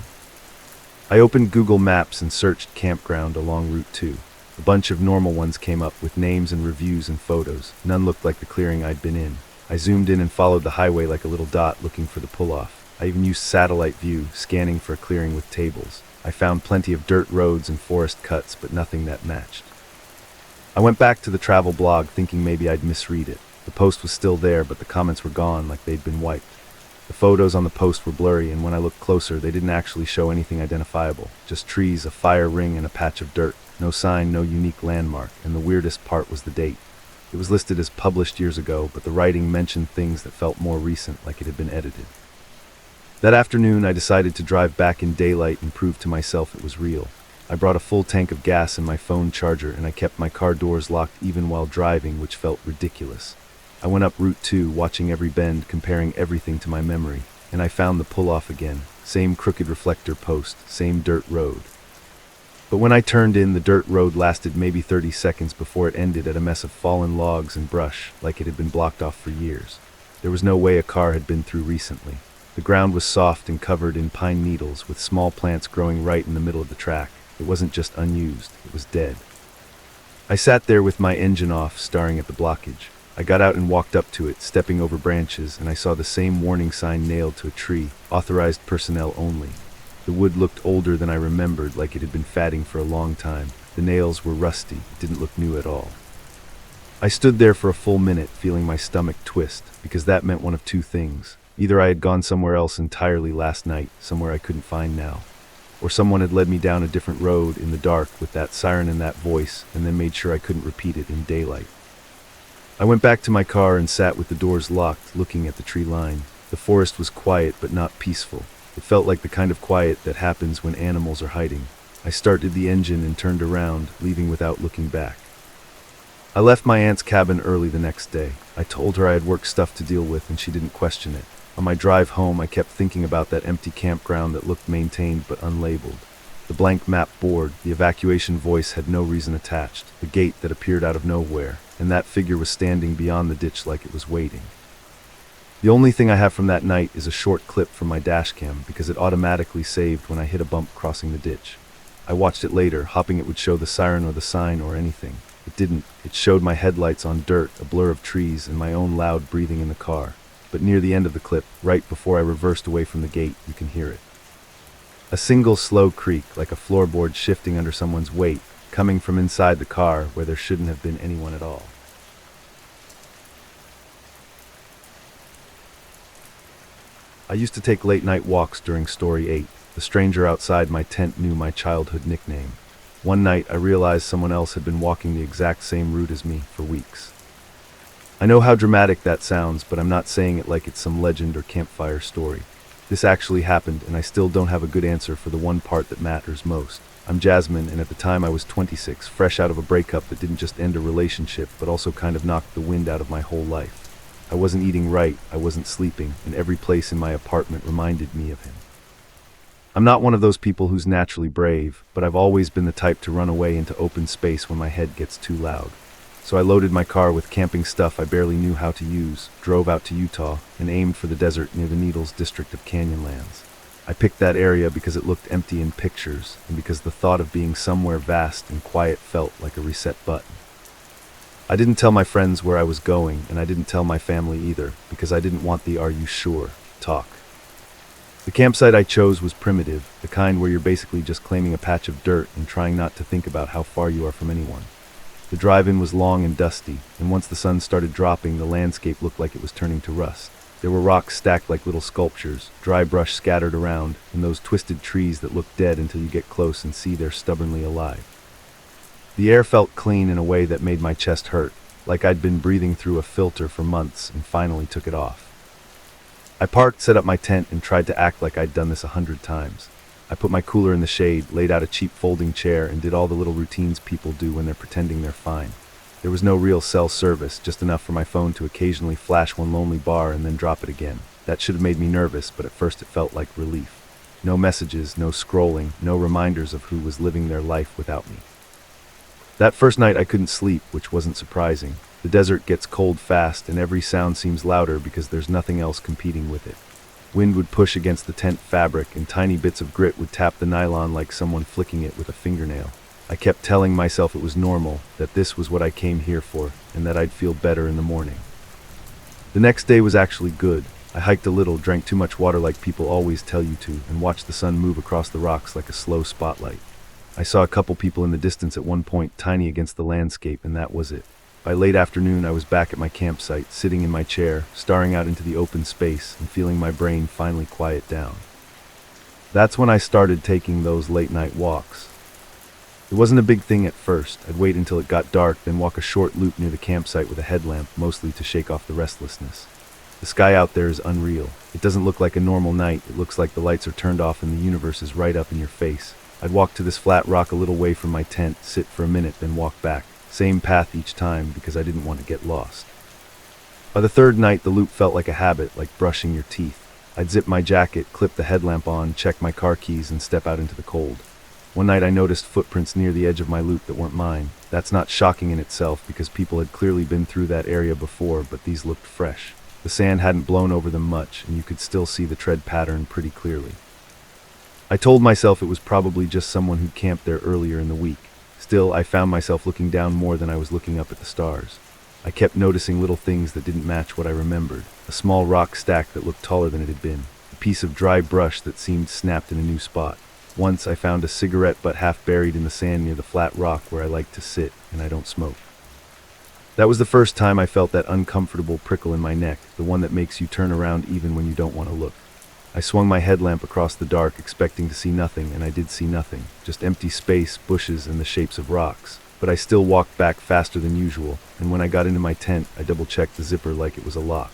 I opened Google Maps and searched campground along Route 2. A bunch of normal ones came up with names and reviews and photos. None looked like the clearing I'd been in. I zoomed in and followed the highway like a little dot looking for the pull-off. I even used satellite view, scanning for a clearing with tables. I found plenty of dirt roads and forest cuts, but nothing that matched. I went back to the travel blog thinking maybe I'd misread it. The post was still there, but the comments were gone like they'd been wiped. The photos on the post were blurry, and when I looked closer, they didn't actually show anything identifiable. Just trees, a fire ring, and a patch of dirt. No sign, no unique landmark, and the weirdest part was the date. It was listed as published years ago, but the writing mentioned things that felt more recent, like it had been edited. That afternoon, I decided to drive back in daylight and prove to myself it was real. I brought a full tank of gas and my phone charger, and I kept my car doors locked even while driving, which felt ridiculous. I went up Route 2, watching every bend, comparing everything to my memory, and I found the pull-off again. Same crooked reflector post, same dirt road. But when I turned in, the dirt road lasted maybe 30 seconds before it ended at a mess of fallen logs and brush, like it had been blocked off for years. There was no way a car had been through recently. The ground was soft and covered in pine needles, with small plants growing right in the middle of the track. It wasn't just unused, it was dead. I sat there with my engine off, staring at the blockage. I got out and walked up to it, stepping over branches, and I saw the same warning sign nailed to a tree, authorized personnel only. The wood looked older than I remembered, like it had been fatting for a long time. The nails were rusty, it didn't look new at all. I stood there for a full minute, feeling my stomach twist, because that meant one of two things. Either I had gone somewhere else entirely last night, somewhere I couldn't find now, or someone had led me down a different road in the dark with that siren and that voice, and then made sure I couldn't repeat it in daylight. I went back to my car and sat with the doors locked, looking at the tree line. The forest was quiet but not peaceful. It felt like the kind of quiet that happens when animals are hiding. I started the engine and turned around, leaving without looking back. I left my aunt's cabin early the next day. I told her I had work stuff to deal with and she didn't question it. On my drive home, I kept thinking about that empty campground that looked maintained but unlabeled. The blank map board, the evacuation voice had no reason attached, the gate that appeared out of nowhere, and that figure was standing beyond the ditch like it was waiting. The only thing I have from that night is a short clip from my dashcam because it automatically saved when I hit a bump crossing the ditch. I watched it later, hoping it would show the siren or the sign or anything. It didn't. It showed my headlights on dirt, a blur of trees, and my own loud breathing in the car. But near the end of the clip, right before I reversed away from the gate, you can hear it. A single slow creak, like a floorboard shifting under someone's weight, coming from inside the car where there shouldn't have been anyone at all. I used to take late-night walks during Story 8. The stranger outside my tent knew my childhood nickname. One night, I realized someone else had been walking the exact same route as me for weeks. I know how dramatic that sounds, but I'm not saying it like it's some legend or campfire story. This actually happened, and I still don't have a good answer for the one part that matters most. I'm Jasmine, and at the time I was 26, fresh out of a breakup that didn't just end a relationship, but also kind of knocked the wind out of my whole life. I wasn't eating right, I wasn't sleeping, and every place in my apartment reminded me of him. I'm not one of those people who's naturally brave, but I've always been the type to run away into open space when my head gets too loud. So I loaded my car with camping stuff I barely knew how to use, drove out to Utah, and aimed for the desert near the Needles district of Canyonlands. I picked that area because it looked empty in pictures, and because the thought of being somewhere vast and quiet felt like a reset button. I didn't tell my friends where I was going, and I didn't tell my family either, because I didn't want the "are you sure" talk. The campsite I chose was primitive, the kind where you're basically just claiming a patch of dirt and trying not to think about how far you are from anyone. The drive-in was long and dusty, and once the sun started dropping, the landscape looked like it was turning to rust. There were rocks stacked like little sculptures, dry brush scattered around, and those twisted trees that look dead until you get close and see they're stubbornly alive. The air felt clean in a way that made my chest hurt, like I'd been breathing through a filter for months and finally took it off. I parked, set up my tent, and tried to act like I'd done this 100 times. I put my cooler in the shade, laid out a cheap folding chair, and did all the little routines people do when they're pretending they're fine. There was no real cell service, just enough for my phone to occasionally flash one lonely bar and then drop it again. That should have made me nervous, but at first it felt like relief. No messages, no scrolling, no reminders of who was living their life without me. That first night I couldn't sleep, which wasn't surprising. The desert gets cold fast, and every sound seems louder because there's nothing else competing with it. Wind would push against the tent fabric, and tiny bits of grit would tap the nylon like someone flicking it with a fingernail. I kept telling myself it was normal, that this was what I came here for, and that I'd feel better in the morning. The next day was actually good. I hiked a little, drank too much water like people always tell you to, and watched the sun move across the rocks like a slow spotlight. I saw a couple people in the distance at one point, tiny against the landscape, and that was it. By late afternoon, I was back at my campsite, sitting in my chair, staring out into the open space, and feeling my brain finally quiet down. That's when I started taking those late-night walks. It wasn't a big thing at first. I'd wait until it got dark, then walk a short loop near the campsite with a headlamp, mostly to shake off the restlessness. The sky out there is unreal. It doesn't look like a normal night. It looks like the lights are turned off and the universe is right up in your face. I'd walk to this flat rock a little way from my tent, sit for a minute, then walk back. Same path each time because I didn't want to get lost. By the third night, the loop felt like a habit, like brushing your teeth. I'd zip my jacket, clip the headlamp on, check my car keys, and step out into the cold. One night I noticed footprints near the edge of my loop that weren't mine. That's not shocking in itself because people had clearly been through that area before, but these looked fresh. The sand hadn't blown over them much, and you could still see the tread pattern pretty clearly. I told myself it was probably just someone who'd camped there earlier in the week. Still, I found myself looking down more than I was looking up at the stars. I kept noticing little things that didn't match what I remembered. A small rock stack that looked taller than it had been. A piece of dry brush that seemed snapped in a new spot. Once I found a cigarette butt half buried in the sand near the flat rock where I like to sit, and I don't smoke. That was the first time I felt that uncomfortable prickle in my neck, the one that makes you turn around even when you don't want to look. I swung my headlamp across the dark, expecting to see nothing, and I did see nothing. Just empty space, bushes, and the shapes of rocks. But I still walked back faster than usual, and when I got into my tent, I double-checked the zipper like it was a lock.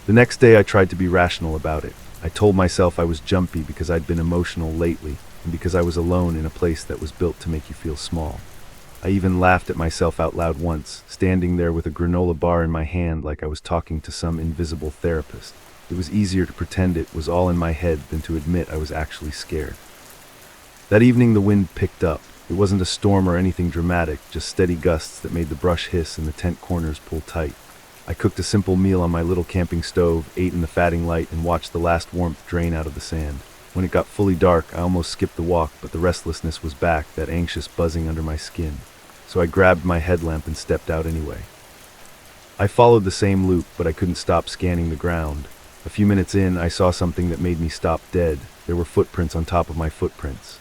The next day I tried to be rational about it. I told myself I was jumpy because I'd been emotional lately, and because I was alone in a place that was built to make you feel small. I even laughed at myself out loud once, standing there with a granola bar in my hand like I was talking to some invisible therapist. It was easier to pretend it was all in my head than to admit I was actually scared. That evening the wind picked up. It wasn't a storm or anything dramatic, just steady gusts that made the brush hiss and the tent corners pull tight. I cooked a simple meal on my little camping stove, ate in the fatting light, and watched the last warmth drain out of the sand. When it got fully dark, I almost skipped the walk, but the restlessness was back, that anxious buzzing under my skin. So I grabbed my headlamp and stepped out anyway. I followed the same loop, but I couldn't stop scanning the ground. A few minutes in, I saw something that made me stop dead. There were footprints on top of my footprints.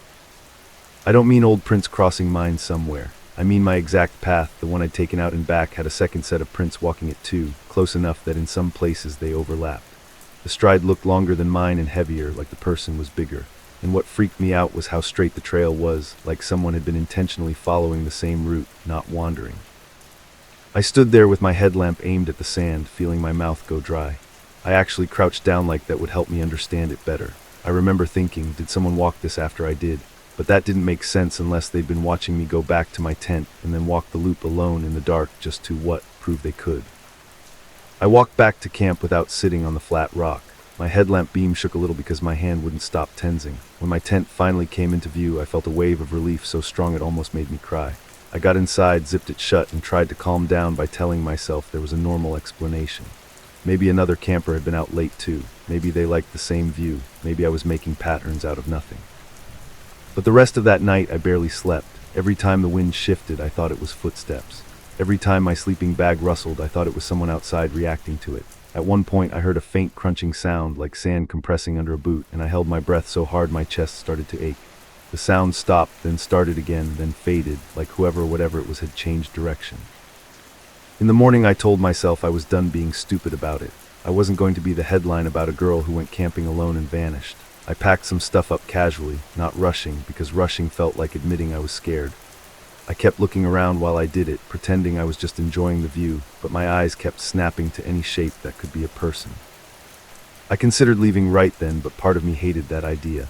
I don't mean old prints crossing mine somewhere. I mean my exact path, the one I'd taken out and back, had a second set of prints walking it too, close enough that in some places they overlapped. The stride looked longer than mine and heavier, like the person was bigger. And what freaked me out was how straight the trail was, like someone had been intentionally following the same route, not wandering. I stood there with my headlamp aimed at the sand, feeling my mouth go dry. I actually crouched down like that would help me understand it better. I remember thinking, did someone walk this after I did? But that didn't make sense unless they'd been watching me go back to my tent and then walk the loop alone in the dark just to prove they could. I walked back to camp without sitting on the flat rock. My headlamp beam shook a little because my hand wouldn't stop tensing. When my tent finally came into view, I felt a wave of relief so strong it almost made me cry. I got inside, zipped it shut, and tried to calm down by telling myself there was a normal explanation. Maybe another camper had been out late too. Maybe they liked the same view. Maybe I was making patterns out of nothing. But the rest of that night I barely slept. Every time the wind shifted, I thought it was footsteps. Every time my sleeping bag rustled, I thought it was someone outside reacting to it. At one point I heard a faint crunching sound, like sand compressing under a boot, and I held my breath so hard my chest started to ache. The sound stopped, then started again, then faded, like whatever it was had changed direction. In the morning I told myself I was done being stupid about it. I wasn't going to be the headline about a girl who went camping alone and vanished. I packed some stuff up casually, not rushing, because rushing felt like admitting I was scared. I kept looking around while I did it, pretending I was just enjoying the view, but my eyes kept snapping to any shape that could be a person. I considered leaving right then, but part of me hated that idea.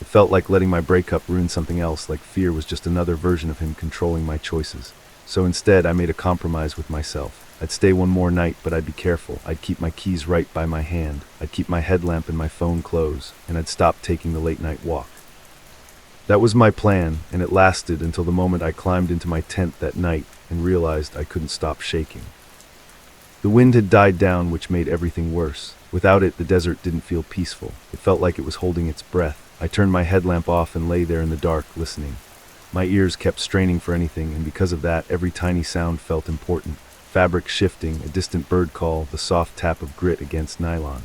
It felt like letting my breakup ruin something else, like fear was just another version of him controlling my choices. So instead, I made a compromise with myself. I'd stay one more night, but I'd be careful. I'd keep my keys right by my hand. I'd keep my headlamp and my phone close, and I'd stop taking the late-night walk. That was my plan, and it lasted until the moment I climbed into my tent that night and realized I couldn't stop shaking. The wind had died down, which made everything worse. Without it, the desert didn't feel peaceful. It felt like it was holding its breath. I turned my headlamp off and lay there in the dark, listening. My ears kept straining for anything, and because of that, every tiny sound felt important. Fabric shifting, a distant bird call, the soft tap of grit against nylon.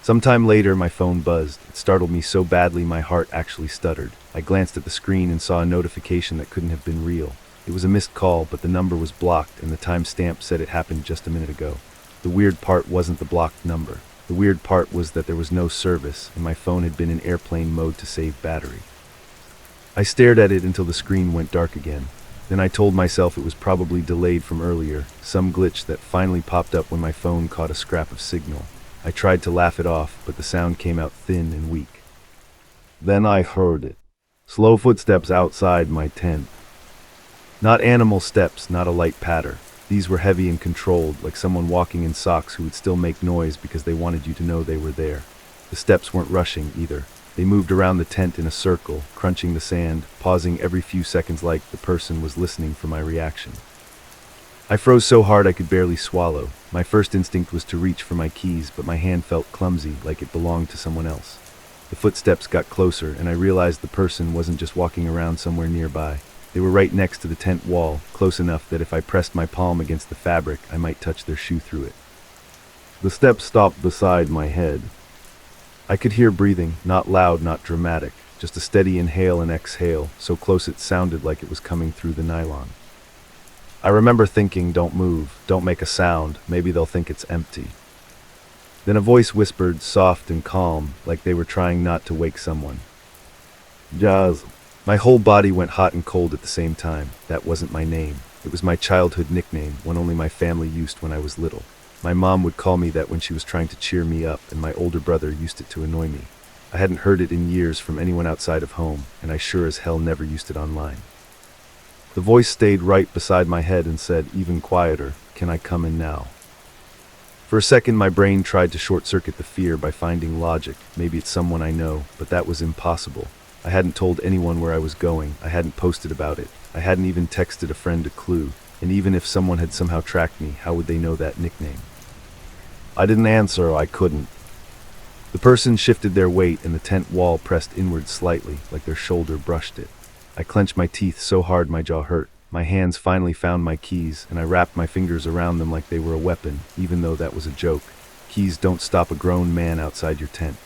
Sometime later, my phone buzzed. It startled me so badly my heart actually stuttered. I glanced at the screen and saw a notification that couldn't have been real. It was a missed call, but the number was blocked, and the timestamp said it happened just a minute ago. The weird part wasn't the blocked number. The weird part was that there was no service, and my phone had been in airplane mode to save battery. I stared at it until the screen went dark again. Then I told myself it was probably delayed from earlier, some glitch that finally popped up when my phone caught a scrap of signal. I tried to laugh it off, but the sound came out thin and weak. Then I heard it. Slow footsteps outside my tent. Not animal steps, not a light patter. These were heavy and controlled, like someone walking in socks who would still make noise because they wanted you to know they were there. The steps weren't rushing either. They moved around the tent in a circle, crunching the sand, pausing every few seconds like the person was listening for my reaction. I froze so hard I could barely swallow. My first instinct was to reach for my keys, but my hand felt clumsy, like it belonged to someone else. The footsteps got closer, and I realized the person wasn't just walking around somewhere nearby. They were right next to the tent wall, close enough that if I pressed my palm against the fabric, I might touch their shoe through it. The steps stopped beside my head. I could hear breathing, not loud, not dramatic, just a steady inhale and exhale, so close it sounded like it was coming through the nylon. I remember thinking, don't move, don't make a sound, maybe they'll think it's empty. Then a voice whispered, soft and calm, like they were trying not to wake someone. Jazz. My whole body went hot and cold at the same time. That wasn't my name. It was my childhood nickname, one only my family used when I was little. My mom would call me that when she was trying to cheer me up, and my older brother used it to annoy me. I hadn't heard it in years from anyone outside of home, and I sure as hell never used it online. The voice stayed right beside my head and said, even quieter, "Can I come in now?" For a second, my brain tried to short-circuit the fear by finding logic. Maybe it's someone I know, but that was impossible. I hadn't told anyone where I was going. I hadn't posted about it. I hadn't even texted a friend a clue. And even if someone had somehow tracked me, how would they know that nickname? I didn't answer. I couldn't. The person shifted their weight and the tent wall pressed inward slightly, like their shoulder brushed it. I clenched my teeth so hard my jaw hurt. My hands finally found my keys, and I wrapped my fingers around them like they were a weapon, even though that was a joke. Keys don't stop a grown man outside your tent.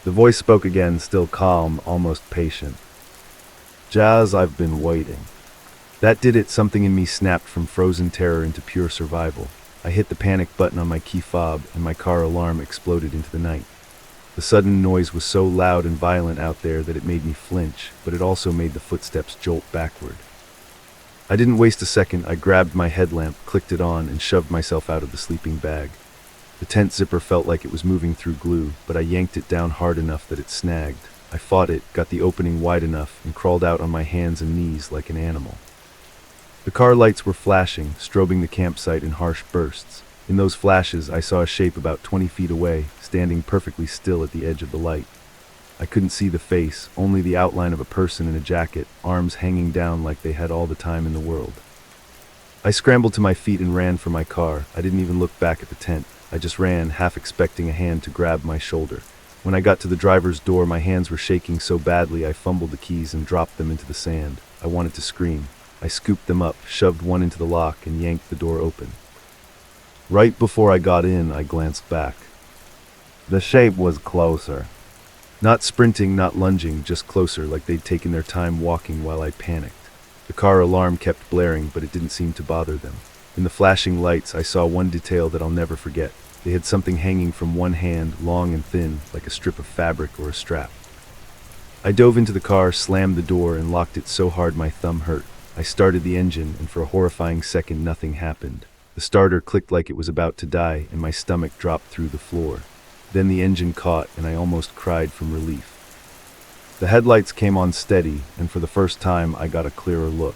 The voice spoke again, still calm, almost patient. Jazz, I've been waiting. That did it. Something in me snapped from frozen terror into pure survival. I hit the panic button on my key fob, and my car alarm exploded into the night. The sudden noise was so loud and violent out there that it made me flinch, but it also made the footsteps jolt backward. I didn't waste a second. I grabbed my headlamp, clicked it on, and shoved myself out of the sleeping bag. The tent zipper felt like it was moving through glue, but I yanked it down hard enough that it snagged. I fought it, got the opening wide enough, and crawled out on my hands and knees like an animal. The car lights were flashing, strobing the campsite in harsh bursts. In those flashes, I saw a shape about 20 feet away, standing perfectly still at the edge of the light. I couldn't see the face, only the outline of a person in a jacket, arms hanging down like they had all the time in the world. I scrambled to my feet and ran for my car. I didn't even look back at the tent. I just ran, half expecting a hand to grab my shoulder. When I got to the driver's door, my hands were shaking so badly I fumbled the keys and dropped them into the sand. I wanted to scream. I scooped them up, shoved one into the lock, and yanked the door open. Right before I got in, I glanced back. The shape was closer. Not sprinting, not lunging, just closer, like they'd taken their time walking while I panicked. The car alarm kept blaring, but it didn't seem to bother them. In the flashing lights, I saw one detail that I'll never forget. They had something hanging from one hand, long and thin, like a strip of fabric or a strap. I dove into the car, slammed the door, and locked it so hard my thumb hurt. I started the engine, and for a horrifying second, nothing happened. The starter clicked like it was about to die, and my stomach dropped through the floor. Then the engine caught, and I almost cried from relief. The headlights came on steady, and for the first time, I got a clearer look.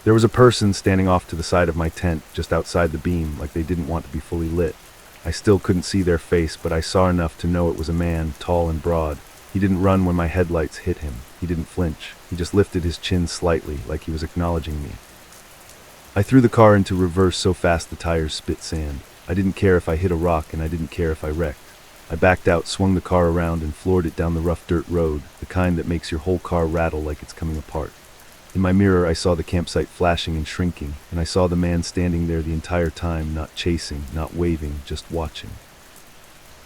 There was a person standing off to the side of my tent, just outside the beam, like they didn't want to be fully lit. I still couldn't see their face, but I saw enough to know it was a man, tall and broad. He didn't run when my headlights hit him. He didn't flinch. He just lifted his chin slightly, like he was acknowledging me. I threw the car into reverse so fast the tires spit sand. I didn't care if I hit a rock, and I didn't care if I wrecked. I backed out, swung the car around, and floored it down the rough dirt road, the kind that makes your whole car rattle like it's coming apart. In my mirror, I saw the campsite flashing and shrinking, and I saw the man standing there the entire time, not chasing, not waving, just watching.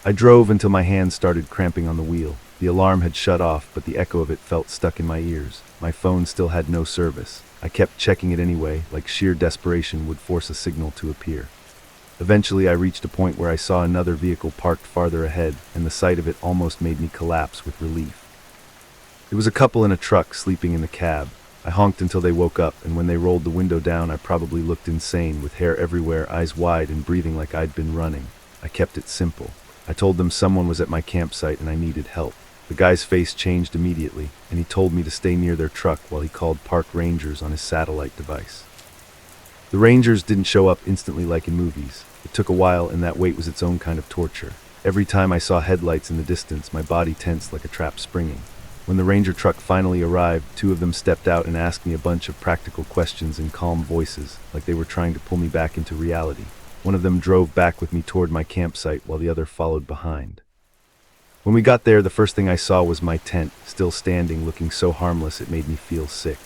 I drove until my hands started cramping on the wheel. The alarm had shut off, but the echo of it felt stuck in my ears. My phone still had no service. I kept checking it anyway, like sheer desperation would force a signal to appear. Eventually, I reached a point where I saw another vehicle parked farther ahead, and the sight of it almost made me collapse with relief. It was a couple in a truck sleeping in the cab. I honked until they woke up, and when they rolled the window down, I probably looked insane, with hair everywhere, eyes wide, and breathing like I'd been running. I kept it simple. I told them someone was at my campsite and I needed help. The guy's face changed immediately, and he told me to stay near their truck while he called park rangers on his satellite device. The rangers didn't show up instantly like in movies. It took a while, and that wait was its own kind of torture. Every time I saw headlights in the distance, my body tensed like a trap springing. When the ranger truck finally arrived, two of them stepped out and asked me a bunch of practical questions in calm voices, like they were trying to pull me back into reality. One of them drove back with me toward my campsite while the other followed behind. When we got there, the first thing I saw was my tent, still standing, looking so harmless it made me feel sick.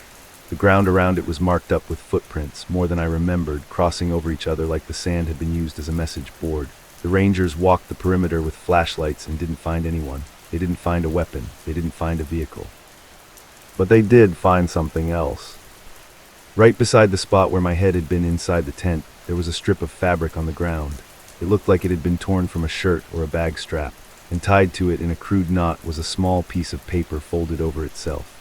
The ground around it was marked up with footprints, more than I remembered, crossing over each other like the sand had been used as a message board. The rangers walked the perimeter with flashlights and didn't find anyone. They didn't find a weapon. They didn't find a vehicle. But they did find something else. Right beside the spot where my head had been inside the tent, there was a strip of fabric on the ground. It looked like it had been torn from a shirt or a bag strap, and tied to it in a crude knot was a small piece of paper folded over itself.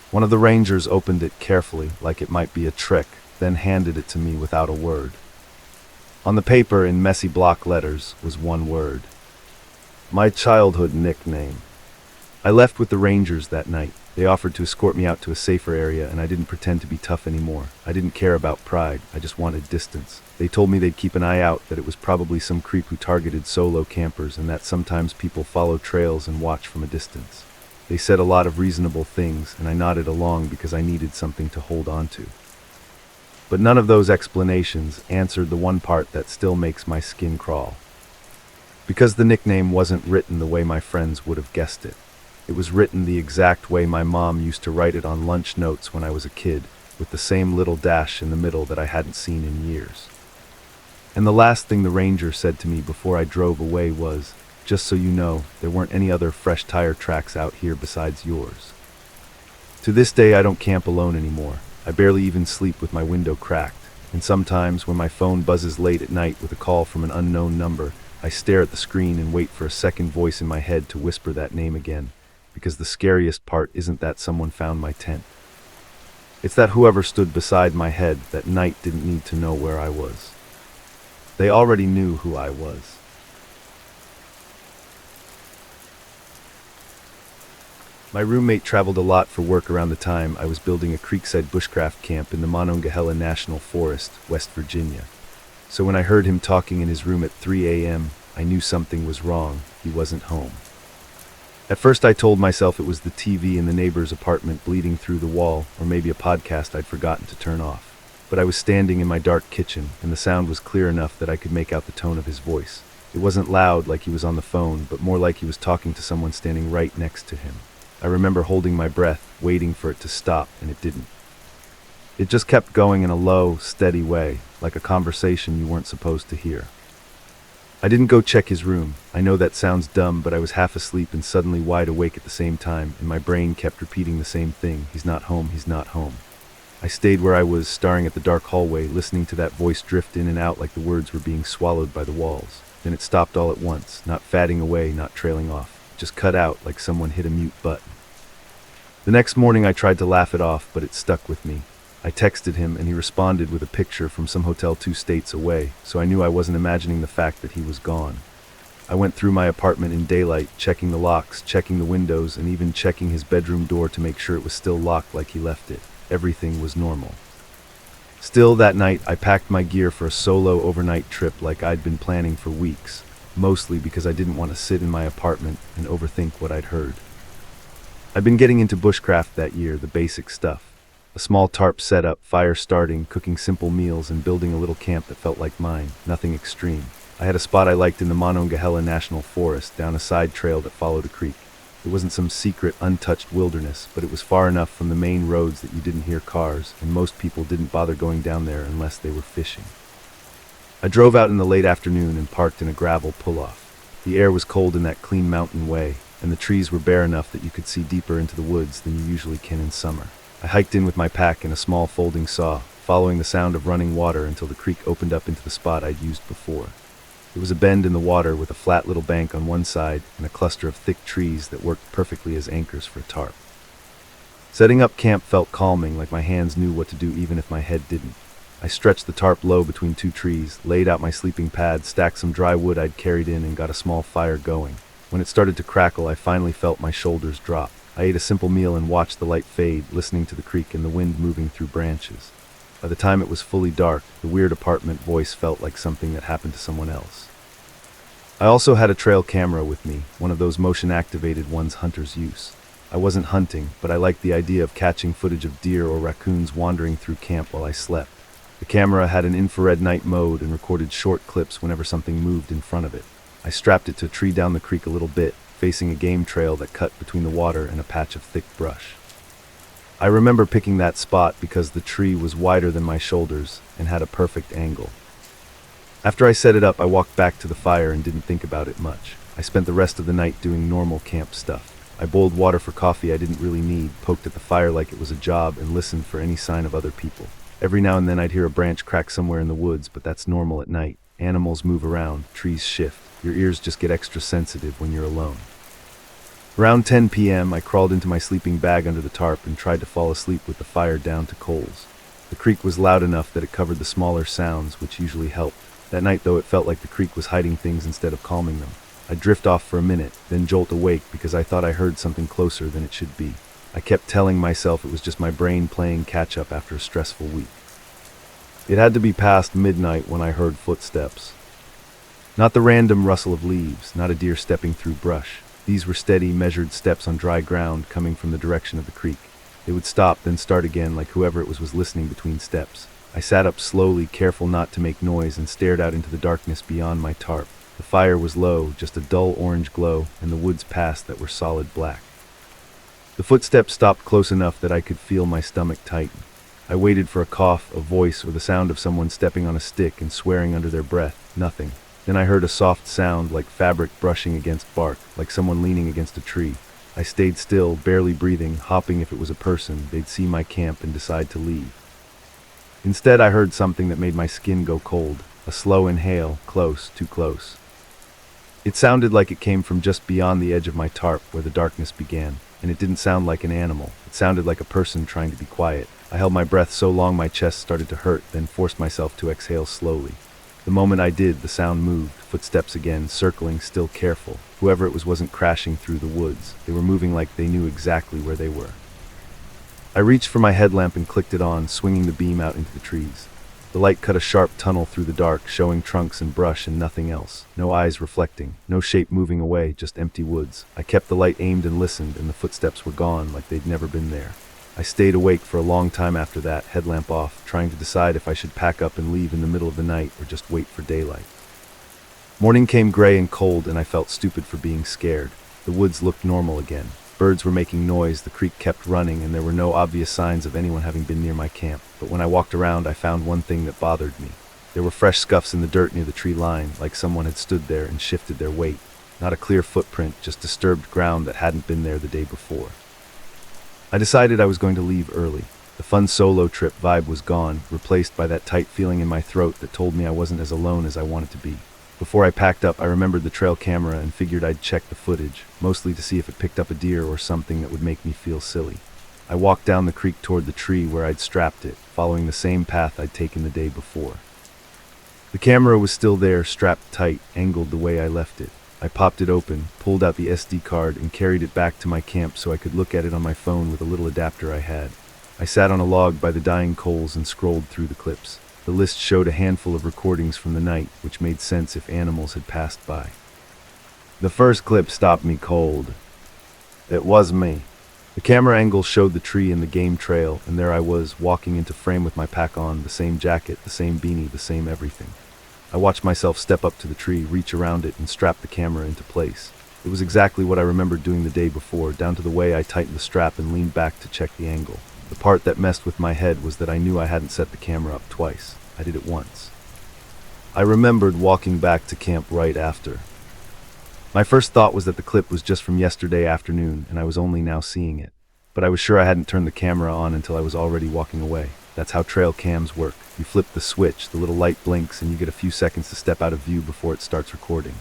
One of the rangers opened it carefully, like it might be a trick, then handed it to me without a word. On the paper, in messy block letters, was one word: my childhood nickname. I left with the rangers that night. They offered to escort me out to a safer area, and I didn't pretend to be tough anymore. I didn't care about pride, I just wanted distance. They told me they'd keep an eye out, that it was probably some creep who targeted solo campers, and that sometimes people follow trails and watch from a distance. They said a lot of reasonable things, and I nodded along because I needed something to hold on to. But none of those explanations answered the one part that still makes my skin crawl. Because the nickname wasn't written the way my friends would have guessed it. It was written the exact way my mom used to write it on lunch notes when I was a kid, with the same little dash in the middle that I hadn't seen in years. And the last thing the ranger said to me before I drove away was, "Just so you know, there weren't any other fresh tire tracks out here besides yours." To this day, I don't camp alone anymore. I barely even sleep with my window cracked, and sometimes when my phone buzzes late at night with a call from an unknown number, I stare at the screen and wait for a second voice in my head to whisper that name again, because the scariest part isn't that someone found my tent. It's that whoever stood beside my head that night didn't need to know where I was. They already knew who I was. My roommate traveled a lot for work around the time I was building a creekside bushcraft camp in the Monongahela National Forest, West Virginia. So when I heard him talking in his room at 3 a.m., I knew something was wrong. He wasn't home. At first I told myself it was the TV in the neighbor's apartment bleeding through the wall, or maybe a podcast I'd forgotten to turn off. But I was standing in my dark kitchen, and the sound was clear enough that I could make out the tone of his voice. It wasn't loud like he was on the phone, but more like he was talking to someone standing right next to him. I remember holding my breath, waiting for it to stop, and it didn't. It just kept going in a low, steady way, like a conversation you weren't supposed to hear. I didn't go check his room. I know that sounds dumb, but I was half asleep and suddenly wide awake at the same time, and my brain kept repeating the same thing: he's not home, he's not home. I stayed where I was, staring at the dark hallway, listening to that voice drift in and out like the words were being swallowed by the walls. Then it stopped all at once, not fading away, not trailing off. Just cut out like someone hit a mute button. The next morning I tried to laugh it off, but it stuck with me. I texted him and he responded with a picture from some hotel 2 states away, so I knew I wasn't imagining the fact that he was gone. I went through my apartment in daylight, checking the locks, checking the windows, and even checking his bedroom door to make sure it was still locked like he left it. Everything was normal. Still, that night I packed my gear for a solo overnight trip like I'd been planning for weeks, mostly because I didn't want to sit in my apartment and overthink what I'd heard. I'd been getting into bushcraft that year, the basic stuff. A small tarp setup, fire starting, cooking simple meals, and building a little camp that felt like mine, nothing extreme. I had a spot I liked in the Monongahela National Forest, down a side trail that followed a creek. It wasn't some secret, untouched wilderness, but it was far enough from the main roads that you didn't hear cars, and most people didn't bother going down there unless they were fishing. I drove out in the late afternoon and parked in a gravel pull-off. The air was cold in that clean mountain way, and the trees were bare enough that you could see deeper into the woods than you usually can in summer. I hiked in with my pack and a small folding saw, following the sound of running water until the creek opened up into the spot I'd used before. It was a bend in the water with a flat little bank on one side and a cluster of thick trees that worked perfectly as anchors for a tarp. Setting up camp felt calming, like my hands knew what to do even if my head didn't. I stretched the tarp low between 2 trees, laid out my sleeping pad, stacked some dry wood I'd carried in, and got a small fire going. When it started to crackle, I finally felt my shoulders drop. I ate a simple meal and watched the light fade, listening to the creek and the wind moving through branches. By the time it was fully dark, the weird apartment voice felt like something that happened to someone else. I also had a trail camera with me, one of those motion-activated ones hunters use. I wasn't hunting, but I liked the idea of catching footage of deer or raccoons wandering through camp while I slept. The camera had an infrared night mode and recorded short clips whenever something moved in front of it. I strapped it to a tree down the creek a little bit, facing a game trail that cut between the water and a patch of thick brush. I remember picking that spot because the tree was wider than my shoulders and had a perfect angle. After I set it up, I walked back to the fire and didn't think about it much. I spent the rest of the night doing normal camp stuff. I boiled water for coffee I didn't really need, poked at the fire like it was a job, and listened for any sign of other people. Every now and then I'd hear a branch crack somewhere in the woods, but that's normal at night. Animals move around, trees shift. Your ears just get extra sensitive when you're alone. Around 10 p.m., I crawled into my sleeping bag under the tarp and tried to fall asleep with the fire down to coals. The creek was loud enough that it covered the smaller sounds, which usually helped. That night, though, it felt like the creek was hiding things instead of calming them. I'd drift off for a minute, then jolt awake because I thought I heard something closer than it should be. I kept telling myself it was just my brain playing catch-up after a stressful week. It had to be past midnight when I heard footsteps. Not the random rustle of leaves, not a deer stepping through brush. These were steady, measured steps on dry ground coming from the direction of the creek. They would stop, then start again, like whoever it was listening between steps. I sat up slowly, careful not to make noise, and stared out into the darkness beyond my tarp. The fire was low, just a dull orange glow, and the woods past that were solid black. The footsteps stopped close enough that I could feel my stomach tighten. I waited for a cough, a voice, or the sound of someone stepping on a stick and swearing under their breath. Nothing. Then I heard a soft sound like fabric brushing against bark, like someone leaning against a tree. I stayed still, barely breathing, hoping if it was a person, they'd see my camp and decide to leave. Instead, I heard something that made my skin go cold. A slow inhale, close, too close. It sounded like it came from just beyond the edge of my tarp where the darkness began, and it didn't sound like an animal. It sounded like a person trying to be quiet. I held my breath so long my chest started to hurt, then forced myself to exhale slowly. The moment I did, the sound moved, footsteps again, circling, still careful. Whoever it was wasn't crashing through the woods. They were moving like they knew exactly where they were. I reached for my headlamp and clicked it on, swinging the beam out into the trees. The light cut a sharp tunnel through the dark, showing trunks and brush and nothing else. No eyes reflecting, no shape moving away, just empty woods. I kept the light aimed and listened, and the footsteps were gone like they'd never been there. I stayed awake for a long time after that, headlamp off, trying to decide if I should pack up and leave in the middle of the night or just wait for daylight. Morning came gray and cold, and I felt stupid for being scared. The woods looked normal again. Birds were making noise, the creek kept running, and there were no obvious signs of anyone having been near my camp. But when I walked around, I found one thing that bothered me. There were fresh scuffs in the dirt near the tree line, like someone had stood there and shifted their weight. Not a clear footprint, just disturbed ground that hadn't been there the day before. I decided I was going to leave early. The fun solo trip vibe was gone, replaced by that tight feeling in my throat that told me I wasn't as alone as I wanted to be. Before I packed up, I remembered the trail camera and figured I'd check the footage, mostly to see if it picked up a deer or something that would make me feel silly. I walked down the creek toward the tree where I'd strapped it, following the same path I'd taken the day before. The camera was still there, strapped tight, angled the way I left it. I popped it open, pulled out the SD card, and carried it back to my camp so I could look at it on my phone with a little adapter I had. I sat on a log by the dying coals and scrolled through the clips. The list showed a handful of recordings from the night, which made sense if animals had passed by. The first clip stopped me cold. It was me. The camera angle showed the tree and the game trail, and there I was, walking into frame with my pack on, the same jacket, the same beanie, the same everything. I watched myself step up to the tree, reach around it, and strap the camera into place. It was exactly what I remembered doing the day before, down to the way I tightened the strap and leaned back to check the angle. The part that messed with my head was that I knew I hadn't set the camera up twice. I did it once. I remembered walking back to camp right after. My first thought was that the clip was just from yesterday afternoon, and I was only now seeing it. But I was sure I hadn't turned the camera on until I was already walking away. That's how trail cams work. You flip the switch, the little light blinks, and you get a few seconds to step out of view before it starts recording.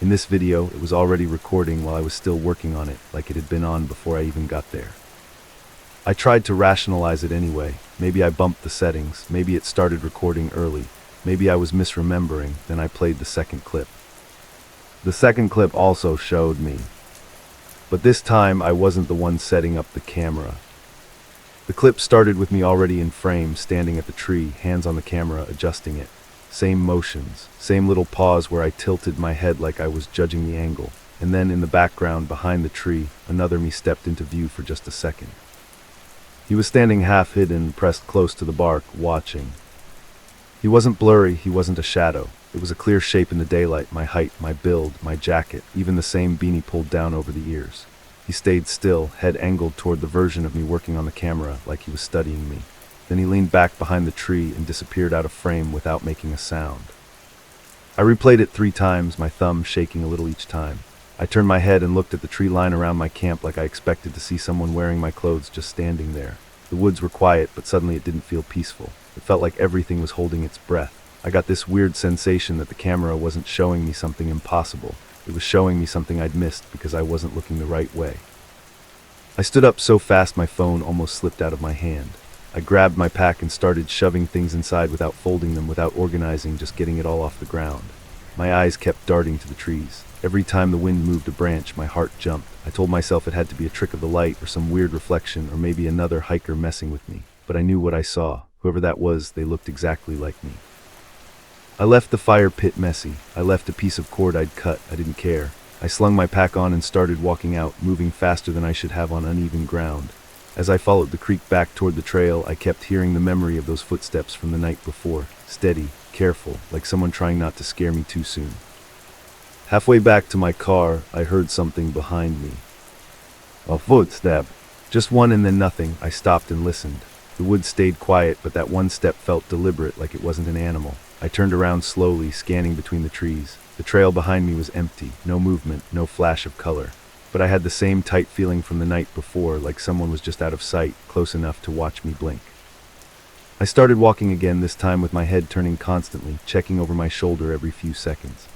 In this video, it was already recording while I was still working on it, like it had been on before I even got there. I tried to rationalize it anyway. Maybe I bumped the settings, maybe it started recording early, maybe I was misremembering, then I played the second clip. The second clip also showed me. But this time, I wasn't the one setting up the camera. The clip started with me already in frame, standing at the tree, hands on the camera, adjusting it. Same motions, same little pause where I tilted my head like I was judging the angle. And then in the background, behind the tree, another me stepped into view for just a second. He was standing half hidden, pressed close to the bark, watching. He wasn't blurry, he wasn't a shadow. It was a clear shape in the daylight, my height, my build, my jacket, even the same beanie pulled down over the ears. He stayed still, head angled toward the version of me working on the camera, like he was studying me. Then he leaned back behind the tree and disappeared out of frame without making a sound. I replayed it 3 times, my thumb shaking a little each time. I turned my head and looked at the tree line around my camp like I expected to see someone wearing my clothes just standing there. The woods were quiet, but suddenly it didn't feel peaceful. It felt like everything was holding its breath. I got this weird sensation that the camera wasn't showing me something impossible. It was showing me something I'd missed because I wasn't looking the right way. I stood up so fast my phone almost slipped out of my hand. I grabbed my pack and started shoving things inside without folding them, without organizing, just getting it all off the ground. My eyes kept darting to the trees. Every time the wind moved a branch, my heart jumped. I told myself it had to be a trick of the light or some weird reflection or maybe another hiker messing with me. But I knew what I saw. Whoever that was, they looked exactly like me. I left the fire pit messy. I left a piece of cord I'd cut. I didn't care. I slung my pack on and started walking out, moving faster than I should have on uneven ground. As I followed the creek back toward the trail, I kept hearing the memory of those footsteps from the night before. Steady, careful, like someone trying not to scare me too soon. Halfway back to my car, I heard something behind me. A footstep. Just one and then nothing. I stopped and listened. The woods stayed quiet, but that one step felt deliberate, like it wasn't an animal. I turned around slowly, scanning between the trees. The trail behind me was empty, no movement, no flash of color. But I had the same tight feeling from the night before, like someone was just out of sight, close enough to watch me blink. I started walking again, this time with my head turning constantly, checking over my shoulder every few seconds.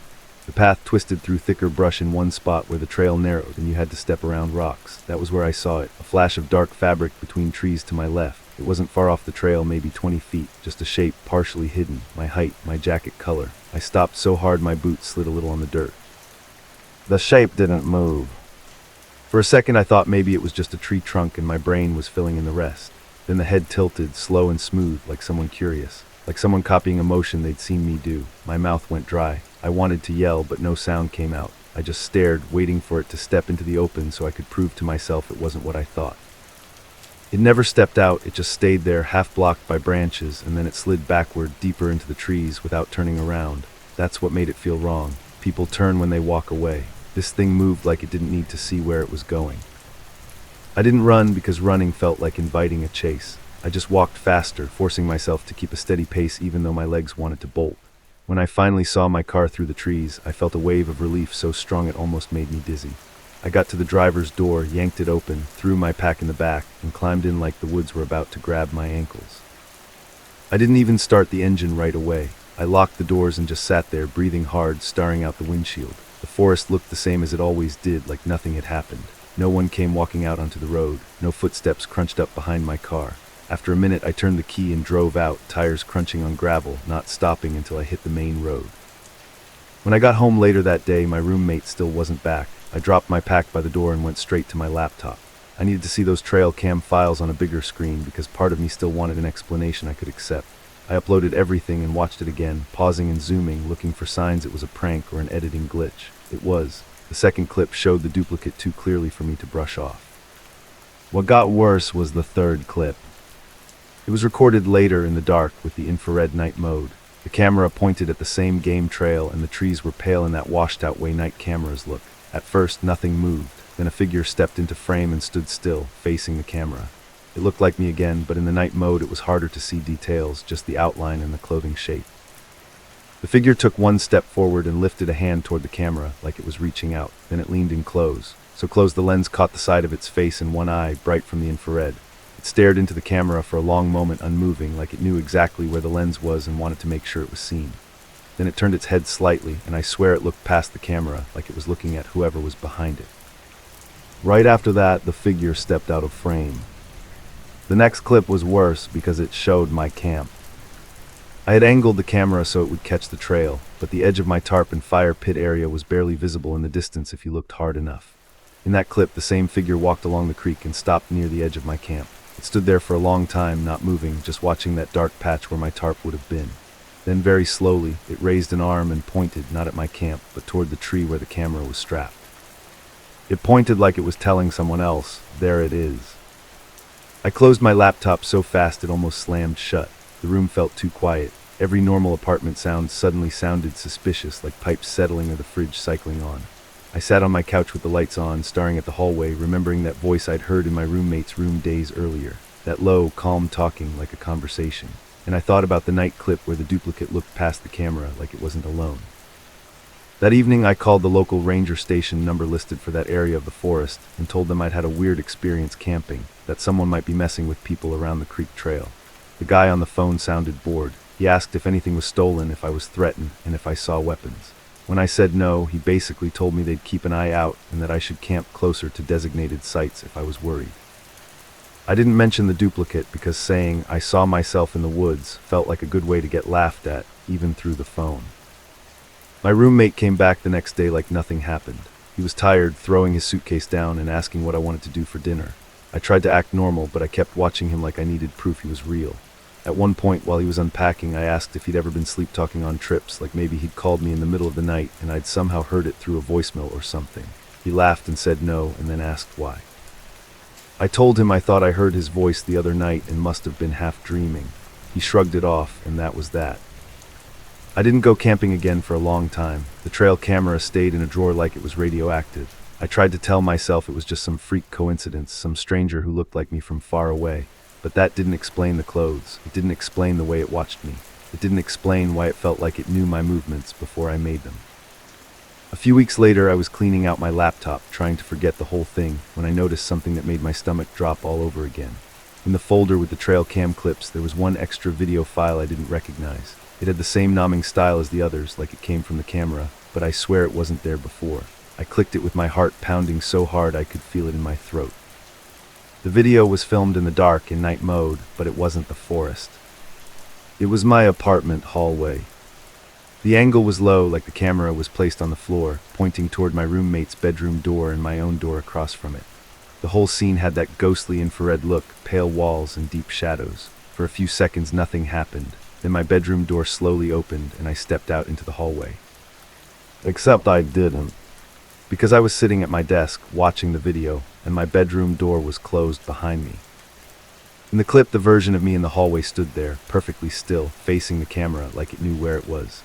The path twisted through thicker brush in one spot where the trail narrowed and you had to step around rocks. That was where I saw it, a flash of dark fabric between trees to my left. It wasn't far off the trail, maybe 20 feet, just a shape partially hidden, my height, my jacket color. I stopped so hard my boots slid a little on the dirt. The shape didn't move. For a second I thought maybe it was just a tree trunk and my brain was filling in the rest. Then the head tilted, slow and smooth, like someone curious, like someone copying a motion they'd seen me do. My mouth went dry. I wanted to yell, but no sound came out. I just stared, waiting for it to step into the open so I could prove to myself it wasn't what I thought. It never stepped out, it just stayed there, half blocked by branches, and then it slid backward, deeper into the trees without turning around. That's what made it feel wrong. People turn when they walk away. This thing moved like it didn't need to see where it was going. I didn't run because running felt like inviting a chase. I just walked faster, forcing myself to keep a steady pace even though my legs wanted to bolt. When I finally saw my car through the trees, I felt a wave of relief so strong it almost made me dizzy. I got to the driver's door, yanked it open, threw my pack in the back, and climbed in like the woods were about to grab my ankles. I didn't even start the engine right away. I locked the doors and just sat there, breathing hard, staring out the windshield. The forest looked the same as it always did, like nothing had happened. No one came walking out onto the road. No footsteps crunched up behind my car. After a minute, I turned the key and drove out, tires crunching on gravel, not stopping until I hit the main road. When I got home later that day, my roommate still wasn't back. I dropped my pack by the door and went straight to my laptop. I needed to see those trail cam files on a bigger screen because part of me still wanted an explanation I could accept. I uploaded everything and watched it again, pausing and zooming, looking for signs it was a prank or an editing glitch. It was. The second clip showed the duplicate too clearly for me to brush off. What got worse was the third clip. It was recorded later in the dark with the infrared night mode. The camera pointed at the same game trail and the trees were pale in that washed-out way night cameras look. At first, nothing moved. Then a figure stepped into frame and stood still, facing the camera. It looked like me again, but in the night mode it was harder to see details, just the outline and the clothing shape. The figure took one step forward and lifted a hand toward the camera, like it was reaching out. Then it leaned in close. So close the lens caught the side of its face and one eye, bright from the infrared. It stared into the camera for a long moment, unmoving, like it knew exactly where the lens was and wanted to make sure it was seen. Then it turned its head slightly, and I swear it looked past the camera, like it was looking at whoever was behind it. Right after that, the figure stepped out of frame. The next clip was worse because it showed my camp. I had angled the camera so it would catch the trail, but the edge of my tarp and fire pit area was barely visible in the distance if you looked hard enough. In that clip, the same figure walked along the creek and stopped near the edge of my camp. It stood there for a long time, not moving, just watching that dark patch where my tarp would have been. Then very slowly, it raised an arm and pointed, not at my camp, but toward the tree where the camera was strapped. It pointed like it was telling someone else, "There it is." I closed my laptop so fast it almost slammed shut. The room felt too quiet. Every normal apartment sound suddenly sounded suspicious, like pipes settling or the fridge cycling on. I sat on my couch with the lights on, staring at the hallway, remembering that voice I'd heard in my roommate's room days earlier. That low, calm talking like a conversation. And I thought about the night clip where the duplicate looked past the camera like it wasn't alone. That evening, I called the local ranger station number listed for that area of the forest and told them I'd had a weird experience camping, that someone might be messing with people around the creek trail. The guy on the phone sounded bored. He asked if anything was stolen, if I was threatened, and if I saw weapons. When I said no, he basically told me they'd keep an eye out and that I should camp closer to designated sites if I was worried. I didn't mention the duplicate because saying I saw myself in the woods felt like a good way to get laughed at, even through the phone. My roommate came back the next day like nothing happened. He was tired, throwing his suitcase down and asking what I wanted to do for dinner. I tried to act normal, but I kept watching him like I needed proof he was real. At one point, while he was unpacking, I asked if he'd ever been sleep-talking on trips, like maybe he'd called me in the middle of the night and I'd somehow heard it through a voicemail or something. He laughed and said no, and then asked why. I told him I thought I heard his voice the other night and must have been half dreaming. He shrugged it off, and that was that. I didn't go camping again for a long time. The trail camera stayed in a drawer like it was radioactive. I tried to tell myself it was just some freak coincidence, some stranger who looked like me from far away. But that didn't explain the clothes. It didn't explain the way it watched me. It didn't explain why it felt like it knew my movements before I made them. A few weeks later, I was cleaning out my laptop, trying to forget the whole thing, when I noticed something that made my stomach drop all over again. In the folder with the trail cam clips, there was one extra video file I didn't recognize. It had the same numbing style as the others, like it came from the camera, but I swear it wasn't there before. I clicked it with my heart pounding so hard I could feel it in my throat. The video was filmed in the dark, in night mode, but it wasn't the forest. It was my apartment hallway. The angle was low, like the camera was placed on the floor, pointing toward my roommate's bedroom door and my own door across from it. The whole scene had that ghostly infrared look, pale walls and deep shadows. For a few seconds nothing happened. Then my bedroom door slowly opened and I stepped out into the hallway. Except I didn't. Because I was sitting at my desk, watching the video, and my bedroom door was closed behind me. In the clip, the version of me in the hallway stood there, perfectly still, facing the camera like it knew where it was.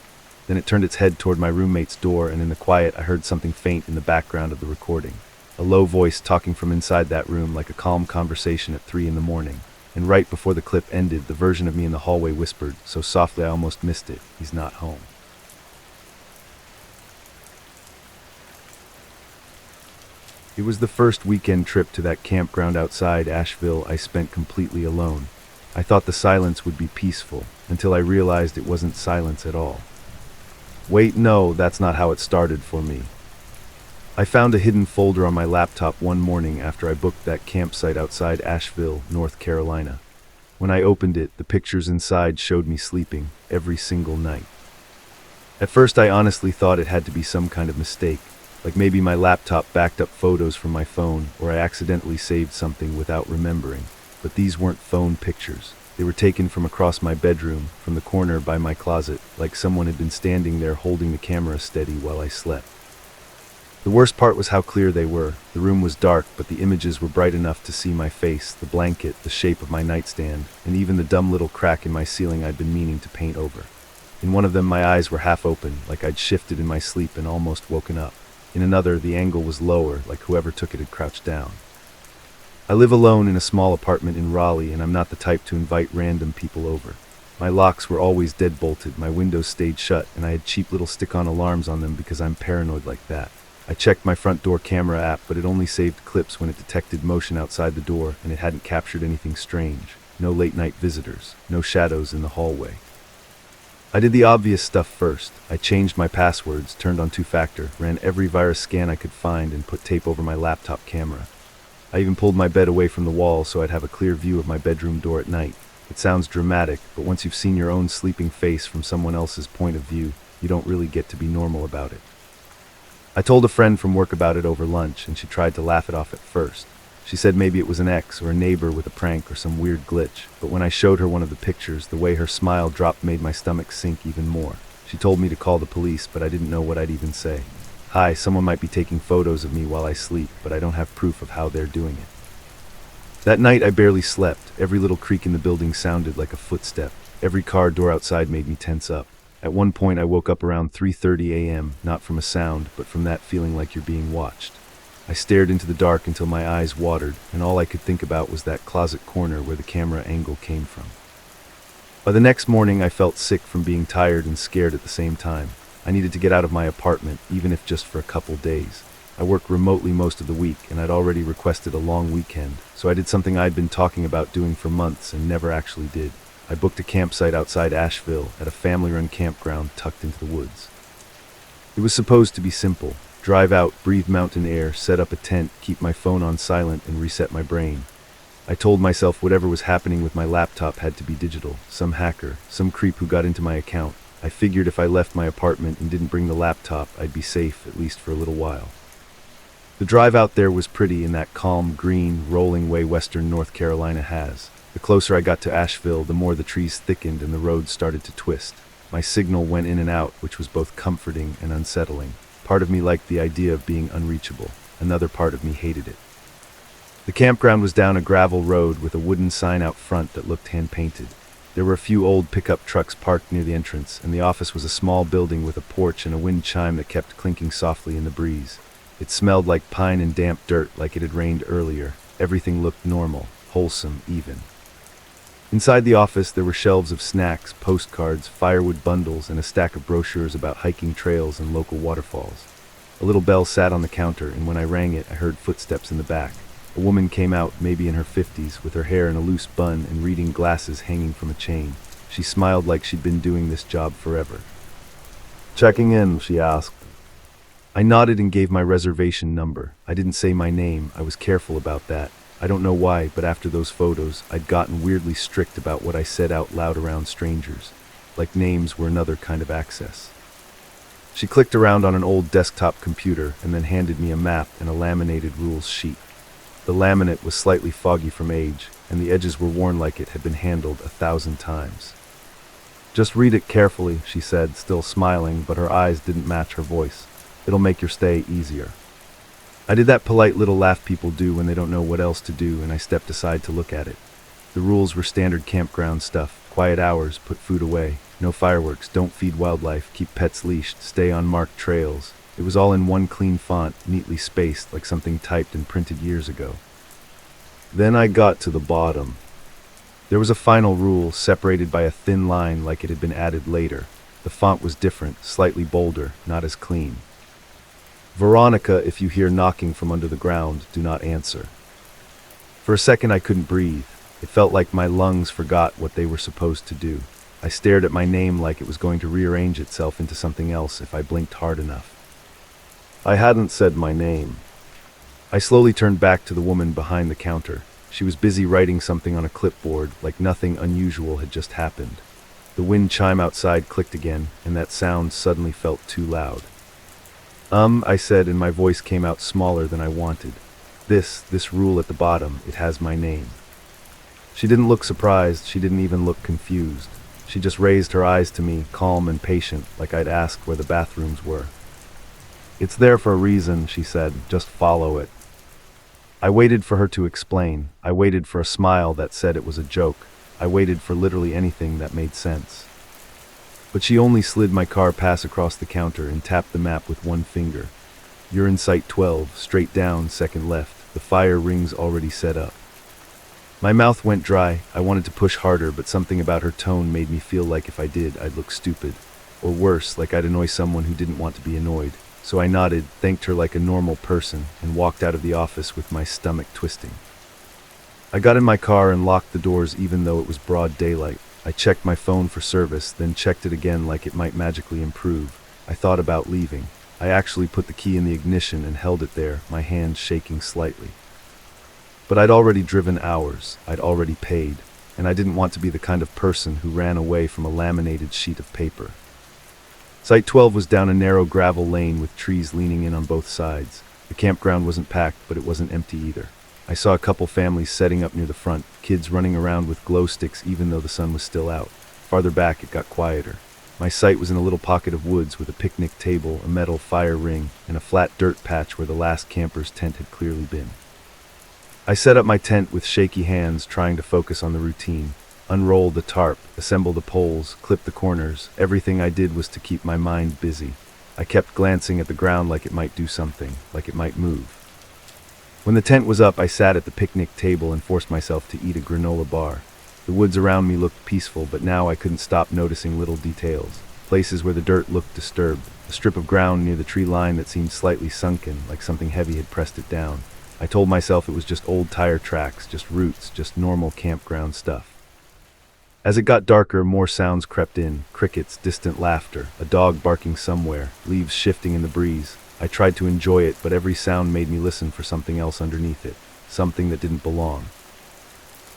Then it turned its head toward my roommate's door, and in the quiet I heard something faint in the background of the recording. A low voice talking from inside that room like a calm conversation at 3 a.m. And right before the clip ended, the version of me in the hallway whispered, so softly I almost missed it, "He's not home." It was the first weekend trip to that campground outside Asheville I spent completely alone. I thought the silence would be peaceful, until I realized it wasn't silence at all. Wait, no, that's not how it started for me. I found a hidden folder on my laptop one morning after I booked that campsite outside Asheville, North Carolina. When I opened it, the pictures inside showed me sleeping every single night. At first, I honestly thought it had to be some kind of mistake, like maybe my laptop backed up photos from my phone, or I accidentally saved something without remembering. But these weren't phone pictures. They were taken from across my bedroom, from the corner by my closet, like someone had been standing there holding the camera steady while I slept. The worst part was how clear they were. The room was dark, but the images were bright enough to see my face, the blanket, the shape of my nightstand, and even the dumb little crack in my ceiling I'd been meaning to paint over. In one of them, my eyes were half open, like I'd shifted in my sleep and almost woken up. In another, the angle was lower, like whoever took it had crouched down. I live alone in a small apartment in Raleigh, and I'm not the type to invite random people over. My locks were always dead-bolted, my windows stayed shut, and I had cheap little stick-on alarms on them because I'm paranoid like that. I checked my front door camera app, but it only saved clips when it detected motion outside the door, and it hadn't captured anything strange. No late-night visitors, no shadows in the hallway. I did the obvious stuff first. I changed my passwords, turned on two-factor, ran every virus scan I could find, and put tape over my laptop camera. I even pulled my bed away from the wall so I'd have a clear view of my bedroom door at night. It sounds dramatic, but once you've seen your own sleeping face from someone else's point of view, you don't really get to be normal about it. I told a friend from work about it over lunch, and she tried to laugh it off at first. She said maybe it was an ex or a neighbor with a prank or some weird glitch, but when I showed her one of the pictures, the way her smile dropped made my stomach sink even more. She told me to call the police, but I didn't know what I'd even say. Hi, someone might be taking photos of me while I sleep, but I don't have proof of how they're doing it. That night I barely slept. Every little creak in the building sounded like a footstep. Every car door outside made me tense up. At one point I woke up around 3:30 a.m., not from a sound, but from that feeling like you're being watched. I stared into the dark until my eyes watered, and all I could think about was that closet corner where the camera angle came from. By the next morning I felt sick from being tired and scared at the same time. I needed to get out of my apartment, even if just for a couple days. I worked remotely most of the week, and I'd already requested a long weekend, so I did something I'd been talking about doing for months and never actually did. I booked a campsite outside Asheville at a family-run campground tucked into the woods. It was supposed to be simple. Drive out, breathe mountain air, set up a tent, keep my phone on silent, and reset my brain. I told myself whatever was happening with my laptop had to be digital. Some hacker, some creep who got into my account. I figured if I left my apartment and didn't bring the laptop, I'd be safe, at least for a little while. The drive out there was pretty in that calm, green, rolling way western North Carolina has. The closer I got to Asheville, the more the trees thickened and the road started to twist. My signal went in and out, which was both comforting and unsettling. Part of me liked the idea of being unreachable. Another part of me hated it. The campground was down a gravel road with a wooden sign out front that looked hand-painted. There were a few old pickup trucks parked near the entrance, and the office was a small building with a porch and a wind chime that kept clinking softly in the breeze. It smelled like pine and damp dirt, like it had rained earlier. Everything looked normal, wholesome even. Inside the office there were shelves of snacks, postcards, firewood bundles, and a stack of brochures about hiking trails and local waterfalls. A little bell sat on the counter, and when I rang it, I heard footsteps in the back. A woman came out, maybe in her 50s, with her hair in a loose bun and reading glasses hanging from a chain. She smiled like she'd been doing this job forever. "Checking in," she asked. I nodded and gave my reservation number. I didn't say my name. I was careful about that. I don't know why, but after those photos, I'd gotten weirdly strict about what I said out loud around strangers. Like names were another kind of access. She clicked around on an old desktop computer and then handed me a map and a laminated rules sheet. The laminate was slightly foggy from age, and the edges were worn like it had been handled 1,000 times. "Just read it carefully," she said, still smiling, but her eyes didn't match her voice. "It'll make your stay easier." I did that polite little laugh people do when they don't know what else to do, and I stepped aside to look at it. The rules were standard campground stuff. Quiet hours, put food away, no fireworks, don't feed wildlife, keep pets leashed, stay on marked trails. It was all in one clean font, neatly spaced, like something typed and printed years ago. Then I got to the bottom. There was a final rule, separated by a thin line like it had been added later. The font was different, slightly bolder, not as clean. "Veronica, if you hear knocking from under the ground, do not answer." For a second I couldn't breathe. It felt like my lungs forgot what they were supposed to do. I stared at my name like it was going to rearrange itself into something else if I blinked hard enough. I hadn't said my name. I slowly turned back to the woman behind the counter. She was busy writing something on a clipboard, like nothing unusual had just happened. The wind chime outside clicked again, and that sound suddenly felt too loud. I said, and my voice came out smaller than I wanted. This rule at the bottom, it has my name." She didn't look surprised, she didn't even look confused. She just raised her eyes to me, calm and patient, like I'd asked where the bathrooms were. "It's there for a reason," she said, "just follow it." I waited for her to explain. I waited for a smile that said it was a joke. I waited for literally anything that made sense. But she only slid my car pass across the counter and tapped the map with one finger. "You're in Site 12, straight down, second left. The fire ring's already set up." My mouth went dry. I wanted to push harder, but something about her tone made me feel like if I did, I'd look stupid. Or worse, like I'd annoy someone who didn't want to be annoyed. So I nodded, thanked her like a normal person, and walked out of the office with my stomach twisting. I got in my car and locked the doors even though it was broad daylight. I checked my phone for service, then checked it again like it might magically improve. I thought about leaving. I actually put the key in the ignition and held it there, my hands shaking slightly. But I'd already driven hours, I'd already paid, and I didn't want to be the kind of person who ran away from a laminated sheet of paper. Site 12 was down a narrow gravel lane with trees leaning in on both sides. The campground wasn't packed, but it wasn't empty either. I saw a couple families setting up near the front, kids running around with glow sticks even though the sun was still out. Farther back, it got quieter. My site was in a little pocket of woods with a picnic table, a metal fire ring, and a flat dirt patch where the last camper's tent had clearly been. I set up my tent with shaky hands, trying to focus on the routine. unroll the tarp, assemble the poles, clip the corners. Everything I did was to keep my mind busy. I kept glancing at the ground like it might do something, like it might move. When the tent was up, I sat at the picnic table and forced myself to eat a granola bar. The woods around me looked peaceful, but now I couldn't stop noticing little details. Places where the dirt looked disturbed, a strip of ground near the tree line that seemed slightly sunken, like something heavy had pressed it down. I told myself it was just old tire tracks, just roots, just normal campground stuff. As it got darker, more sounds crept in. Crickets, distant laughter, a dog barking somewhere, leaves shifting in the breeze. I tried to enjoy it, but every sound made me listen for something else underneath it, something that didn't belong.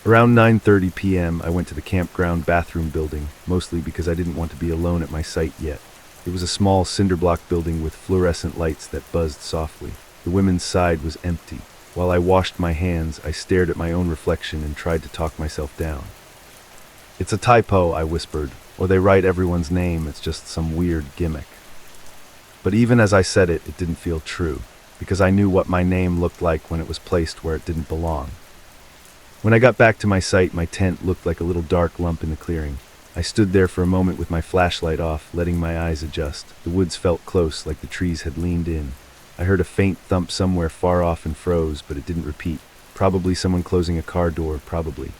Around 9:30 p.m., I went to the campground bathroom building, mostly because I didn't want to be alone at my site yet. It was a small cinder block building with fluorescent lights that buzzed softly. The women's side was empty. While I washed my hands, I stared at my own reflection and tried to talk myself down. "It's a typo," I whispered, "or they write everyone's name, it's just some weird gimmick." But even as I said it, it didn't feel true, because I knew what my name looked like when it was placed where it didn't belong. When I got back to my site, my tent looked like a little dark lump in the clearing. I stood there for a moment with my flashlight off, letting my eyes adjust. The woods felt close, like the trees had leaned in. I heard a faint thump somewhere far off and froze, but it didn't repeat. Probably someone closing a car door, probably.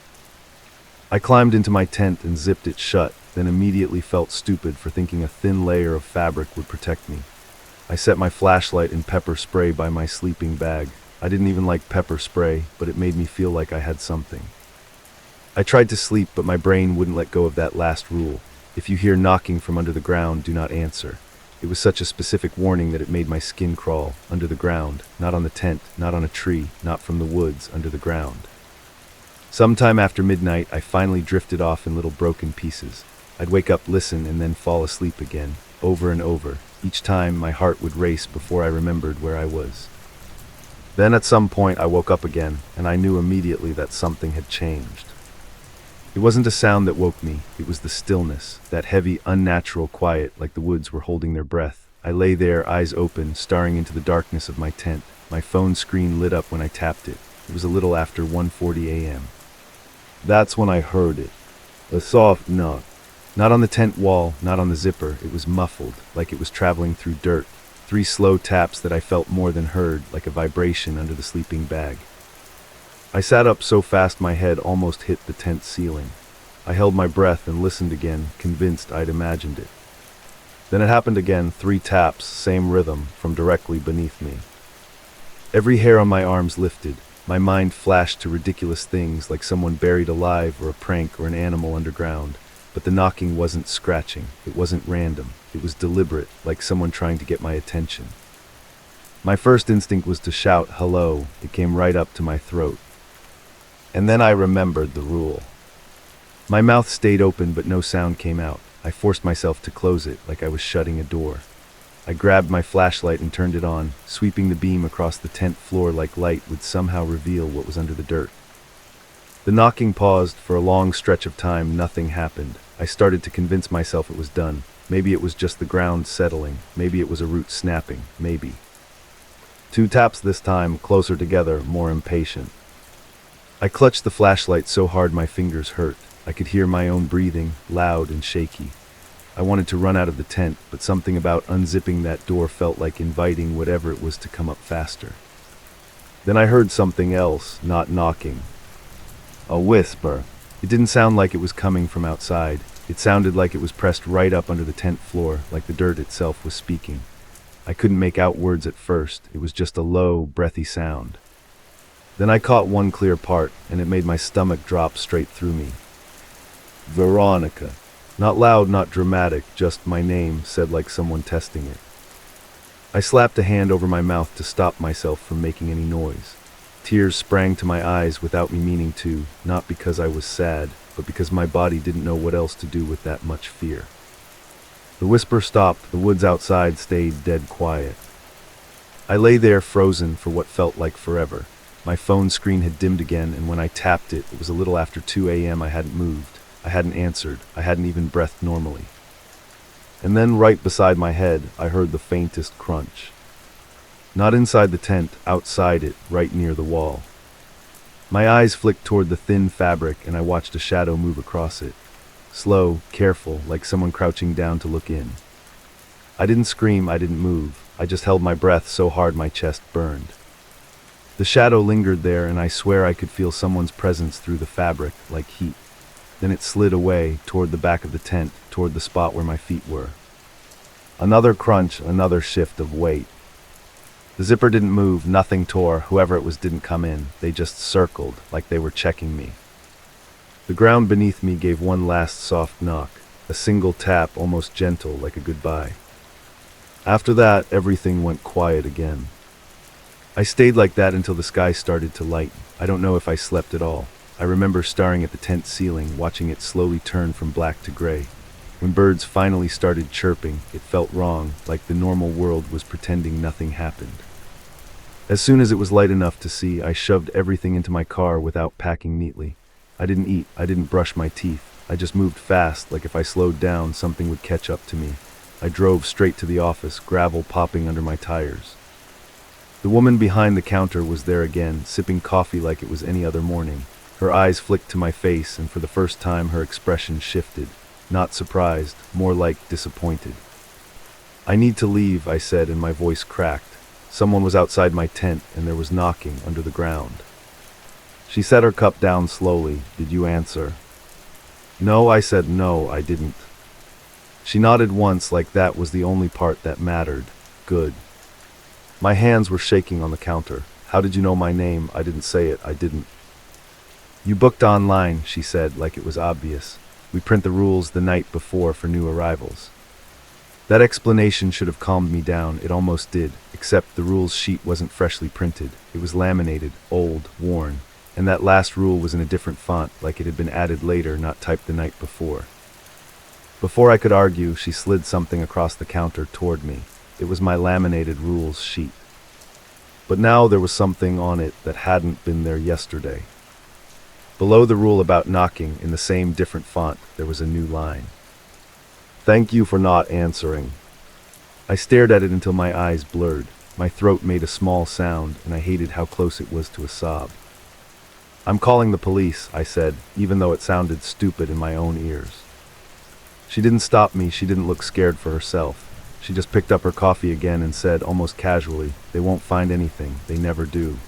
I climbed into my tent and zipped it shut, then immediately felt stupid for thinking a thin layer of fabric would protect me. I set my flashlight and pepper spray by my sleeping bag. I didn't even like pepper spray, but it made me feel like I had something. I tried to sleep, but my brain wouldn't let go of that last rule. If you hear knocking from under the ground, do not answer. It was such a specific warning that it made my skin crawl. Under the ground, not on the tent, not on a tree, not from the woods, under the ground. Sometime after midnight, I finally drifted off in little broken pieces. I'd wake up, listen, and then fall asleep again, over and over. Each time, my heart would race before I remembered where I was. Then at some point, I woke up again, and I knew immediately that something had changed. It wasn't a sound that woke me, it was the stillness, that heavy, unnatural quiet, like the woods were holding their breath. I lay there, eyes open, staring into the darkness of my tent. My phone screen lit up when I tapped it. It was a little after 1:40 a.m. That's when I heard it. A soft knock. Not on the tent wall, not on the zipper. It was muffled, like it was traveling through dirt. 3 slow taps that I felt more than heard, like a vibration under the sleeping bag. I sat up so fast my head almost hit the tent ceiling. I held my breath and listened again, convinced I'd imagined it. Then it happened again, 3 taps, same rhythm, from directly beneath me. Every hair on my arms lifted. My mind flashed to ridiculous things, like someone buried alive or a prank or an animal underground. But the knocking wasn't scratching. It wasn't random. It was deliberate, like someone trying to get my attention. My first instinct was to shout, "Hello." It came right up to my throat. And then I remembered the rule. My mouth stayed open, but no sound came out. I forced myself to close it, like I was shutting a door. I grabbed my flashlight and turned it on, sweeping the beam across the tent floor like light would somehow reveal what was under the dirt. The knocking paused. For a long stretch of time, nothing happened. I started to convince myself it was done. Maybe it was just the ground settling. Maybe it was a root snapping. Maybe. 2 taps this time, closer together, more impatient. I clutched the flashlight so hard my fingers hurt. I could hear my own breathing, loud and shaky. I wanted to run out of the tent, but something about unzipping that door felt like inviting whatever it was to come up faster. Then I heard something else, not knocking. A whisper. It didn't sound like it was coming from outside. It sounded like it was pressed right up under the tent floor, like the dirt itself was speaking. I couldn't make out words at first. It was just a low, breathy sound. Then I caught one clear part, and it made my stomach drop straight through me. Veronica. Not loud, not dramatic, just my name, said like someone testing it. I slapped a hand over my mouth to stop myself from making any noise. Tears sprang to my eyes without me meaning to, not because I was sad, but because my body didn't know what else to do with that much fear. The whisper stopped. The woods outside stayed dead quiet. I lay there frozen for what felt like forever. My phone screen had dimmed again, and when I tapped it, it was a little after 2 a.m. I hadn't moved. I hadn't answered. I hadn't even breathed normally. And then right beside my head, I heard the faintest crunch. Not inside the tent, outside it, right near the wall. My eyes flicked toward the thin fabric and I watched a shadow move across it. Slow, careful, like someone crouching down to look in. I didn't scream, I didn't move. I just held my breath so hard my chest burned. The shadow lingered there and I swear I could feel someone's presence through the fabric, like heat. Then it slid away, toward the back of the tent, toward the spot where my feet were. Another crunch, another shift of weight. The zipper didn't move, nothing tore, whoever it was didn't come in. They just circled, like they were checking me. The ground beneath me gave one last soft knock, a single tap, almost gentle, like a goodbye. After that, everything went quiet again. I stayed like that until the sky started to lighten. I don't know if I slept at all. I remember staring at the tent ceiling, watching it slowly turn from black to gray. When birds finally started chirping, it felt wrong, like the normal world was pretending nothing happened. As soon as it was light enough to see, I shoved everything into my car without packing neatly. I didn't eat, I didn't brush my teeth. I just moved fast, like if I slowed down, something would catch up to me. I drove straight to the office, gravel popping under my tires. The woman behind the counter was there again, sipping coffee like it was any other morning. Her eyes flicked to my face, and for the first time her expression shifted. Not surprised, more like disappointed. "I need to leave," I said, and my voice cracked. Someone was outside my tent, and there was knocking under the ground. She set her cup down slowly. "Did you answer?" "No," I said. "No, I didn't." She nodded once, like that was the only part that mattered. "Good." My hands were shaking on the counter. "How did you know my name?" "I didn't say it, I didn't." "You booked online," she said, like it was obvious. "We print the rules the night before for new arrivals." That explanation should have calmed me down. It almost did, except the rules sheet wasn't freshly printed. It was laminated, old, worn, and that last rule was in a different font, like it had been added later, not typed the night before. Before I could argue, she slid something across the counter toward me. It was my laminated rules sheet. But now there was something on it that hadn't been there yesterday. Below the rule about knocking, in the same different font, there was a new line. "Thank you for not answering." I stared at it until my eyes blurred. My throat made a small sound, and I hated how close it was to a sob. "I'm calling the police," I said, even though it sounded stupid in my own ears. She didn't stop me. She didn't look scared for herself. She just picked up her coffee again and said, almost casually, "They won't find anything. They never do."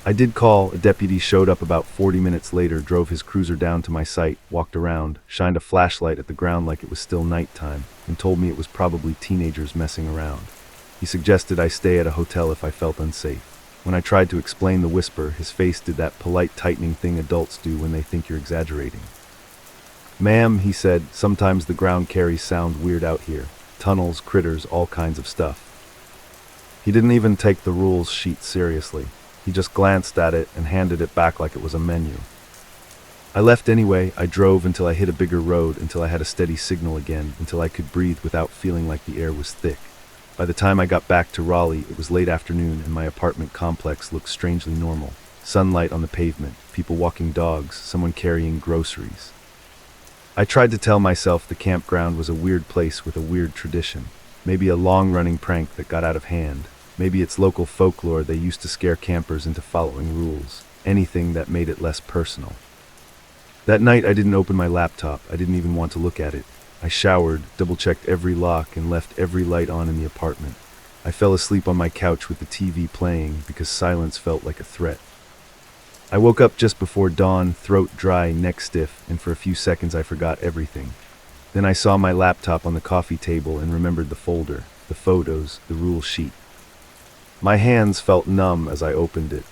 I did call. A deputy showed up about 40 minutes later, drove his cruiser down to my site, walked around, shined a flashlight at the ground like it was still nighttime, and told me it was probably teenagers messing around. He suggested I stay at a hotel if I felt unsafe. When I tried to explain the whisper, his face did that polite tightening thing adults do when they think you're exaggerating. "Ma'am," he said, "sometimes the ground carries sound weird out here. Tunnels, critters, all kinds of stuff." He didn't even take the rules sheet seriously. He just glanced at it and handed it back like it was a menu. I left anyway. I drove until I hit a bigger road, until I had a steady signal again, until I could breathe without feeling like the air was thick. By the time I got back to Raleigh, it was late afternoon and my apartment complex looked strangely normal. Sunlight on the pavement, people walking dogs, someone carrying groceries. I tried to tell myself the campground was a weird place with a weird tradition. Maybe a long-running prank that got out of hand. Maybe it's local folklore they used to scare campers into following rules. Anything that made it less personal. That night I didn't open my laptop. I didn't even want to look at it. I showered, double-checked every lock, and left every light on in the apartment. I fell asleep on my couch with the TV playing because silence felt like a threat. I woke up just before dawn, throat dry, neck stiff, and for a few seconds I forgot everything. Then I saw my laptop on the coffee table and remembered the folder, the photos, the rule sheet. My hands felt numb as I opened it.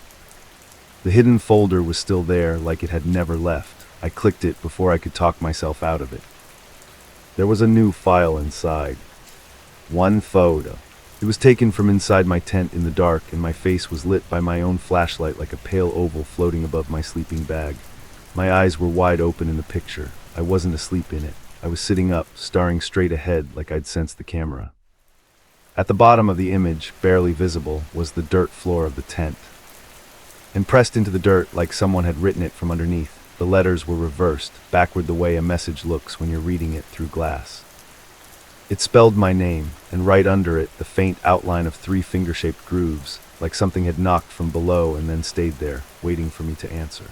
The hidden folder was still there, like it had never left. I clicked it before I could talk myself out of it. There was a new file inside. One photo. It was taken from inside my tent in the dark, and my face was lit by my own flashlight like a pale oval floating above my sleeping bag. My eyes were wide open in the picture. I wasn't asleep in it. I was sitting up, staring straight ahead like I'd sensed the camera. At the bottom of the image, barely visible, was the dirt floor of the tent. And pressed into the dirt like someone had written it from underneath, the letters were reversed, backward the way a message looks when you're reading it through glass. It spelled my name, and right under it, the faint outline of three finger-shaped grooves, like something had knocked from below and then stayed there, waiting for me to answer.